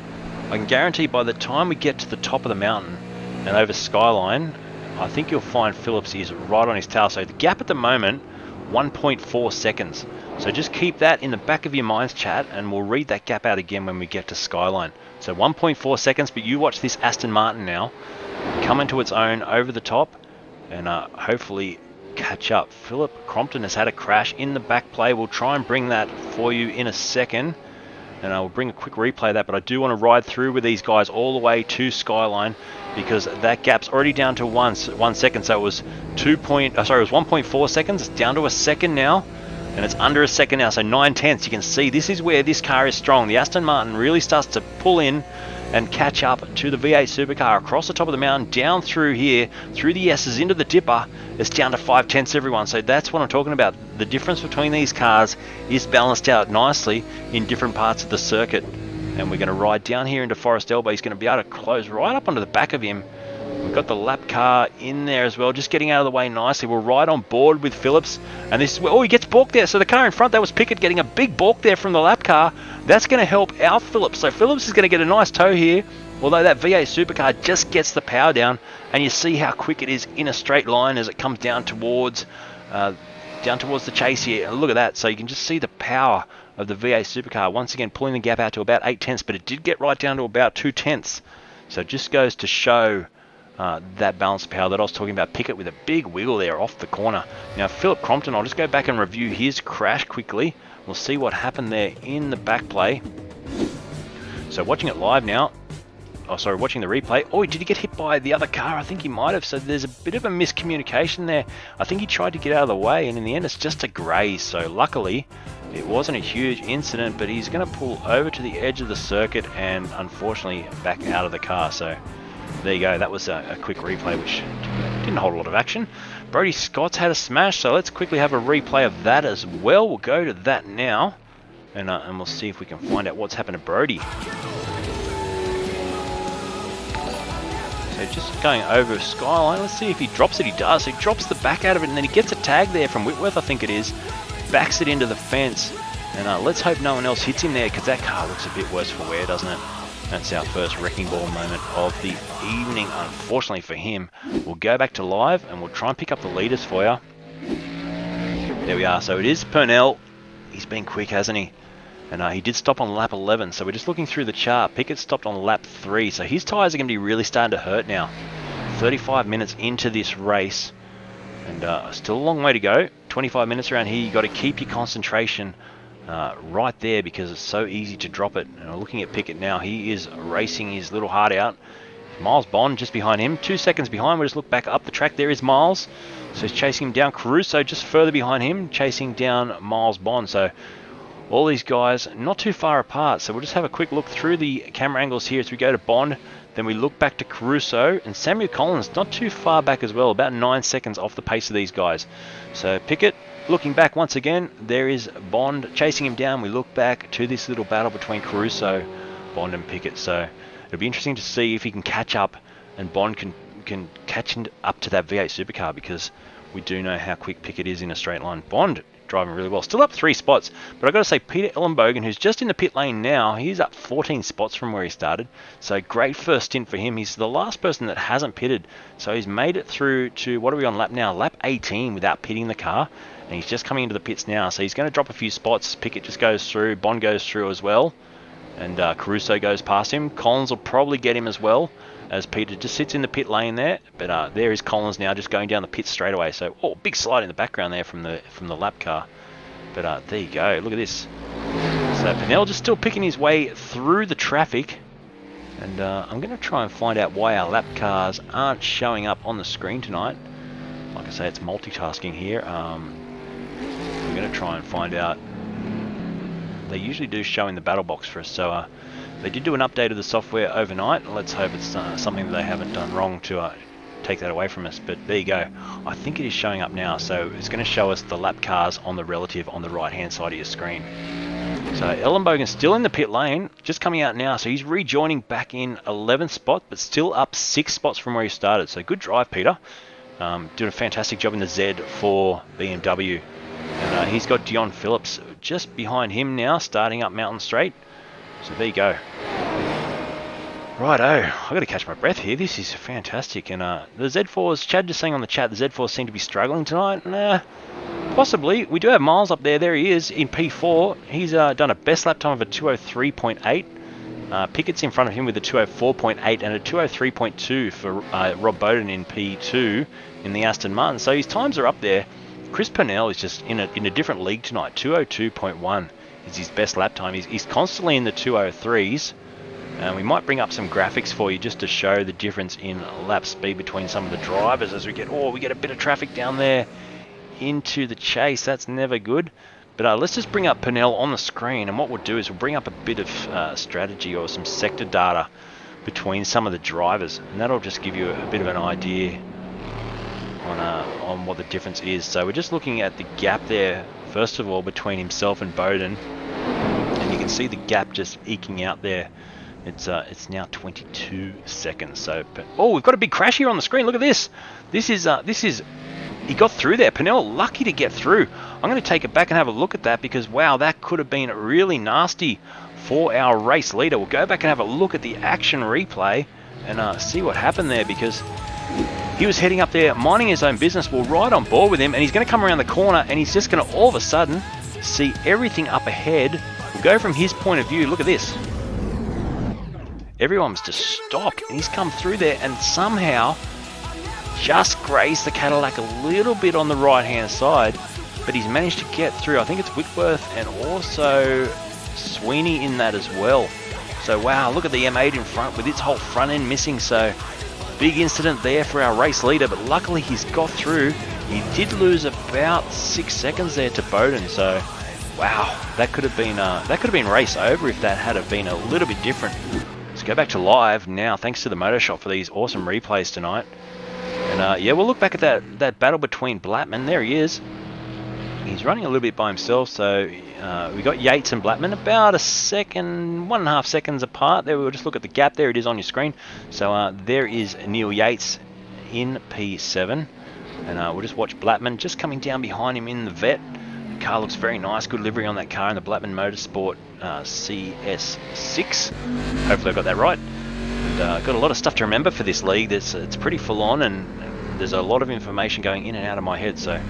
I can guarantee by the time we get to the top of the mountain and over Skyline, I think you'll find Phillips is right on his tail. So the gap at the moment, 1.4 seconds. So just keep that in the back of your minds, chat, and we'll read that gap out again when we get to Skyline. So 1.4 seconds, but you watch this Aston Martin now come into its own over the top and hopefully catch up. Philip Crompton has had a crash in the back play. We'll try and bring that for you in a second, and I will bring a quick replay of that, but I do want to ride through with these guys all the way to Skyline, because that gap's already down to 1 second. So it was 1.4 seconds. It's down to a second now. and it's under a second now, so 9/10. You can see this is where this car is strong. The Aston Martin really starts to pull in and catch up to the V8 Supercar across the top of the mountain, down through here, through the S's into the dipper. It's down to 5/10 everyone, so that's what I'm talking about. The difference between these cars is balanced out nicely in different parts of the circuit. And we're going to ride down here into Forest Elbow. He's going to be able to close right up onto the back of him. We've got the lap car in there as well, just getting out of the way nicely. We're right on board with Phillips, and this is where, oh, he gets balked there. So the car in front, that was Pickett, getting a big balk there from the lap car. That's going to help our Phillips. So Phillips is going to get a nice tow here, although that V8 Supercar just gets the power down, and you see how quick it is in a straight line as it comes down towards the chase here. And look at that. So you can just see the power of the V8 Supercar once again pulling the gap out to about 8/10, but it did get right down to about 2/10. So it just goes to show that balance of power that I was talking about. Pickett with a big wiggle there off the corner. Now Philip Crompton, I'll just go back and review his crash quickly. We'll see what happened there in the back play. So watching it live now. Oh, sorry, watching the replay. Oh, did he get hit by the other car? I think he might have. So there's a bit of a miscommunication there. I think he tried to get out of the way, and in the end it's just a graze. So luckily it wasn't a huge incident, but he's going to pull over to the edge of the circuit and unfortunately back out of the car. So there you go. That was a quick replay, which didn't hold a lot of action. Brody Scott's had a smash, so let's quickly have a replay of that as well. We'll go to that now, and we'll see if we can find out what's happened to Brody. So just going over Skyline, let's see if he drops it. He does. He drops the back out of it, and then he gets a tag there from Whitworth, I think it is. Backs it into the fence, and let's hope no one else hits him there, because that car looks a bit worse for wear, doesn't it? That's our first wrecking ball moment of the evening, unfortunately for him. We'll go back to live, and we'll try and pick up the leaders for you. There we are. So it is Purnell. He's been quick, hasn't he? And he did stop on lap 11, so we're just looking through the chart. Pickett stopped on lap 3, so his tyres are going to be really starting to hurt now. 35 minutes into this race, and still a long way to go. 25 minutes around here, you've got to keep your concentration right there, because it's so easy to drop it. And looking at Pickett now, he is racing his little heart out. Miles Bond just behind him, 2 seconds behind. We'll just look back up the track. There is Miles, so he's chasing him down. Caruso just further behind him, chasing down Miles Bond. So all these guys not too far apart. So we'll just have a quick look through the camera angles here as we go to Bond. Then we look back to Caruso, and Samuel Collins not too far back as well, about 9 seconds off the pace of these guys. So Pickett looking back once again. There is Bond chasing him down. We look back to this little battle between Caruso, Bond and Pickett. So it'll be interesting to see if he can catch up, and Bond can catch up to that V8 Supercar, because we do know how quick Pickett is in a straight line. Bond driving really well, still up 3 spots, but I've got to say Peter Ellenbogen, who's just in the pit lane now, he's up 14 spots from where he started, so great first stint for him. He's the last person that hasn't pitted, so he's made it through to, what are we on lap now, lap 18 without pitting the car, and he's just coming into the pits now, so he's going to drop a few spots. Pickett just goes through, Bond goes through as well, and Caruso goes past him. Collins will probably get him as well, as Peter just sits in the pit lane there, but there is Collins now just going down the pit straight away. So, oh, big slide in the background there from the lap car. But there you go, look at this. So Purnell just still picking his way through the traffic, and I'm going to try and find out why our lap cars aren't showing up on the screen tonight. Like I say, it's multitasking here. We're going to try and find out. They usually do show in the battle box for us, so they did do an update of the software overnight. Let's hope it's something that they haven't done wrong to take that away from us. But there you go. I think it is showing up now. So it's going to show us the lap cars on the relative on the right-hand side of your screen. So Ellenbogen's still in the pit lane, just coming out now. So he's rejoining back in 11th spot, but still up 6 spots from where he started. So good drive, Peter. Doing a fantastic job in the Z for BMW. And he's got Dion Phillips just behind him now, starting up Mountain Straight. So there you go. Righto, I've got to catch my breath here. This is fantastic. And the Z4s, Chad just saying on the chat, the Z4s seem to be struggling tonight. Nah, possibly. We do have Miles up there. There he is in P4. He's done a best lap time of a 2:03.8. Pickett's in front of him with a 2:04.8 and a 2:03.2 for Rob Bowden in P2 in the Aston Martin. So his times are up there. Chris Purnell is just in a different league tonight. 2:02.1 is his best lap time. He's constantly in the 2:03s. We might bring up some graphics for you just to show the difference in lap speed between some of the drivers as we get a bit of traffic down there into the chase. That's never good. But let's just bring up Purnell on the screen, and what we'll do is we'll bring up a bit of strategy or some sector data between some of the drivers, and that'll just give you a bit of an idea on what the difference is. So we're just looking at the gap there, first of all, between himself and Bowden, and you can see the gap just eking out there. It's now 22 seconds. So, oh, we've got a big crash here on the screen. Look at this. This is he got through there. Purnell lucky to get through. I'm going to take it back and have a look at that, because wow, that could have been really nasty for our race leader. We'll go back and have a look at the action replay and see what happened there, because he was heading up there minding his own business. We're right on board with him, and he's going to come around the corner, and he's just going to all of a sudden see everything up ahead. We'll go from his point of view. Look at this. Everyone's just stopped, and he's come through there and somehow just grazed the Cadillac a little bit on the right hand side, but he's managed to get through. I think it's Whitworth and also Sweeney in that as well. So wow, look at the M8 in front with its whole front end missing. So big incident there for our race leader, but luckily he's got through. He did lose about 6 seconds there to Bowden. So wow, that could have been race over if that had been a little bit different. Let's go back to live now. Thanks to the Motorshop for these awesome replays tonight. And yeah, we'll look back at that battle between Blattman. There he is. He's running a little bit by himself. So we got Yates and Blattman about 1.5 seconds apart. There, we'll just look at the gap. There it is on your screen. So there is Neil Yates in P7. And we'll just watch Blattman just coming down behind him in the Vet. The car looks very nice. Good livery on that car in the Blattman Motorsport CS6. Hopefully I got that right. And got a lot of stuff to remember for this league. It's pretty full on, and there's a lot of information going in and out of my head. So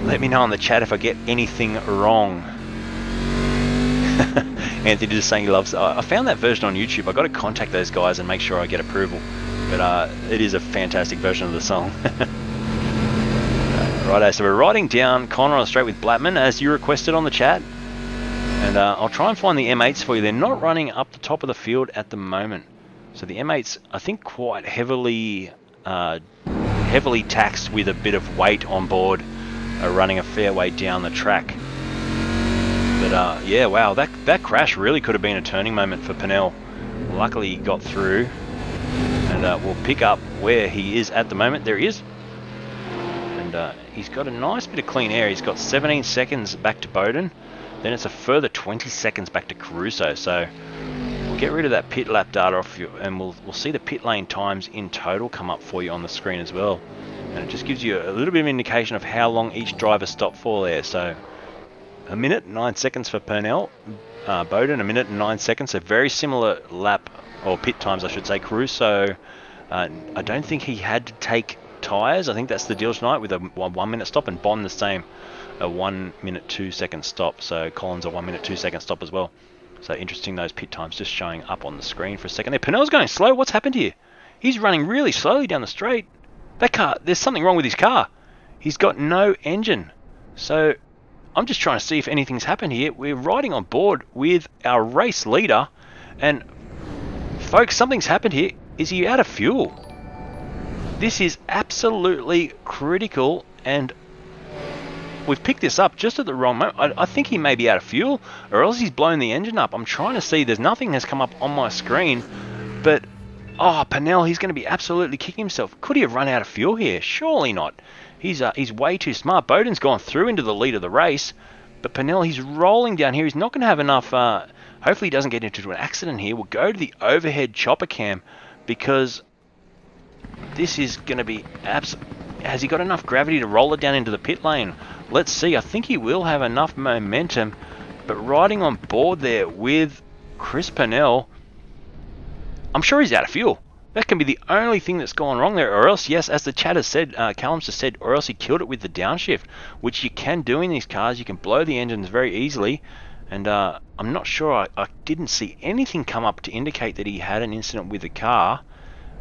let me know in the chat if I get anything wrong. Anthony just saying he loves. I found that version on YouTube. I got to contact those guys and make sure I get approval. But it is a fantastic version of the song. Righto, so we're riding down Connor on the straight with Blattman as you requested on the chat. And I'll try and find the M8s for you. They're not running up the top of the field at the moment. So the M8s, I think, quite heavily taxed with a bit of weight on board, are running a fair way down the track. But yeah, wow, that crash really could have been a turning moment for Purnell. Luckily he got through, and we'll pick up where he is at the moment. There he is. And he's got a nice bit of clean air. He's got 17 seconds back to Bowden. Then it's a further 20 seconds back to Caruso. So we'll get rid of that pit lap data off you, and we'll see the pit lane times in total come up for you on the screen as well. And it just gives you a little bit of indication of how long each driver stopped for there. So 1 minute and 9 seconds for Purnell. Bowden, 1 minute and 9 seconds. So very similar lap, or pit times I should say. Caruso, I don't think he had to take tyres. I think that's the deal tonight with a 1 minute stop, and Bond the same, a 1 minute 2 second stop. So Collins a 1 minute 2 second stop as well. So interesting, those pit times just showing up on the screen for a second there. Purnell's going slow. What's happened here? He's running really slowly down the straight. That car, there's something wrong with his car. He's got no engine. So I'm just trying to see if anything's happened here. We're riding on board with our race leader, and folks, something's happened here. Is he out of fuel? This is absolutely critical, and we've picked this up just at the wrong moment. I think he may be out of fuel, or else he's blown the engine up. I'm trying to see. There's nothing that's come up on my screen, but oh, Purnell, he's going to be absolutely kicking himself. Could he have run out of fuel here? Surely not. He's way too smart. Bowden's gone through into the lead of the race, but Purnell, he's rolling down here. He's not going to have enough. Hopefully he doesn't get into an accident here. We'll go to the overhead chopper cam, because this is going to be has he got enough gravity to roll it down into the pit lane? Let's see. I think he will have enough momentum, but riding on board there with Chris Purnell, I'm sure he's out of fuel. That can be the only thing that's gone wrong there, or else, yes, as the chat has said, Callum's just said, or else he killed it with the downshift, which you can do in these cars. You can blow the engines very easily, and I'm not sure. I didn't see anything come up to indicate that he had an incident with the car,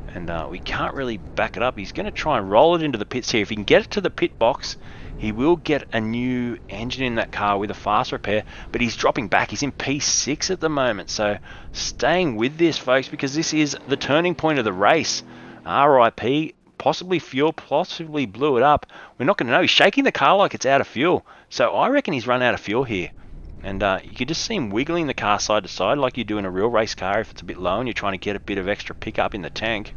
and we can't really back it up. He's going to try and roll it into the pits here. If he can get it to the pit box, he will get a new engine in that car with a fast repair, but he's dropping back. He's in P6 at the moment, so staying with this, folks, because this is the turning point of the race. RIP possibly fuel, possibly blew it up. We're not going to know. He's shaking the car like it's out of fuel. So I reckon he's run out of fuel here. And you can just see him wiggling the car side to side like you do in a real race car if it's a bit low and you're trying to get a bit of extra pickup in the tank.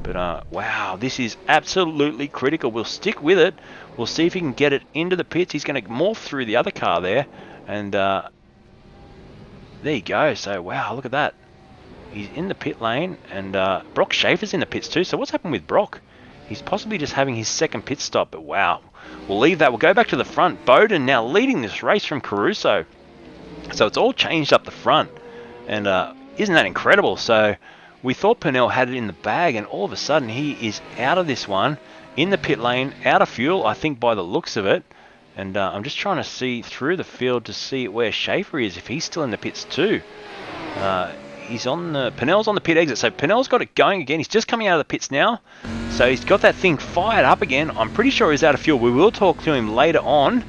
But wow, this is absolutely critical. We'll stick with it. We'll see if he can get it into the pits. He's going to morph through the other car there. And there you go. So wow, look at that. He's in the pit lane, and Brock Schaefer's in the pits too. So what's happened with Brock? He's possibly just having his second pit stop, but wow. We'll leave that. We'll go back to the front. Bowden now leading this race from Caruso. So it's all changed up the front, and isn't that incredible? So we thought Purnell had it in the bag, and all of a sudden he is out of this one, in the pit lane, out of fuel, I think by the looks of it. And I'm just trying to see through the field to see where Schaefer is, if he's still in the pits too. He's on the Purnell's on the pit exit, so Purnell's got it going again. He's just coming out of the pits now, so he's got that thing fired up again. I'm pretty sure he's out of fuel. We will talk to him later on.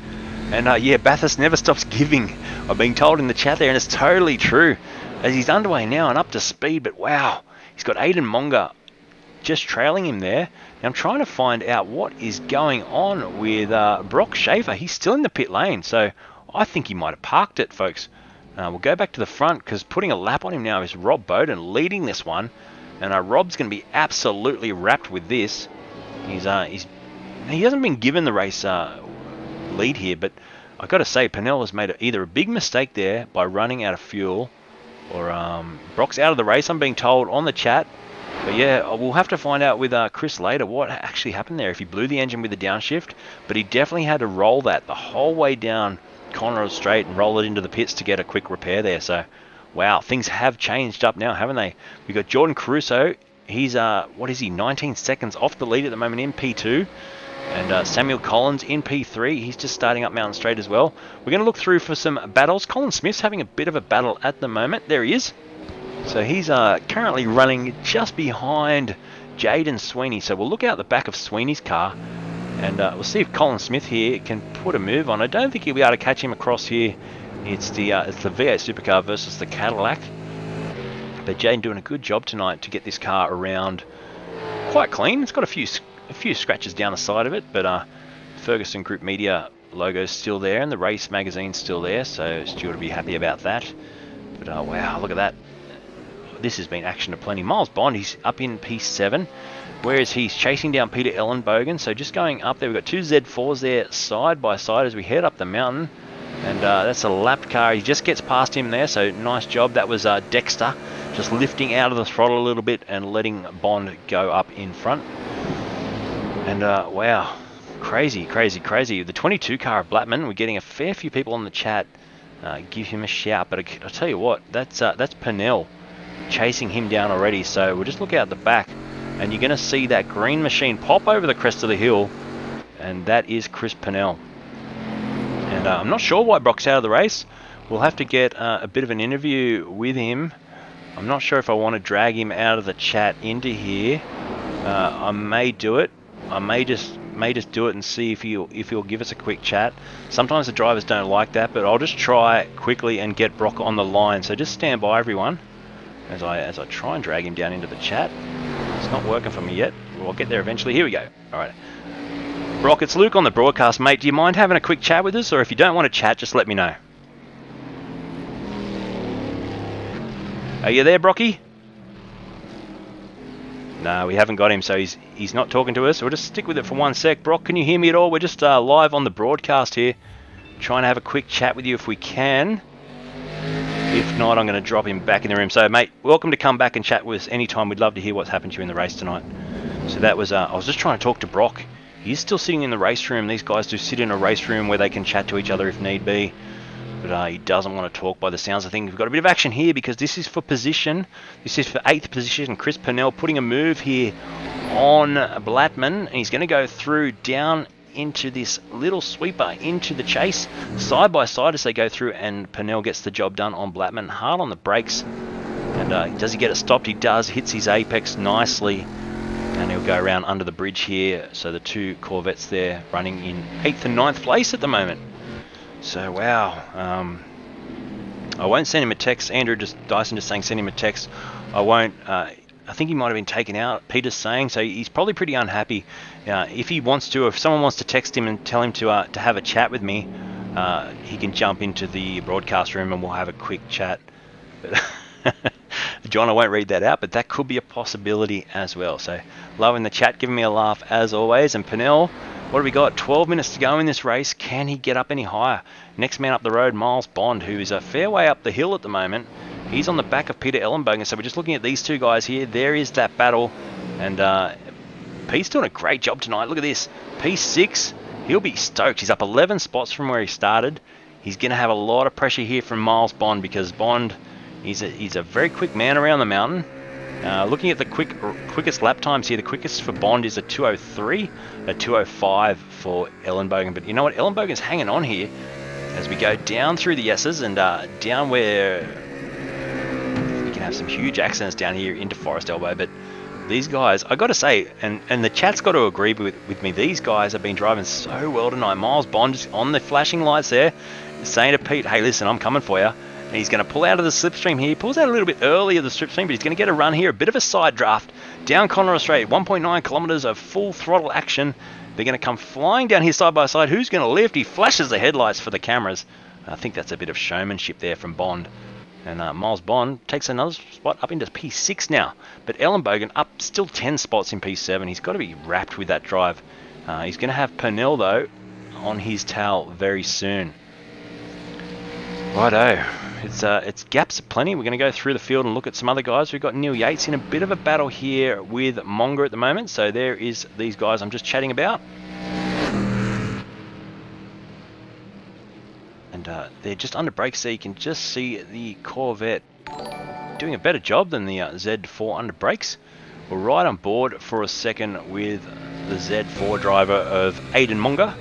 And yeah, Bathurst never stops giving. I'm being told in the chat there, and it's totally true. As he's underway now and up to speed, but wow, he's got Aiden Monga just trailing him there. Now I'm trying to find out what is going on with Brock Schaefer. He's still in the pit lane, so I think he might have parked it, folks. We'll go back to the front, because putting a lap on him now is Rob Bowden leading this one. And Rob's going to be absolutely wrapped with this. He hasn't been given the race lead here, but I've got to say Purnell has made either a big mistake there by running out of fuel, or Brock's out of the race, I'm being told on the chat. But yeah, we'll have to find out with Chris later what actually happened there, if he blew the engine with the downshift. But he definitely had to roll that the whole way down Conroe Straight and roll it into the pits to get a quick repair there. So wow, things have changed up now, haven't they? We've got Jordan Caruso. He's 19 seconds off the lead at the moment in P2. And Samuel Collins in P3. He's just starting up Mountain Straight as well. We're going to look through for some battles. Colin Smith's having a bit of a battle at the moment. There he is. So he's currently running just behind Jaden Sweeney. So we'll look out the back of Sweeney's car, and we'll see if Colin Smith here can put a move on. I don't think he'll be able to catch him across here. It's the V8 Supercar versus the Cadillac. But Jaden doing a good job tonight to get this car around quite clean. It's got a few scratches down the side of it, but Ferguson Group Media logo's still there, and the race magazine's still there, so Stuart will be happy about that. But wow, look at that. This has been action aplenty. Miles Bond, he's up in P7, whereas he's chasing down Peter Ellenbogen. So just going up there, we've got two Z4s there side by side as we head up the mountain. And that's a lapped car. He just gets past him there, so nice job. That was Dexter just lifting out of the throttle a little bit and letting Bond go up in front. And wow, crazy, crazy, crazy. The 22 car of Blattman, we're getting a fair few people on the chat. Give him a shout. But I'll tell you what, that's Purnell chasing him down already. So we'll just look out the back, and you're going to see that green machine pop over the crest of the hill, and that is Chris Purnell. And I'm not sure why Brock's out of the race. We'll have to get a bit of an interview with him. I'm not sure if I want to drag him out of the chat into here. I may do it. I may just do it and see if he'll give us a quick chat. Sometimes the drivers don't like that, but I'll just try quickly and get Brock on the line. So just stand by, everyone, as I try and drag him down into the chat. It's not working for me yet. We'll get there eventually. Here we go. All right. Brock, it's Luke on the broadcast, mate. Do you mind having a quick chat with us? Or if you don't want to chat, just let me know. Are you there, Brocky? No, we haven't got him, so he's not talking to us. We'll just stick with it for 1 sec. Brock, can you hear me at all? We're just live on the broadcast here. Trying to have a quick chat with you if we can. If not, I'm going to drop him back in the room. So, mate, welcome to come back and chat with us anytime. We'd love to hear what's happened to you in the race tonight. So that was, I was just trying to talk to Brock. He's still sitting in the race room. These guys do sit in a race room where they can chat to each other if need be. But he doesn't want to talk by the sounds of things. We've got a bit of action here because this is for position. This is for 8th position. Chris Purnell putting a move here on Blattman. And he's going to go through down into this little sweeper into the chase. Side by side as they go through, and Purnell gets the job done on Blattman. Hard on the brakes. And does he get it stopped? He does. Hits his apex nicely. And he'll go around under the bridge here. So the two Corvettes there running in 8th and 9th place at the moment. So wow, I won't send him a text. Dyson just saying send him a text. I won't I think he might have been taken out, Peter's saying, so he's probably pretty unhappy. If he wants to, if someone wants to text him and tell him to have a chat with me, he can jump into the broadcast room and we'll have a quick chat. John, I won't read that out, but that could be a possibility as well. So loving the chat, giving me a laugh as always. And Pennell, what have we got? 12 minutes to go in this race. Can he get up any higher? Next man up the road, Miles Bond, who is a fair way up the hill at the moment. He's on the back of Peter Ellenbogen. So we're just looking at these two guys here. There is that battle. And Pete's doing a great job tonight. Look at this. P6, he'll be stoked. He's up 11 spots from where he started. He's going to have a lot of pressure here from Miles Bond because Bond, he's a very quick man around the mountain. Looking at the quickest lap times here, the quickest for Bond is a 2:03, a 2:05 for Ellenbogen. But you know what? Ellenbogen's hanging on here as we go down through the S's and down where you can have some huge accidents down here into Forest Elbow. But these guys, I got to say, and the chat's got to agree with me, these guys have been driving so well tonight. Miles Bond is on the flashing lights there, saying to Pete, hey, listen, I'm coming for you. And he's going to pull out of the slipstream here. He pulls out a little bit early of the slipstream, but he's going to get a run here. A bit of a side draft down Conroe Straight. 1.9 kilometres of full throttle action. They're going to come flying down here side by side. Who's going to lift? He flashes the headlights for the cameras. I think that's a bit of showmanship there from Bond. And Miles Bond takes another spot up into P6 now. But Ellenbogen up still 10 spots in P7. He's got to be wrapped with that drive. He's going to have Pennell, though, on his tail very soon. Righto. It's gaps aplenty. We're going to go through the field and look at some other guys. We've got Neil Yates in a bit of a battle here with Monger at the moment. So there is these guys I'm just chatting about. And they're just under brakes there. You can just see the Corvette doing a better job than the Z4 under brakes. We're right on board for a second with the Z4 driver of Aidan Monger.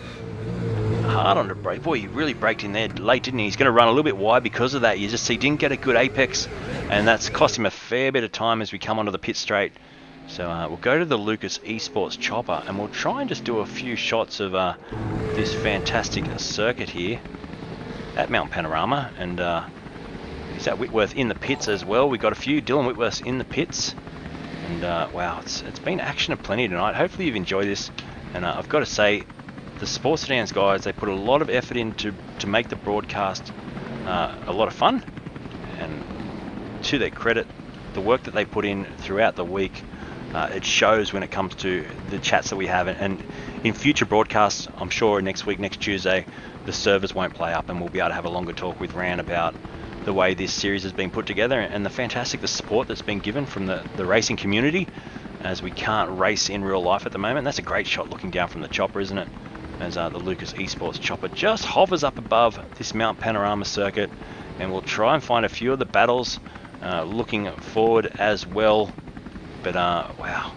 Hard on the brake. Boy, he really braked in there late, didn't he? He's going to run a little bit wide because of that. You just see, didn't get a good apex, and that's cost him a fair bit of time as we come onto the pit straight. So we'll go to the Lucas Esports chopper, and we'll try and just do a few shots of this fantastic circuit here at Mount Panorama. And is that Whitworth in the pits as well? We've got a few Dylan Whitworths in the pits. And wow, it's been action aplenty tonight. Hopefully you've enjoyed this. And I've got to say, the Sports Sedans guys, they put a lot of effort in to make the broadcast a lot of fun, and to their credit, the work that they put in throughout the week, it shows when it comes to the chats that we have. And in future broadcasts, I'm sure next week, next Tuesday, the servers won't play up and we'll be able to have a longer talk with Ran about the way this series has been put together and the support that's been given from the racing community, as we can't race in real life at the moment. That's a great shot looking down from the chopper, isn't it? As the Lucas Esports chopper just hovers up above this Mount Panorama circuit, and we'll try and find a few of the battles looking forward as well. But wow,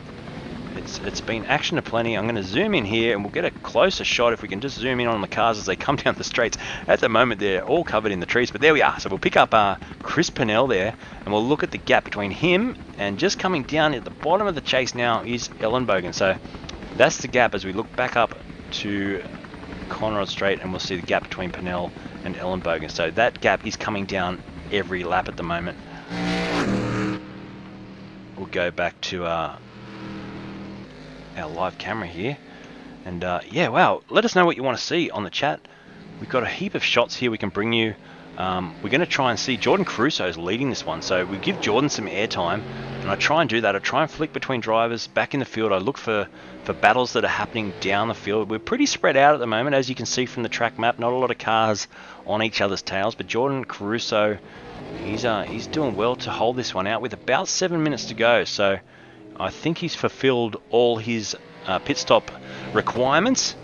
it's been action aplenty. I'm going to zoom in here and we'll get a closer shot if we can just zoom in on the cars as they come down the straights. At the moment they're all covered in the trees, but there we are. So we'll pick up Chris Pennell there, and we'll look at the gap between him and just coming down at the bottom of the chase now is Ellenbogen. So that's the gap as we look back up to Conrod Straight, and we'll see the gap between Pennell and Ellenbogen. So that gap is coming down every lap at the moment. We'll go back to our live camera here, and yeah, wow, let us know what you want to see on the chat. We've got a heap of shots here we can bring you. We're going to try and see Jordan Caruso is leading this one, so we give Jordan some airtime, and I try and do that. I try and flick between drivers back in the field. I look for battles that are happening down the field. We're pretty spread out at the moment, as you can see from the track map. Not a lot of cars on each other's tails, but Jordan Caruso, he's doing well to hold this one out with about 7 minutes to go. So I think he's fulfilled all his pit stop requirements,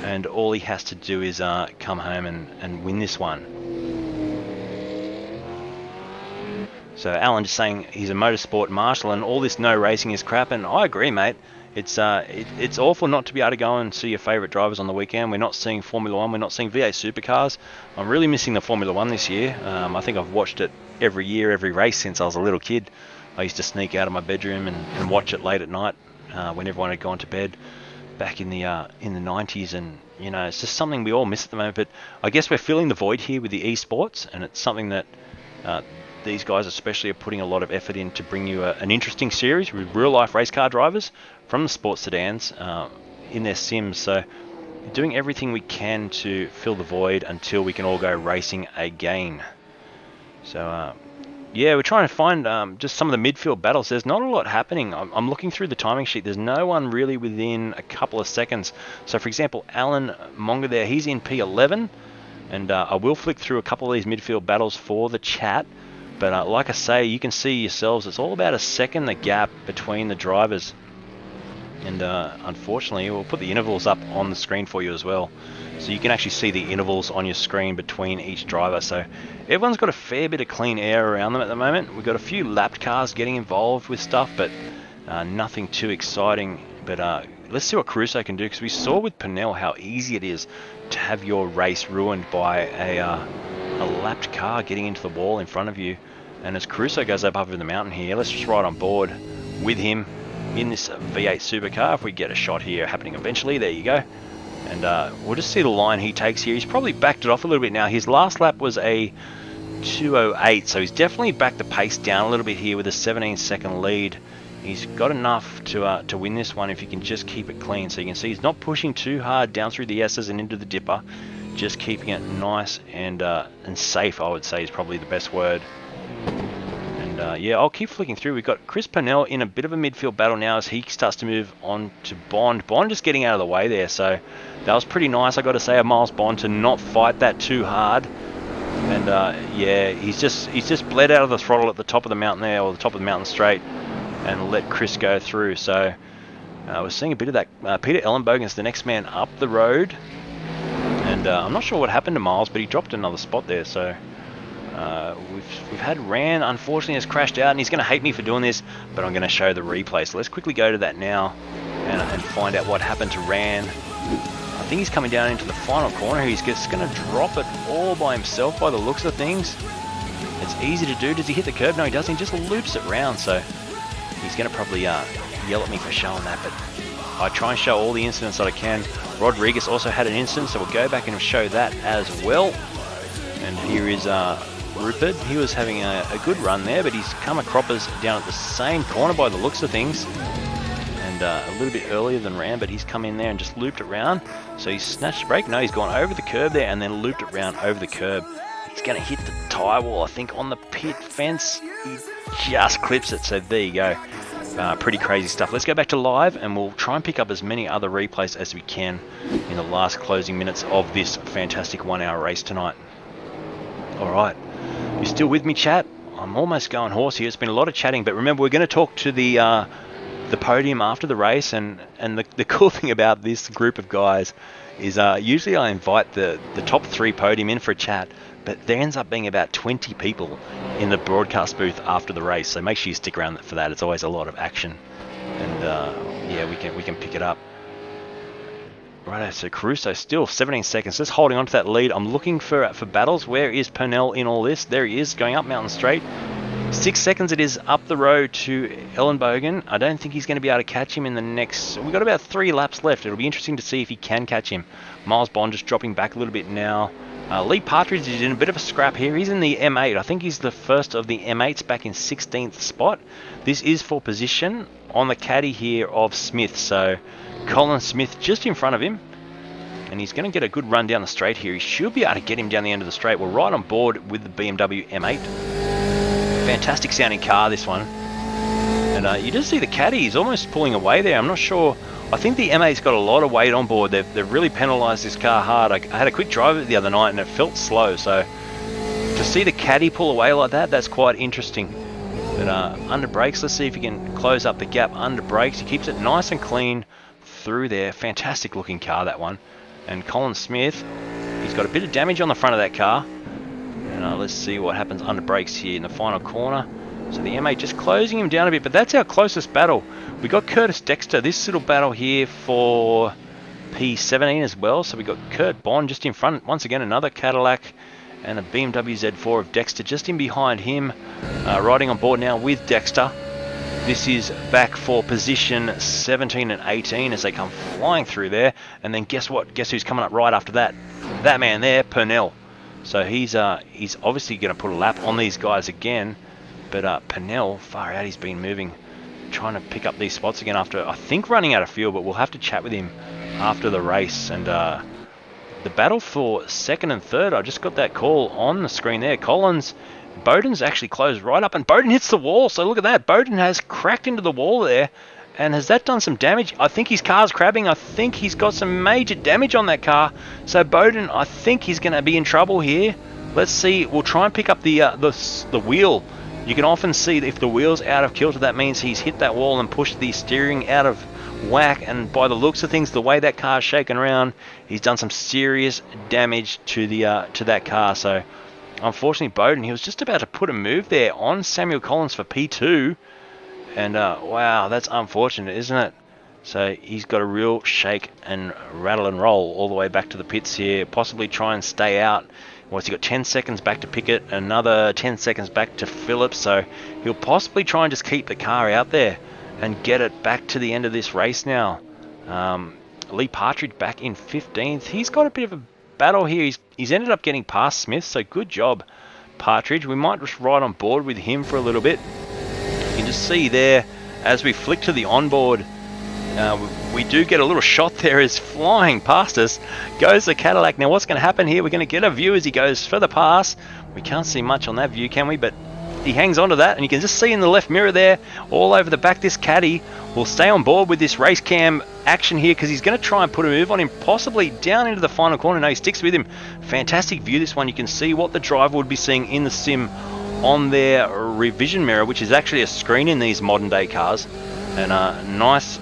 and all he has to do is come home and win this one. So Alan just saying he's a motorsport marshal and all this no racing is crap, and I agree, mate. It's awful not to be able to go and see your favourite drivers on the weekend. We're not seeing Formula 1, we're not seeing V8 supercars. I'm really missing the Formula 1 this year. I think I've watched it every year, every race since I was a little kid. I used to sneak out of my bedroom and watch it late at night when everyone had gone to bed back in the 90s, and you know, it's just something we all miss at the moment. But I guess we're filling the void here with the esports, and it's something that these guys especially are putting a lot of effort in to bring you an interesting series with real-life race car drivers from the sports sedans in their sims. So we're doing everything we can to fill the void until we can all go racing again. So yeah, we're trying to find just some of the midfield battles. There's not a lot happening. I'm looking through the timing sheet. There's no one really within a couple of seconds. So for example, Alan Monga there, he's in P11. And I will flick through a couple of these midfield battles for the chat. But like I say, you can see yourselves, it's all about a second the gap between the drivers. And unfortunately, we'll put the intervals up on the screen for you as well. So you can actually see the intervals on your screen between each driver. So everyone's got a fair bit of clean air around them at the moment. We've got a few lapped cars getting involved with stuff, but nothing too exciting. But let's see what Caruso can do, because we saw with Purnell how easy it is to have your race ruined by a lapped car getting into the wall in front of you. And as Caruso goes up over the mountain here, let's just ride on board with him in this V8 supercar. If we get a shot here happening eventually, there you go. And we'll just see the line he takes here. He's probably backed it off a little bit now. His last lap was a 2:08, so he's definitely backed the pace down a little bit here with a 17-second lead. He's got enough to win this one if he can just keep it clean. So you can see he's not pushing too hard down through the S's and into the dipper, just keeping it nice and safe, I would say, is probably the best word. And yeah, I'll keep flicking through. We've got Chris Purnell in a bit of a midfield battle now as he starts to move on to Bond. Bond just getting out of the way there, so that was pretty nice, I got to say, of Miles Bond to not fight that too hard. And yeah, he's just bled out of the throttle at the top of the mountain there, or the top of the mountain straight, and let Chris go through. So we're seeing a bit of that. Peter Ellenbogen's the next man up the road, and I'm not sure what happened to Miles, but he dropped another spot there. So we've had Ran, unfortunately, has crashed out, and he's going to hate me for doing this, but I'm going to show the replay. So let's quickly go to that now and find out what happened to Ran. I think he's coming down into the final corner. He's just going to drop it all by himself by the looks of things. It's easy to do. Does he hit the curb? No, he doesn't. He just loops it round. So he's going to probably yell at me for showing that, but I try and show all the incidents that I can. Rodriguez also had an incident, so we'll go back and show that as well. And here is Rupert. He was having a good run there, but he's come a croppers down at the same corner by the looks of things. And a little bit earlier than Ram, but he's come in there and just looped it round. So he's snatched a break. No, he's gone over the curb there and then looped it round over the curb. He's going to hit the tyre wall, I think, on the pit fence. He just clips it, so there you go. Pretty crazy stuff. Let's go back to live and we'll try and pick up as many other replays as we can in the last closing minutes of this fantastic 1 hour race tonight. Alright, you still with me, chat? I'm almost going hoarse here. It's been a lot of chatting, but remember, we're going to talk to the podium after the race, and the cool thing about this group of guys is usually I invite the top 3 podium in for a chat, but there ends up being about 20 people in the broadcast booth after the race, so make sure you stick around for that. It's always a lot of action, and yeah, we can pick it up. Righto, so Caruso still 17 seconds, just holding on to that lead. I'm looking for battles. Where is Purnell in all this? There he is, going up Mountain Straight. 6 seconds it is up the road to Ellenbogen. I don't think he's going to be able to catch him in the next... We've got about 3 laps left. It'll be interesting to see if he can catch him. Miles Bond just dropping back a little bit now. Lee Partridge is in a bit of a scrap here. He's in the M8. I think he's the first of the M8s, back in 16th spot. This is for position on the caddy here of Smith. So Colin Smith just in front of him. And he's going to get a good run down the straight here. He should be able to get him down the end of the straight. We're right on board with the BMW M8. Fantastic sounding car, this one. And you just see the caddy, he's almost pulling away there. I'm not sure. I think the M8's got a lot of weight on board. They've really penalised this car hard. I had a quick drive of it the other night and it felt slow. So to see the caddy pull away like that, that's quite interesting. But under brakes, let's see if he can close up the gap under brakes. He keeps it nice and clean through there. Fantastic looking car, that one. And Colin Smith, he's got a bit of damage on the front of that car. And let's see what happens under brakes here in the final corner. So the M8 just closing him down a bit, but that's our closest battle. We got Curtis Dexter, this little battle here for P17 as well. So we got Kurt Bond just in front. Once again, another Cadillac and a BMW Z4 of Dexter just in behind him. Riding on board now with Dexter. This is back for position 17 and 18 as they come flying through there. And then guess what? Guess who's coming up right after that? That man there, Purnell. So he's obviously going to put a lap on these guys again. But Pennell, far out, he's been moving, trying to pick up these spots again after, I think, running out of fuel. But we'll have to chat with him after the race. And the battle for second and third, I just got that call on the screen there. Collins, Bowden's actually closed right up, and Bowden hits the wall. So look at that. Bowden has cracked into the wall there. And has that done some damage? I think his car's crabbing. I think he's got some major damage on that car. So Bowden, I think he's going to be in trouble here. Let's see. We'll try and pick up the wheel. You can often see if the wheel's out of kilter, that means he's hit that wall and pushed the steering out of whack. And by the looks of things, the way that car's shaking around, he's done some serious damage to that car. So unfortunately, Bowden, he was just about to put a move there on Samuel Collins for P2. And wow, that's unfortunate, isn't it? So he's got a real shake and rattle and roll all the way back to the pits here. Possibly try and stay out. What's he got? 10 seconds back to Pickett, another 10 seconds back to Phillips. So he'll possibly try and just keep the car out there and get it back to the end of this race now. Lee Partridge back in 15th. He's got a bit of a battle here. He's ended up getting past Smith, so good job, Partridge. We might just ride on board with him for a little bit. You can just see there, as we flick to the onboard, we do get a little shot there as flying past us goes the Cadillac. Now what's going to happen here? We're going to get a view as he goes for the pass. We can't see much on that view, can we? But he hangs on to that, and you can just see in the left mirror there, all over the back, this caddy will stay on board with this race cam action here, because he's going to try and put a move on him, possibly down into the final corner. No, he sticks with him. Fantastic view, this one. You can see what the driver would be seeing in the sim on their revision mirror, which is actually a screen in these modern day cars. And a nice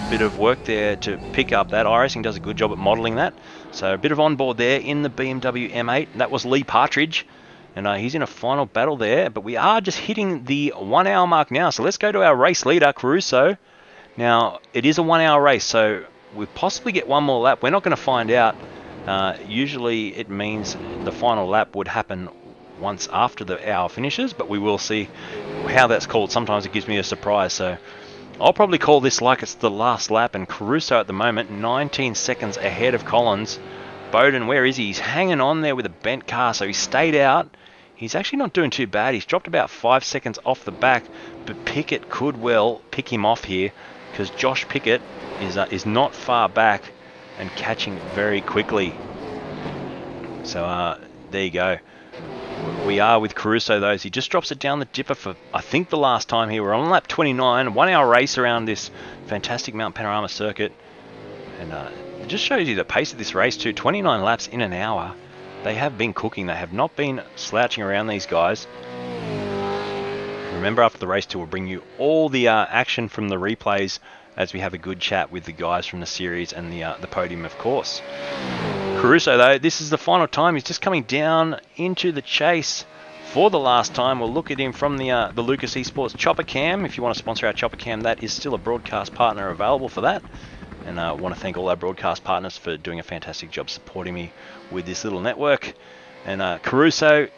bit of work there to pick up that. iRacing does a good job at modelling that. So a bit of onboard there in the BMW M8. That was Lee Partridge, and he's in a final battle there. But we are just hitting the 1 hour mark now. So let's go to our race leader, Caruso. Now it is a 1 hour race, so we possibly get one more lap. We're not going to find out. Usually it means the final lap would happen once after the hour finishes, but we will see how that's called. Sometimes it gives me a surprise, so I'll probably call this like it's the last lap. And Caruso at the moment 19 seconds ahead of Collins. Bowden, where is he? He's hanging on there with a bent car, so he stayed out. He's actually not doing too bad. He's dropped about 5 seconds off the back, but Pickett could well pick him off here, because Josh Pickett is not far back and catching very quickly. So there you go. We are with Caruso, though. He just drops it down the dipper for, I think, the last time here. We're on lap 29, 1 hour race around this fantastic Mount Panorama circuit. And it just shows you the pace of this race, too. 29 laps in an hour. They have been cooking. They have not been slouching around, these guys. Remember, after the race, too, we'll bring you all the action from the replays as we have a good chat with the guys from the series and the podium, of course. Caruso, though, this is the final time. He's just coming down into the chase for the last time. We'll look at him from the Lucas Esports Chopper Cam. If you want to sponsor our Chopper Cam, that is still a broadcast partner available for that. And I want to thank all our broadcast partners for doing a fantastic job supporting me with this little network. And Caruso,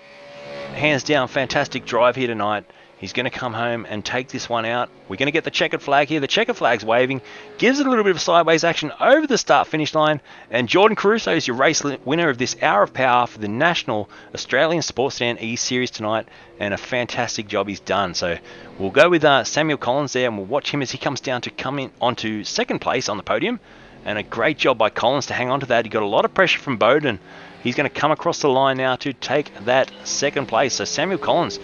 hands down, fantastic drive here tonight. He's going to come home and take this one out. We're going to get the checkered flag here. The checkered flag's waving. Gives it a little bit of sideways action over the start-finish line. And Jordan Caruso is your race winner of this Hour of Power for the National Australian Sports Sedan E-Series tonight. And a fantastic job he's done. So we'll go with Samuel Collins there, and we'll watch him as he comes down to come in onto second place on the podium. And a great job by Collins to hang on to that. He got a lot of pressure from Bowden. He's going to come across the line now to take that second place. So Samuel Collins,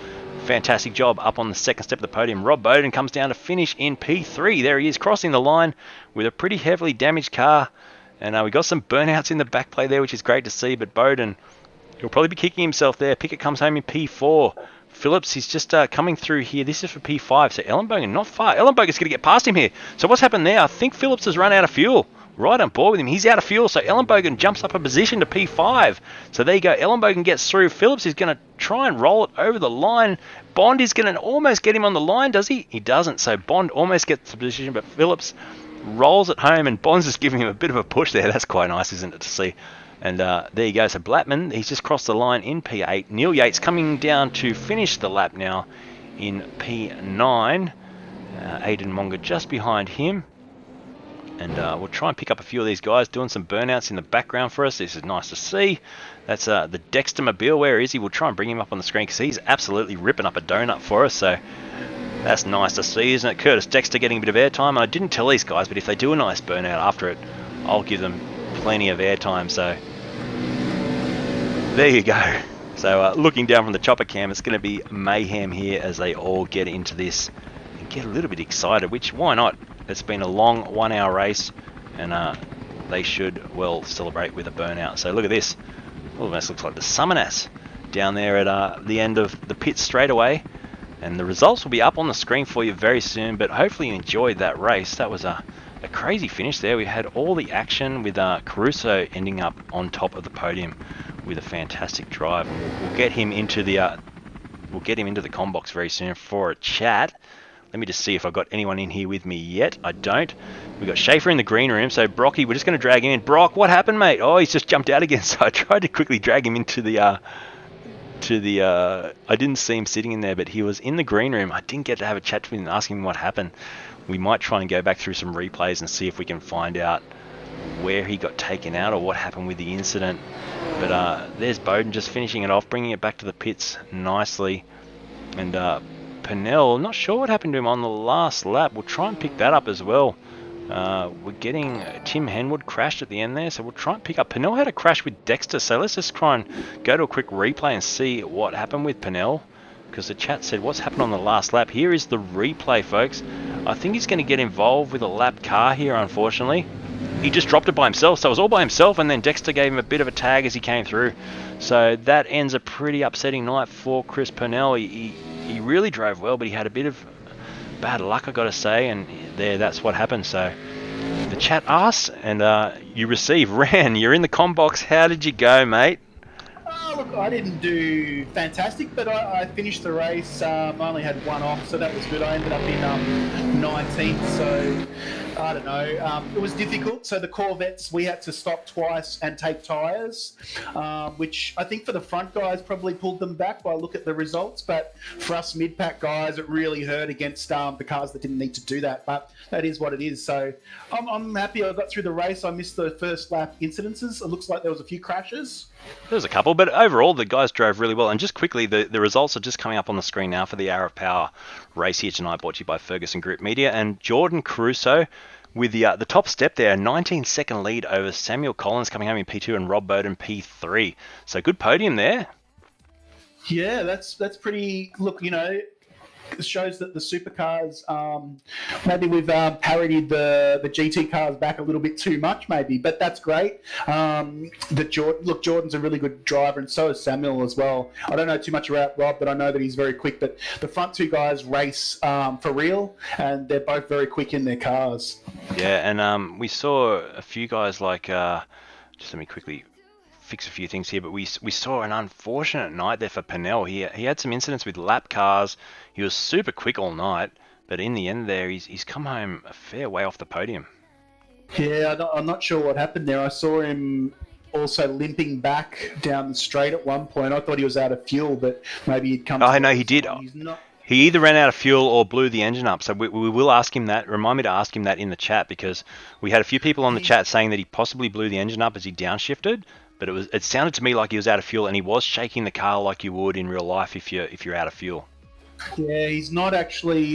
fantastic job up on the second step of the podium. Rob Bowden comes down to finish in P3. There he is, crossing the line with a pretty heavily damaged car. And we got some burnouts in the back play there, which is great to see. But Bowden, he'll probably be kicking himself there. Pickett comes home in P4. Phillips, he's just coming through here. This is for P5. So Ellenbogen not far. Ellenbogen's going to get past him here. So what's happened there? I think Phillips has run out of fuel. Right on board with him. He's out of fuel, so Ellenbogen jumps up a position to P5. So there you go. Ellenbogen gets through. Phillips is going to try and roll it over the line. Bond is going to almost get him on the line, does he? He doesn't. So Bond almost gets the position, but Phillips rolls it home, and Bond's just giving him a bit of a push there. That's quite nice, isn't it, to see? And there you go. So Blattman, he's just crossed the line in P8. Neil Yates coming down to finish the lap now in P9. Aidan Monga just behind him. And we'll try and pick up a few of these guys doing some burnouts in the background for us. This is nice to see. That's the Dexter Mobile. Where is he? We'll try and bring him up on the screen because he's absolutely ripping up a donut for us. So that's nice to see, isn't it? Curtis Dexter getting a bit of airtime. And I didn't tell these guys, but if they do a nice burnout after it, I'll give them plenty of airtime. So there you go. So looking down from the chopper cam, it's going to be mayhem here as they all get into this and get a little bit excited, which why not? It's been a long 1 hour race, and they should well celebrate with a burnout. So look at this. Almost looks like the Summonass down there at the end of the pit straight away. And the results will be up on the screen for you very soon, but hopefully you enjoyed that race. That was a crazy finish there. We had all the action with Caruso ending up on top of the podium with a fantastic drive. We'll get him into the comm box very soon for a chat. Let me just see if I've got anyone in here with me yet. I don't. We've got Schaefer in the green room. So Brocky, we're just going to drag him in. Brock, what happened, mate? Oh, he's just jumped out again. So I tried to quickly drag him into the I didn't see him sitting in there, but he was in the green room. I didn't get to have a chat to him and ask him what happened. We might try and go back through some replays and see if we can find out where he got taken out or what happened with the incident. But there's Bowden just finishing it off, bringing it back to the pits nicely. And Pennell, not sure what happened to him on the last lap. We'll try and pick that up as well. We're getting Tim Henwood crashed at the end there, so we'll try and pick up. Pennell had a crash with Dexter, so let's just try and go to a quick replay and see what happened with Pennell, because the chat said what's happened on the last lap. Here is the replay, folks. I think he's going to get involved with a lap car here, unfortunately. He just dropped it by himself, so it was all by himself, and then Dexter gave him a bit of a tag as he came through. So that ends a pretty upsetting night for Chris Pennell. He really drove well, but he had a bit of bad luck, I got to say, and that's what happened. So the chat asks, and you receive. Ran, you're in the comm box. How did you go, mate? Look, I didn't do fantastic, but I finished the race. I only had one off, so that was good. I ended up in 19th, so I don't know. It was difficult. So the Corvettes, we had to stop twice and take tyres, which I think for the front guys probably pulled them back by a look at the results. But for us mid-pack guys, it really hurt against the cars that didn't need to do that. But that is what it is. So I'm happy I got through the race. I missed the first lap incidences. It looks like there was a few crashes. There was a couple, but overall the guys drove really well. And just quickly, the results are just coming up on the screen now for the Hour of Power race here tonight, brought to you by Ferguson Group Media. And Jordan Caruso with the top step there, 19-second lead over Samuel Collins coming home in P2 and Rob Bowden P3. So good podium there. Yeah, that's pretty. Look, you know, it shows that the supercars, maybe we've parodied the GT cars back a little bit too much, maybe, but that's great. Jordan's a really good driver, and so is Samuel as well. I don't know too much about Rob, but I know that he's very quick. But the front two guys race for real, and they're both very quick in their cars. Yeah, and we saw a few guys like, just let me quickly fix a few things here, but we saw an unfortunate night there for Pennell. He had some incidents with lap cars. He was super quick all night, but in the end there, he's come home a fair way off the podium. Yeah, I'm not sure what happened there. I saw him also limping back down the straight at one point. I thought he was out of fuel, but maybe he'd come. Oh, no, he did. He either ran out of fuel or blew the engine up. So we will ask him that. Remind me to ask him that in the chat, because we had a few people on the chat saying that he possibly blew the engine up as he downshifted. But it sounded to me like he was out of fuel, and he was shaking the car like you would in real life if you're out of fuel. Yeah, he's not actually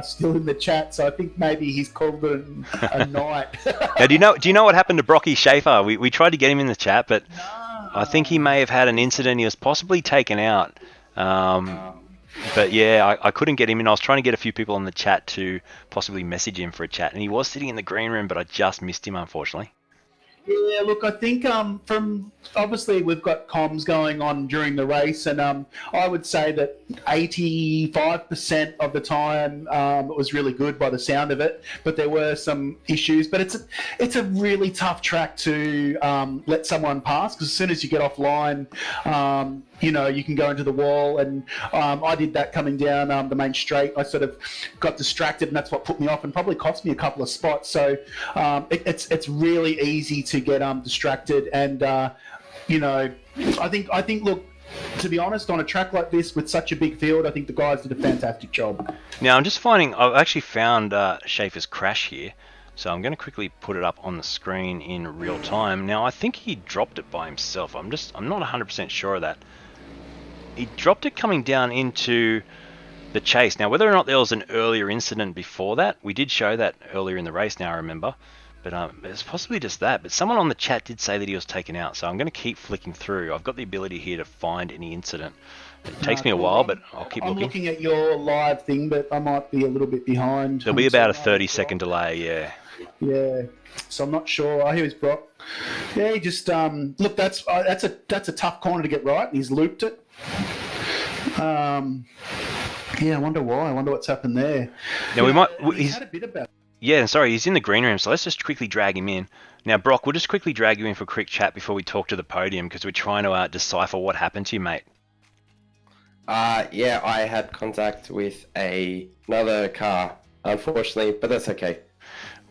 still in the chat, so I think maybe he's called it a night. Now, do you know what happened to Brocky Schaefer? We tried to get him in the chat, but I think he may have had an incident. He was possibly taken out. But yeah, I couldn't get him in. I was trying to get a few people in the chat to possibly message him for a chat, and he was sitting in the green room, but I just missed him, unfortunately. Yeah, look, I think from obviously we've got comms going on during the race, and I would say that 85% of the time it was really good by the sound of it, but there were some issues. But it's a really tough track to let someone pass, because as soon as you get offline, you know, you can go into the wall, and I did that coming down the main straight. I sort of got distracted, and that's what put me off and probably cost me a couple of spots. So it's really easy to get distracted, and you know, I think look, to be honest, on a track like this with such a big field, I think the guys did a fantastic job. Now I'm just finding, I've actually found Schaefer's crash here. So I'm going to quickly put it up on the screen in real time. Now I think he dropped it by himself. I'm not 100% sure of that. He dropped it coming down into the chase. Now whether or not there was an earlier incident before that, we did show that earlier in the race now I remember. But it's possibly just that. But someone on the chat did say that he was taken out. So I'm going to keep flicking through. I've got the ability here to find any incident. It takes me a while, but I'll keep looking. I'm looking at your live thing, but I might be a little bit behind. There'll be about a 30-second delay, yeah. Yeah, so I'm not sure. I hear his Brock. Yeah, he just look. That's a tough corner to get right, and he's looped it. Yeah, I wonder why. I wonder what's happened there. Now we might. He's had a bit about. Yeah, sorry, he's in the green room, so let's just quickly drag him in. Now, Brock, we'll just quickly drag you in for a quick chat before we talk to the podium, because we're trying to decipher what happened to you, mate. Yeah, I had contact with another car, unfortunately, but that's okay.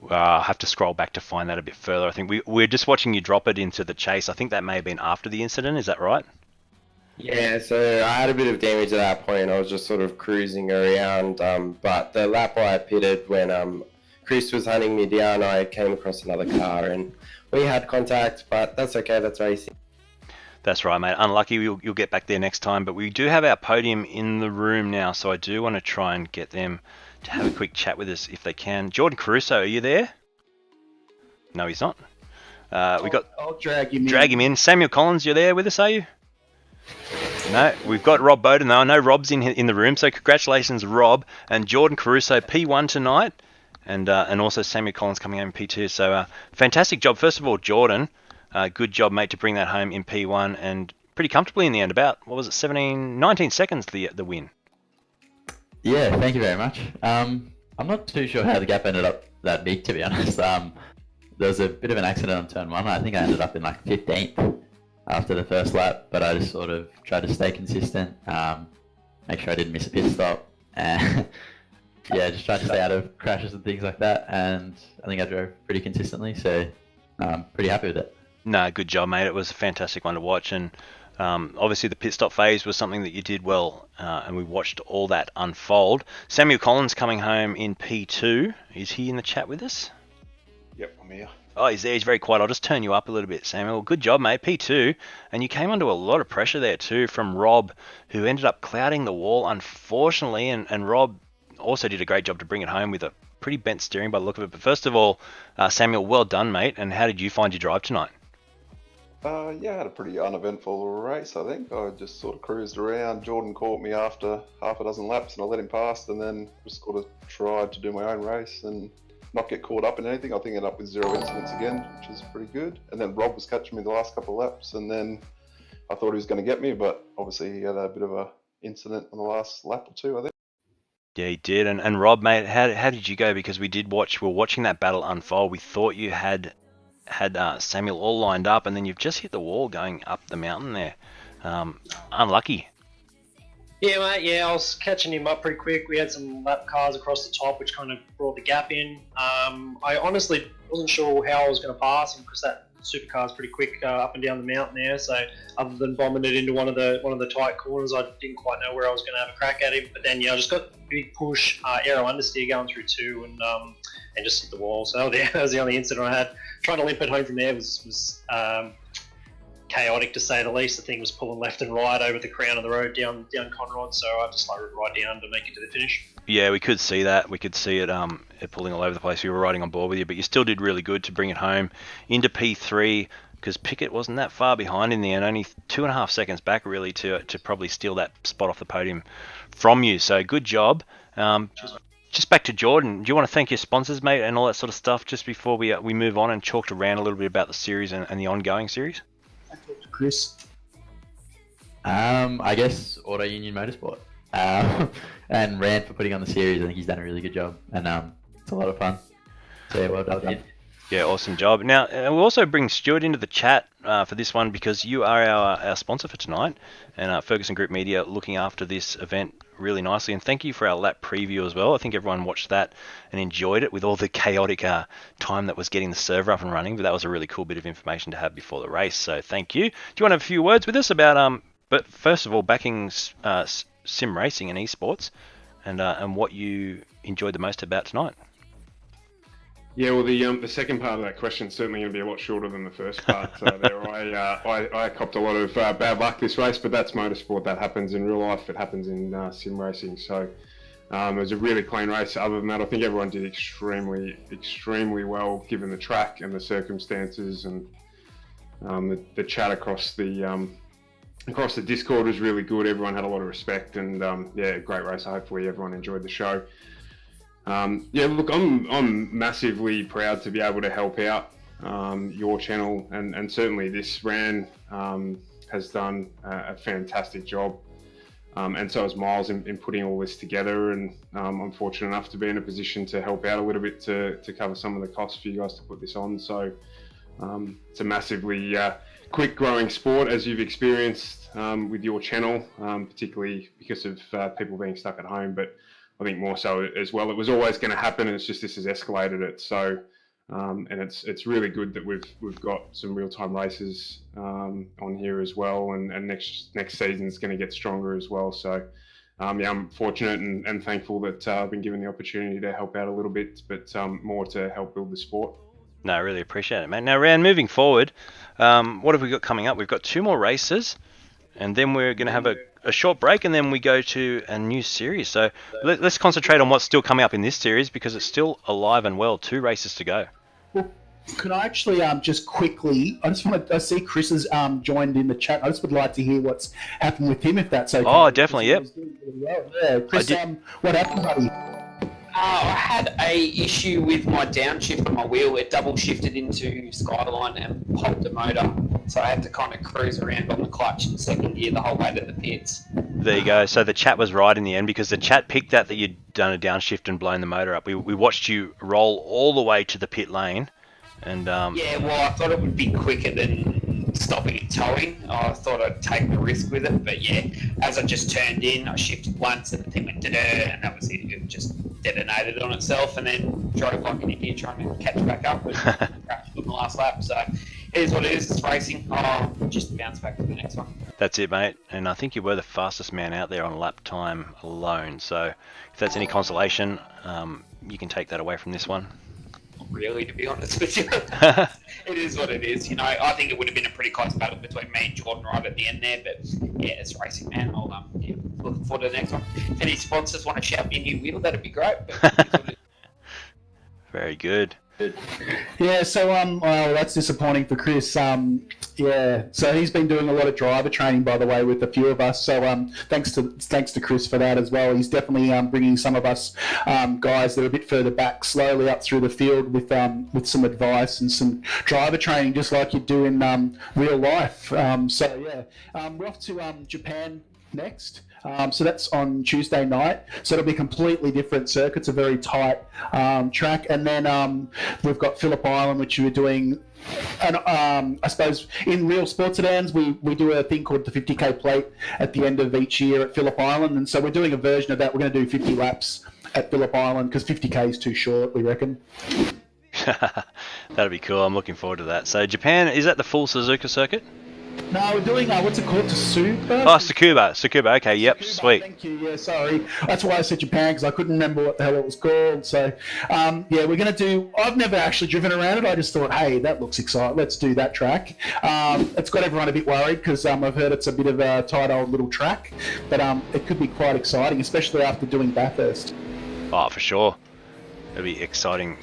I'll have to scroll back to find that a bit further. I think we're just watching you drop it into the chase. I think that may have been after the incident, is that right? Yeah, so I had a bit of damage at that point. I was just sort of cruising around, but the lap where I pitted when Chris was hunting me down, I came across another car and we had contact, but that's okay, that's racing. That's right, mate. Unlucky, you'll get back there next time, but we do have our podium in the room now, so I do want to try and get them to have a quick chat with us if they can. Jordan Caruso, are you there? No, he's not. I'll drag him in. Drag him in. Samuel Collins, you're there with us, are you? No, we've got Rob Bowden though. I know Rob's in the room, so congratulations, Rob. And Jordan Caruso, P1 tonight, and also Samuel Collins coming home in P2. So fantastic job. First of all, Jordan, good job, mate, to bring that home in P1 and pretty comfortably in the end. About, what was it, 19 seconds the win. Yeah, thank you very much. I'm not too sure how the gap ended up that big, to be honest. There was a bit of an accident on turn 1. I think I ended up in like 15th after the first lap, but I just sort of tried to stay consistent, make sure I didn't miss a pit stop, and yeah, just tried to stay out of crashes and things like that, and I think I drove pretty consistently, so I'm pretty happy with it. No, good job, mate. It was a fantastic one to watch, and obviously the pit stop phase was something that you did well, and we watched all that unfold. Samuel Collins coming home in P2. Is he in the chat with us? Yep, I'm here. Oh, he's there. He's very quiet. I'll just turn you up a little bit, Samuel. Good job, mate. P2. And you came under a lot of pressure there too from Rob, who ended up clouding the wall, unfortunately. And Rob also did a great job to bring it home with a pretty bent steering by the look of it. But first of all, Samuel, well done, mate. And how did you find your drive tonight? Yeah, I had a pretty uneventful race, I think. I just sort of cruised around. Jordan caught me after half a dozen laps and I let him past, and then just sort of tried to do my own race and not get caught up in anything. I think I ended up with 0 incidents again, which is pretty good. And then Rob was catching me the last couple of laps, and then I thought he was going to get me, but obviously he had a bit of a incident on the last lap or two, I think. Yeah, he did. And Rob, mate, how did you go? Because we were watching that battle unfold. We thought you had Samuel all lined up, and then you've just hit the wall going up the mountain there. Unlucky. Yeah, mate, yeah, I was catching him up pretty quick. We had some lap cars across the top, which kind of brought the gap in. I honestly wasn't sure how I was going to pass him because that supercar is pretty quick up and down the mountain there. So other than bombing it into one of the tight corners, I didn't quite know where I was going to have a crack at him. But then, yeah, I just got a big push, aero understeer going through 2 and just hit the wall. So yeah, that was the only incident I had. Trying to limp it home from there was chaotic, to say the least. The thing was pulling left and right over the crown of the road down Conrod, so I just slowed it right down to make it to the finish. Yeah, we could see that. We could see it pulling all over the place. We were riding on board with you, but you still did really good to bring it home into P3, because Pickett wasn't that far behind in the end, only 2.5 seconds back really to probably steal that spot off the podium from you. So good job. Just back to Jordan, do you want to thank your sponsors, mate, and all that sort of stuff just before we move on and talk around a little bit about the series and the ongoing series? Chris. I guess Auto Union Motorsport, and Rand for putting on the series. I think he's done a really good job, and it's a lot of fun. So yeah, well done. Yeah, awesome job. Now, we'll also bring Stuart into the chat for this one, because you are our sponsor for tonight, and Ferguson Group Media looking after this event really nicely. And thank you for our lap preview as well. I think everyone watched that and enjoyed it with all the chaotic time that was getting the server up and running, but that was a really cool bit of information to have before the race. So thank you. Do you want to have a few words with us about, but first of all, backing sim racing and esports, and what you enjoyed the most about tonight? Yeah, well, the second part of that question is certainly going to be a lot shorter than the first part. There, I copped a lot of bad luck this race, but that's motorsport. That happens in real life. It happens in sim racing. So it was a really clean race. Other than that, I think everyone did extremely well given the track and the circumstances, and the chat across the Discord was really good. Everyone had a lot of respect, and yeah, great race. Hopefully, everyone enjoyed the show. Yeah, look, I'm massively proud to be able to help out your channel, and certainly this Ran has done a fantastic job, and so has Miles in putting all this together, and I'm fortunate enough to be in a position to help out a little bit to cover some of the costs for you guys to put this on. So it's a massively quick growing sport, as you've experienced with your channel, particularly because of people being stuck at home, but I think more so as well. It was always going to happen. It's just this has escalated it. So, and it's really good that we've got some real time races on here as well. And next season is going to get stronger as well. So, yeah, I'm fortunate and thankful that I've been given the opportunity to help out a little bit, but more to help build the sport. No, I really appreciate it, mate. Now, Ran, moving forward, what have we got coming up? We've got 2 more races, and then we're going to have a short break, and then we go to a new series. So let's concentrate on what's still coming up in this series, because it's still alive and well. 2 races to go. Well, could I actually just quickly? I see Chris has joined in the chat. I just would like to hear what's happened with him, if that's okay. Oh, definitely. Yep. Yeah, Chris. What happened, buddy? I had a issue with my downshift on my wheel. It double shifted into Skyline and popped the motor. So I had to kind of cruise around on the clutch in second gear the whole way to the pits. There you go. So the chat was right in the end, because the chat picked that you'd done a downshift and blown the motor up. We watched you roll all the way to the pit lane. And yeah, well, I thought it would be quicker than stopping and towing. I thought I'd take the risk with it, but yeah, as I just turned in, I shifted once and the thing went da-da, and that was it. It just detonated on itself, and then drove like an idiot trying to catch back up and crashed on the last lap. So it is what it is. It's racing. I'll just bounce back to the next one. That's it, mate. And I think you were the fastest man out there on lap time alone. So if that's any consolation, you can take that away from this one. Really, to be honest with you. It is what it is. You know, I think it would have been a pretty close battle between me and Jordan right at the end there, but yeah, it's racing, man. I'll look forward to the next one. If any sponsors want to shout me a new wheel, that'd be great. Very good. Yeah, so well, that's disappointing for Chris. Yeah, so he's been doing a lot of driver training, by the way, with a few of us. So thanks to Chris for that as well. He's definitely bringing some of us guys that are a bit further back slowly up through the field with some advice and some driver training, just like you do in real life. So yeah, we're off to Japan next. So that's on Tuesday night. So it'll be a completely different circuit. It's a very tight track. And then we've got Phillip Island, which we're doing. And I suppose in real sports sedans, we do a thing called the 50k plate at the end of each year at Phillip Island. And so we're doing a version of that. We're going to do 50 laps at Phillip Island because 50k is too short, we reckon. That'll be cool. I'm looking forward to that. So Japan, is that the full Suzuka circuit? No, we're doing, what's it called, Tsukuba? Oh, Tsukuba, okay, yep, Tsukuba, sweet. Thank you, yeah, sorry. That's why I said Japan, because I couldn't remember what the hell it was called. So, yeah, we're going to do, I've never actually driven around it. I just thought, hey, that looks exciting. Let's do that track. It's got everyone a bit worried because I've heard it's a bit of a tight old little track. But it could be quite exciting, especially after doing Bathurst. Oh, for sure. It'll be exciting.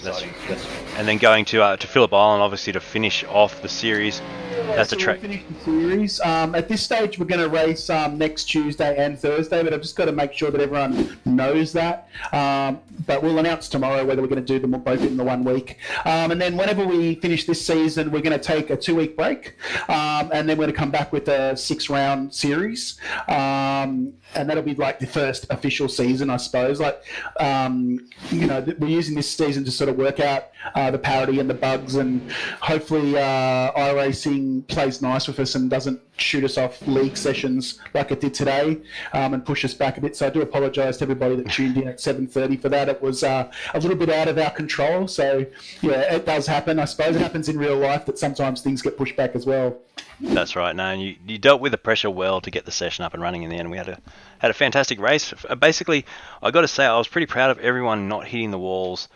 And then going to Phillip Island, obviously, to finish off the series. That's a track. We'll finish the series. At this stage, we're going to race next Tuesday and Thursday, but I've just got to make sure that everyone knows that. But we'll announce tomorrow whether we're going to do them both in the 1 week. And then whenever we finish this season, we're going to take a 2-week break, and then we're going to come back with a 6-round series. And that'll be like the first official season, I suppose. Like, you know, we're using this season to sort of work out the parity and the bugs, and hopefully iRacing plays nice with us and doesn't shoot us off league sessions like it did today, and push us back a bit. So I do apologise to everybody that tuned in at 7:30 for that. It was a little bit out of our control. So yeah, it does happen. I suppose it happens in real life that sometimes things get pushed back as well. That's right. No, and you dealt with the pressure well to get the session up and running in the end. We had a fantastic race. Basically, I got to say I was pretty proud of everyone not hitting the walls.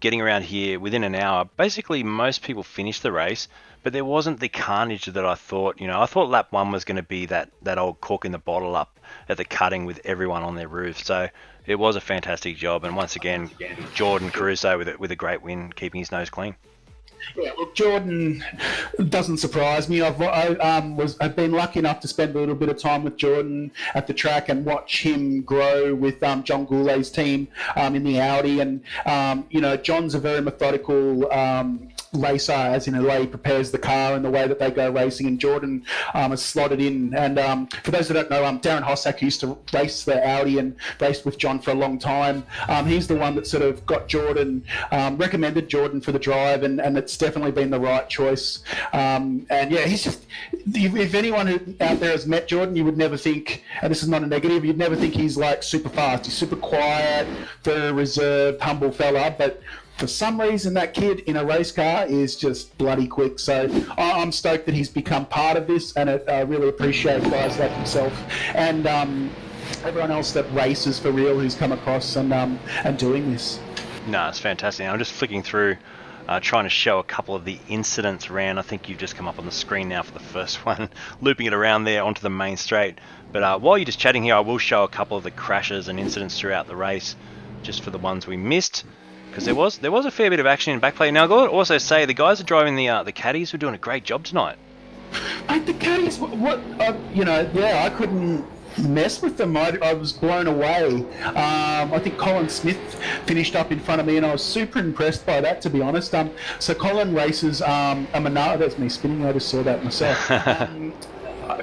getting around here within an hour. Basically, most people finished the race, but there wasn't the carnage that I thought. I thought lap 1 was going to be that old cork in the bottle up at the cutting with everyone on their roof. So it was a fantastic job, and once again, Jordan Caruso with a great win, keeping his nose clean. Yeah, look, Jordan doesn't surprise me. I've been lucky enough to spend a little bit of time with Jordan at the track and watch him grow with John Goulet's team in the Audi. And John's a very methodical racer, as in the way he prepares the car and the way that they go racing. And Jordan has slotted in. And for those that don't know, Darren Hossack used to race the Audi and raced with John for a long time. He's the one that sort of got Jordan, recommended Jordan for the drive, and it's definitely been the right choice. And yeah, he's just, if anyone out there has met Jordan, you would never think, and this is not a negative, you'd never think he's like super fast. He's super quiet, very reserved, humble fella, but for some reason that kid in a race car is just bloody quick. So I'm stoked that he's become part of this, and I really appreciate guys like himself and everyone else that races for real who's come across and doing this. No, it's fantastic. I'm just flicking through, trying to show a couple of the incidents around. I think you've just come up on the screen now for the first one, looping it around there onto the main straight. But while you're just chatting here, I will show a couple of the crashes and incidents throughout the race, just for the ones we missed. Because there was a fair bit of action in backplay. Now, I've got to also say, the guys that are driving the caddies were doing a great job tonight. Mate, the caddies, I couldn't mess with them. I was blown away. I think Colin Smith finished up in front of me, and I was super impressed by that, to be honest. So Colin races a Monaro. That's me spinning. I just saw that myself.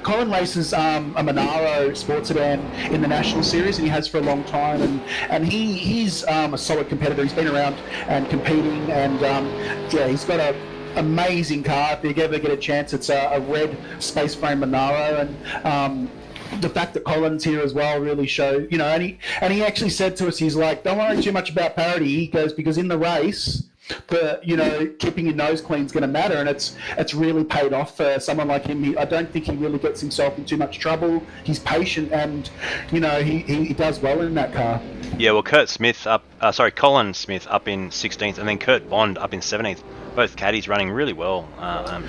Colin races a Monaro sports sedan in the National Series, and he has for a long time. And he's a solid competitor. He's been around and competing, and he's got a amazing car. If you ever get a chance, it's a red space frame Monaro, and the fact that Colin's here as well really shows, and he actually said to us, he's like, don't worry too much about parity. He goes, because in the race, keeping your nose clean is going to matter, and it's really paid off for someone like him. I don't think he really gets himself in too much trouble. He's patient, and he does well in that car. Yeah, well, Colin Smith up in 16th, and then Kurt Bond up in 17th. Both caddies running really well. I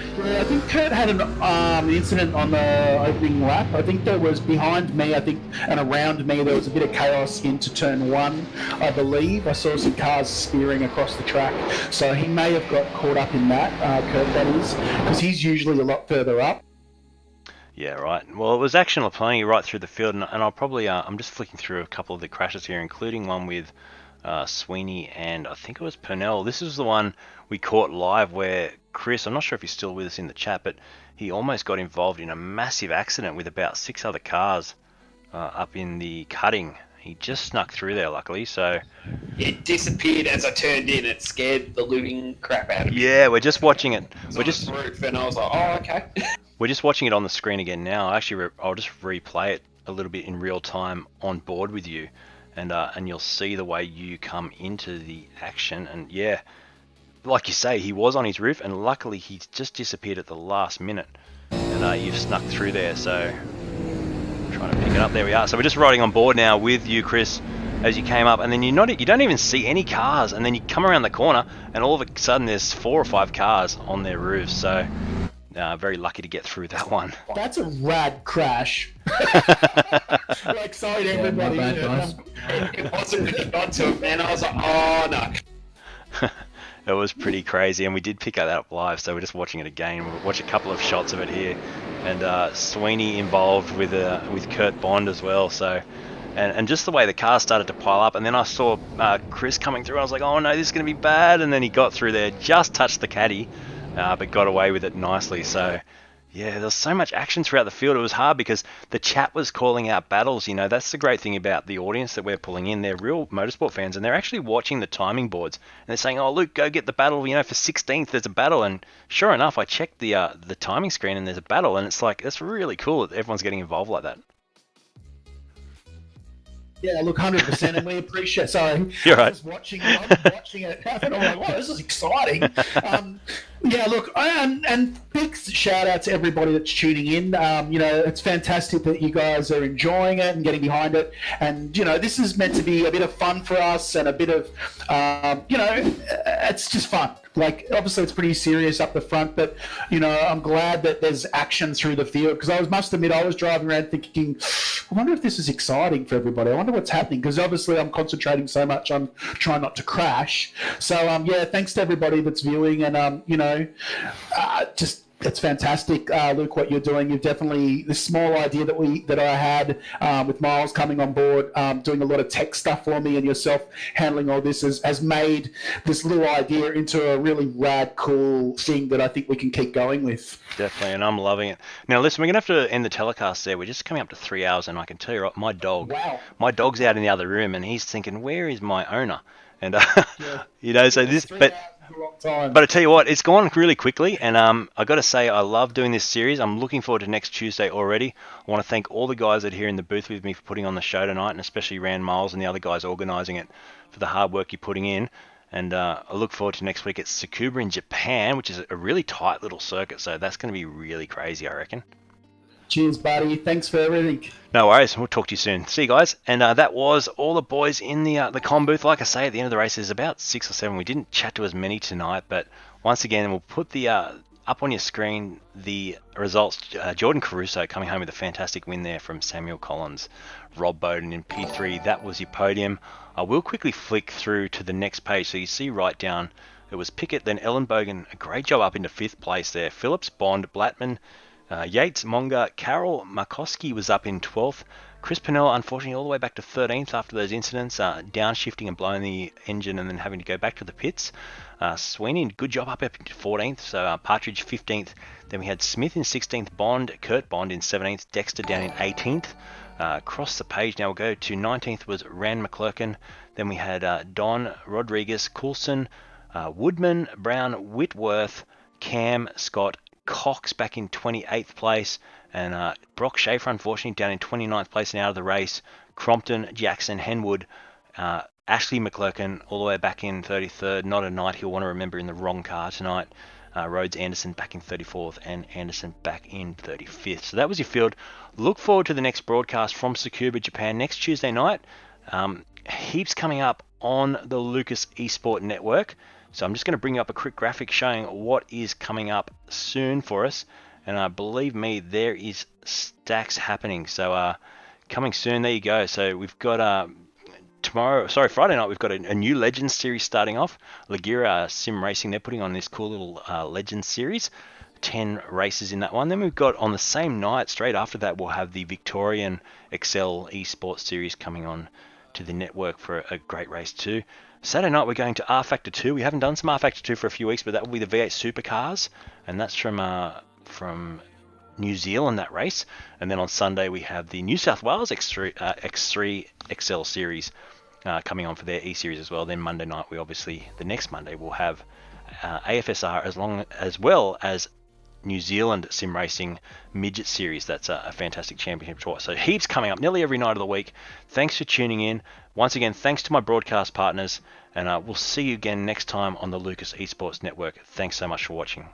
think Kurt had an incident on the opening lap. I think that was behind me, and around me there was a bit of chaos into turn 1, I believe. I saw some cars spearing across the track. So he may have got caught up in that, Kurt, that is, because he's usually a lot further up. Yeah, right. Well, it was action plenty right through the field, and I'll probably, I'm just flicking through a couple of the crashes here, including one with Sweeney and I think it was Purnell. This is the one we caught live where Chris, I'm not sure if he's still with us in the chat, but he almost got involved in a massive accident with about 6 other cars up in the cutting. He just snuck through there, luckily. So it disappeared as I turned in. It scared the living crap out of me. Yeah, we're just watching it. We're just roof, and I was like, oh, okay. We're just watching it on the screen again now. Actually, I'll just replay it a little bit in real time on board with you, and you'll see the way you come into the action. And yeah, like you say, he was on his roof, and luckily he just disappeared at the last minute, and you've snuck through there. So trying to pick it up. There we are. So we're just riding on board now with you, Chris, as you came up, and then you don't even see any cars, and then you come around the corner, and all of a sudden there's 4 or 5 cars on their roofs. So very lucky to get through that one. That's a rad crash. Like, sorry to everybody. It wasn't really got to it, man. I was like, oh no. It was pretty crazy, and we did pick that up live, so we're just watching it again. We'll watch a couple of shots of it here, and Sweeney involved with Kurt Bond as well. So, and just the way the car started to pile up, and then I saw Chris coming through. I was like, oh no, this is going to be bad. And then he got through there, just touched the caddy, but got away with it nicely. So yeah, there was so much action throughout the field. It was hard because the chat was calling out battles. That's the great thing about the audience that we're pulling in. They're real motorsport fans, and they're actually watching the timing boards. And they're saying, oh, Luke, go get the battle. For 16th, there's a battle. And sure enough, I checked the timing screen, and there's a battle. And it's like, that's really cool that everyone's getting involved like that. Yeah, look, 100%, and we appreciate. Sorry, You're right. I was watching it happen. I'm like, wow, this is exciting. Yeah, look, and big shout out to everybody that's tuning in. It's fantastic that you guys are enjoying it and getting behind it. And this is meant to be a bit of fun for us and a bit of, it's just fun. Like, obviously, it's pretty serious up the front, but I'm glad that there's action through the field, because I must admit, I was driving around thinking, I wonder if this is exciting for everybody. I wonder what's happening, because obviously I'm concentrating so much on trying not to crash. So thanks to everybody that's viewing, and just. It's fantastic, Luke, what you're doing. You've definitely, this small idea that I had with Miles coming on board, doing a lot of tech stuff for me, and yourself handling all this has made this little idea into a really rad, cool thing that I think we can keep going with. Definitely, and I'm loving it. Now, listen, we're going to have to end the telecast there. We're just coming up to 3 hours, and I can tell you, my dog's out in the other room, and he's thinking, where is my owner? And, so this, but I tell you what, it's gone really quickly, and I got to say, I love doing this series. I'm looking forward to next Tuesday already. I want to thank all the guys that are here in the booth with me for putting on the show tonight, and especially Rand Miles and the other guys organising it for the hard work you're putting in. And I look forward to next week at Tsukuba in Japan, which is a really tight little circuit, so that's going to be really crazy, I reckon. Cheers, buddy. Thanks for everything. No worries. We'll talk to you soon. See you guys. And that was all the boys in the comm booth. Like I say, at the end of the race, there's about 6 or 7. We didn't chat to as many tonight, but once again, we'll put the up on your screen the results. Jordan Caruso coming home with a fantastic win there from Samuel Collins. Rob Bowden in P3. That was your podium. I will quickly flick through to the next page. So you see right down, it was Pickett, then Ellenbogen. A great job up into 5th place there. Phillips, Bond, Blattman, Yates, Monga, Carroll, Markowski was up in 12th. Chris Pennell, unfortunately, all the way back to 13th after those incidents, downshifting and blowing the engine and then having to go back to the pits. Sweeney, good job up into 14th. So Partridge, 15th. Then we had Smith in 16th, Bond, Kurt Bond in 17th, Dexter down in 18th. Across the page now, we'll go to 19th was Rand McClurkin. Then we had Don, Rodriguez, Coulson, Woodman, Brown, Whitworth, Cam, Scott, Cox back in 28th place, and Brock Schaefer, unfortunately, down in 29th place and out of the race. Crompton, Jackson, Henwood, Ashley McClurkin all the way back in 33rd. Not a night he'll want to remember in the wrong car tonight. Rhodes Anderson back in 34th, and Anderson back in 35th. So that was your field. Look forward to the next broadcast from Tsukuba, Japan, next Tuesday night. Heaps coming up on the Lucas Esport Network. So I'm just going to bring up a quick graphic showing what is coming up soon for us. And believe me, there is stacks happening. So coming soon, there you go. So we've got Friday night, we've got a new Legends series starting off. Lagira Sim Racing, they're putting on this cool little Legends series. 10 races in that one. Then we've got on the same night, straight after that, we'll have the Victorian Excel Esports series coming on to the network for a great race too. Saturday night, we're going to R Factor 2. We haven't done some R Factor 2 for a few weeks, but that will be the V8 Supercars, and that's from New Zealand, that race. And then on Sunday, we have the New South Wales X3 XL Series coming on for their E-Series as well. Then Monday night, the next Monday, we'll have AFSR as well as New Zealand Sim Racing Midget Series. That's a fantastic championship tour. So heaps coming up nearly every night of the week. Thanks for tuning in. Once again, thanks to my broadcast partners, and we'll see you again next time on the Lucas Esports Network. Thanks so much for watching.